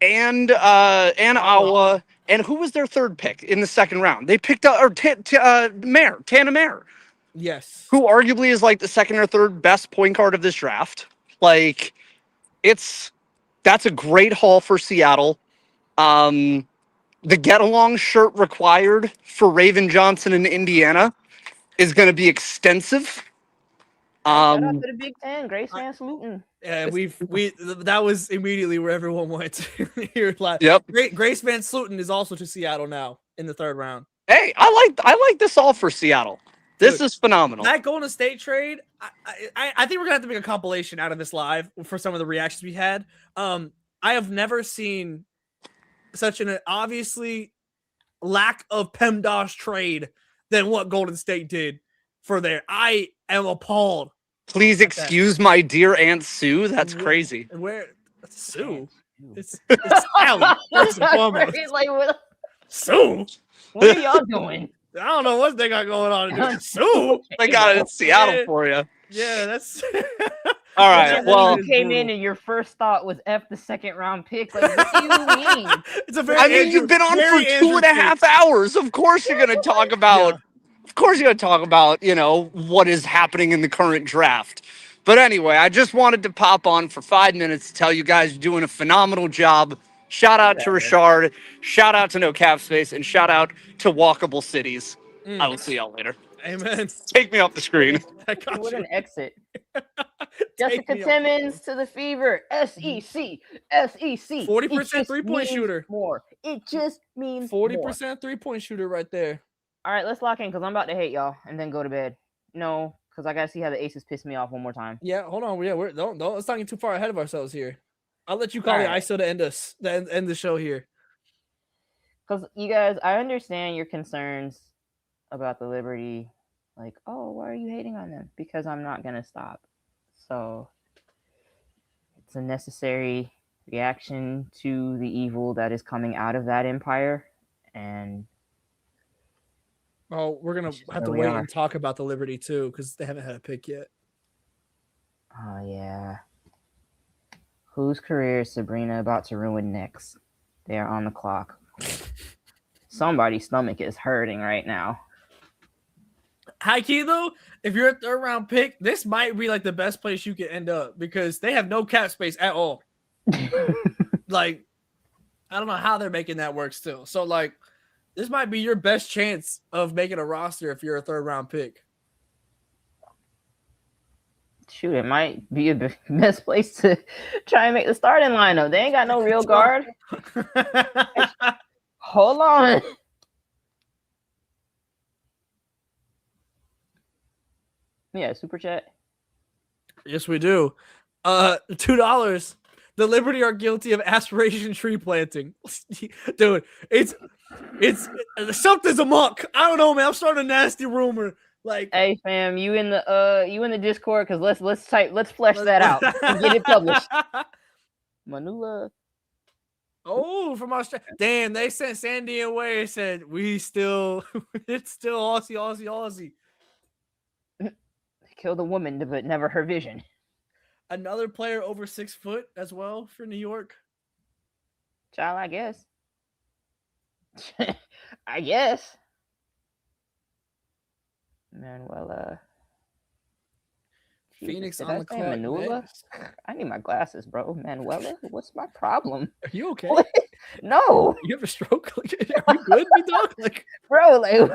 and Awa, and who was their third pick in the second round? They picked Tana Mare. Yes. Who arguably is like the second or third best point guard of this draft. Like, that's a great haul for Seattle. The get-along shirt required for Raven Johnson in Indiana is going to be extensive. Shout out to the Big Ten, Graceman saluting. Yeah, that was immediately where everyone went to here. Yep. Grace Van Sluten is also to Seattle now in the third round. Hey, I like this all for Seattle. This is phenomenal. That Golden State trade, I think we're gonna have to make a compilation out of this live for some of the reactions we had. I have never seen such an obviously lack of PEMDAS trade than what Golden State did for there. I am appalled. Please excuse my dear Aunt Sue. That's crazy. That's Sue? It's Allie, first and foremost. Sue? What are y'all doing? I don't know what they got going on. Sue? They got it in Seattle for you. Yeah, that's... All right, well... You came in and your first thought was F the second round pick. Like, what do you mean? You've been on for 2.5 hours. Of course you're going to talk about... Yeah. Of course you're going to talk about, what is happening in the current draft. But anyway, I just wanted to pop on for 5 minutes to tell you guys you're doing a phenomenal job. Shout out to Rashard. Shout out to No Cap Space. And shout out to Walkable Cities. I will see y'all later. Amen. Take me off the screen. What an exit. Jessica Timmons to the Fever. SEC. SEC. 40% 3-point shooter. More. It just means 40% 3-point shooter right there. All right, let's lock in because I'm about to hate y'all and then go to bed. No, because I gotta see how the Aces piss me off one more time. Yeah, hold on. Yeah, don't let's not get too far ahead of ourselves here. I'll let you call the ISO to end the show here. Because you guys, I understand your concerns about the Liberty. Like, oh, why are you hating on them? Because I'm not gonna stop. So it's a necessary reaction to the evil that is coming out of that empire. And we're gonna have to wait and talk about the Liberty too, because they haven't had a pick yet. Oh yeah. Whose career is Sabrina about to ruin next? They are on the clock. Somebody's stomach is hurting right now. High key though, if you're a 3rd round pick, this might be like the best place you could end up because they have no cap space at all. Like, I don't know how they're making that work still. So like, this might be your best chance of making a roster if you're a 3rd round pick. Shoot, it might be the best place to try and make the starting lineup. They ain't got no real guard. Hold on. Yeah, super chat. Yes, we do. $2. The Liberty are guilty of aspiration tree planting. Dude, it's something's amok. I don't know, man. I'm starting a nasty rumor. Like, hey fam, you in the Discord, because let's flesh that out and get it published. Manula. Oh, from Australia. Damn, they sent Sandy away and said it's still Aussie. Kill the woman, but never her vision. Another player over 6 foot as well for New York. Child, I guess. I guess. Manuela. Phoenix on the clock. Manula? I need my glasses, bro. Manuela, what's my problem? Are you okay? What? No. You have a stroke? Like, are you good, me dog? Like, bro, like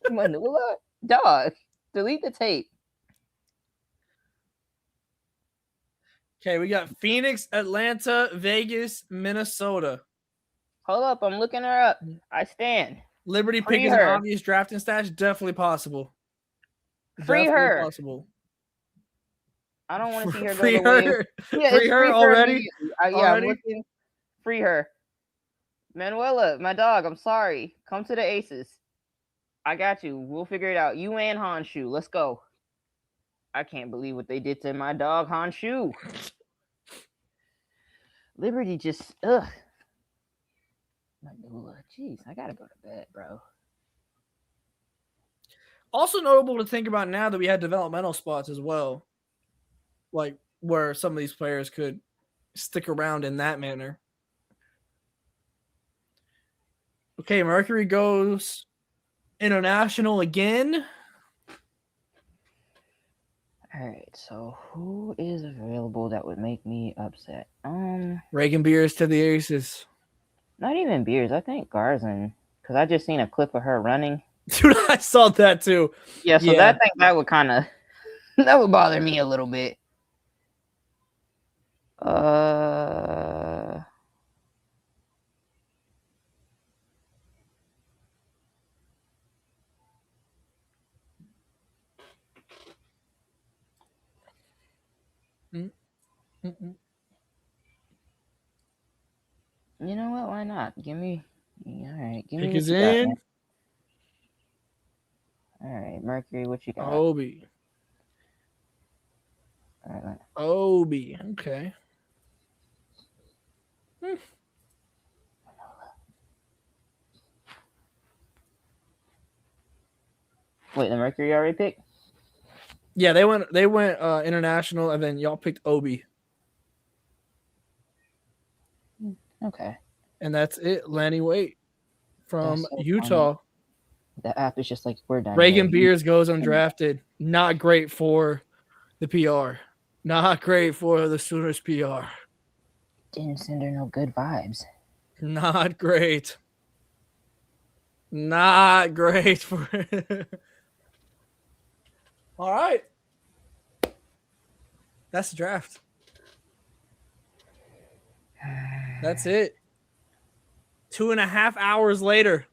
Manula, dog. Delete the tape. Okay, we got Phoenix, Atlanta, Vegas, Minnesota. Hold up, I'm looking her up. I stand. Liberty pick is an obvious drafting stash. Definitely possible. Free her. Possible. I don't want to see her free go the her. Way. Yeah, free her already. I'm looking. Free her. Manuela, my dog. I'm sorry. Come to the Aces. I got you. We'll figure it out. You and Honshu. Let's go. I can't believe what they did to my dog Honshu. Liberty just Manula. Jeez, I gotta go to bed, bro. Also notable to think about now that we had developmental spots as well, like where some of these players could stick around in that manner. Okay, Mercury goes international again. All right, so who is available that would make me upset? Reagan Beers to the Aces. Not even Beers. I think Garzin, because I just seen a clip of her running. Dude, I saw that too. Yeah, so that would kind of that would bother me a little bit. You know what? Why not? Give me. All right, give me. Pick is in. All right, Mercury, what you got? Obi. All right. Obi. Okay. Wait, the Mercury already picked? Yeah, they went international, and then y'all picked Obi. Okay. And that's it. Lanny Waite from Utah. Funny. The app is just like, we're done. Reagan Beers goes undrafted. Not great for the PR. Not great for the Sooners PR. Didn't send her no good vibes. Not great. Not great for All right. That's the draft. That's it. 2.5 hours later.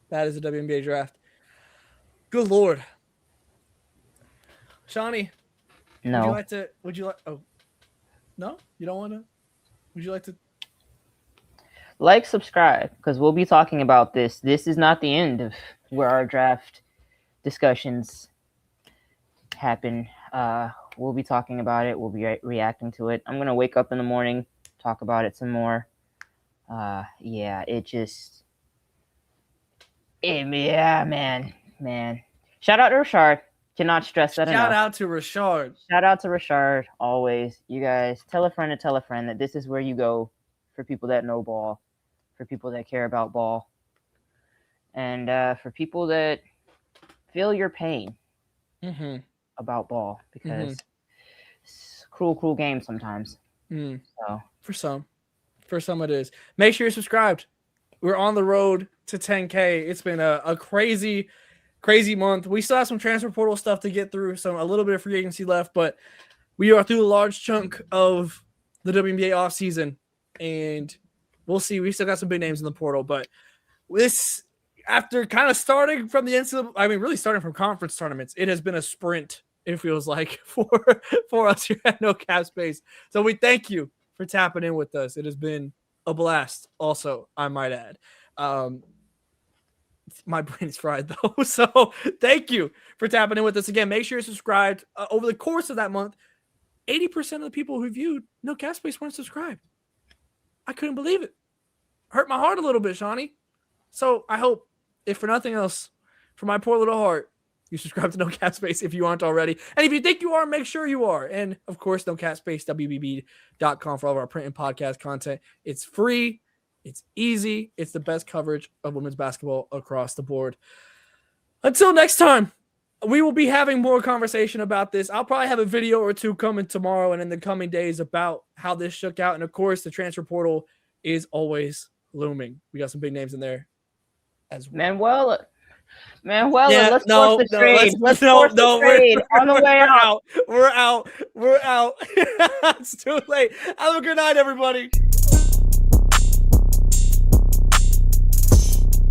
That is the WNBA draft. Good Lord. Shawnee. No. Would you like oh no? You don't want to? Would you like to Like, subscribe, because we'll be talking about this. This is not the end of where our draft discussions happen. We'll be talking about it. We'll be reacting to it. I'm going to wake up in the morning, talk about it some more. Yeah, man. Shout out to Rashard. Cannot stress that enough. Shout out to Rashard. Shout out to Rashard, always. You guys, tell a friend that this is where you go for people that know ball, for people that care about ball, and for people that feel your pain about ball, because it's a cruel game sometimes. So For some it is. Make sure you're subscribed. We're on the road to 10K. It's been a crazy month. We still have some transfer portal stuff to get through, a little bit of free agency left, but we are through a large chunk of the WNBA offseason, and we'll see. We still got some big names in the portal, but this, after kind of starting from really starting from conference tournaments, it has been a sprint, it feels like, for us here at No Cap Space. So we thank you for tapping in with us. It has been a blast also, I might add. My brain's fried though. So thank you for tapping in with us again. Make sure you're subscribed. Over the course of that month, 80% of the people who viewed No Cap Space weren't subscribed. I couldn't believe it. Hurt my heart a little bit, Shawnee. So I hope, if for nothing else, for my poor little heart, you subscribe to No Cap Space if you aren't already. And if you think you are, make sure you are. And of course, No Cap Space WBB.com for all of our print and podcast content. It's free. It's easy. It's the best coverage of women's basketball across the board. Until next time, we will be having more conversation about this. I'll probably have a video or two coming tomorrow and in the coming days about how this shook out. And of course, the transfer portal is always looming. We got some big names in there as well. Manuela, let's force the trade. Let's force the trade on the way out. We're out. It's too late. Have a good night, everybody.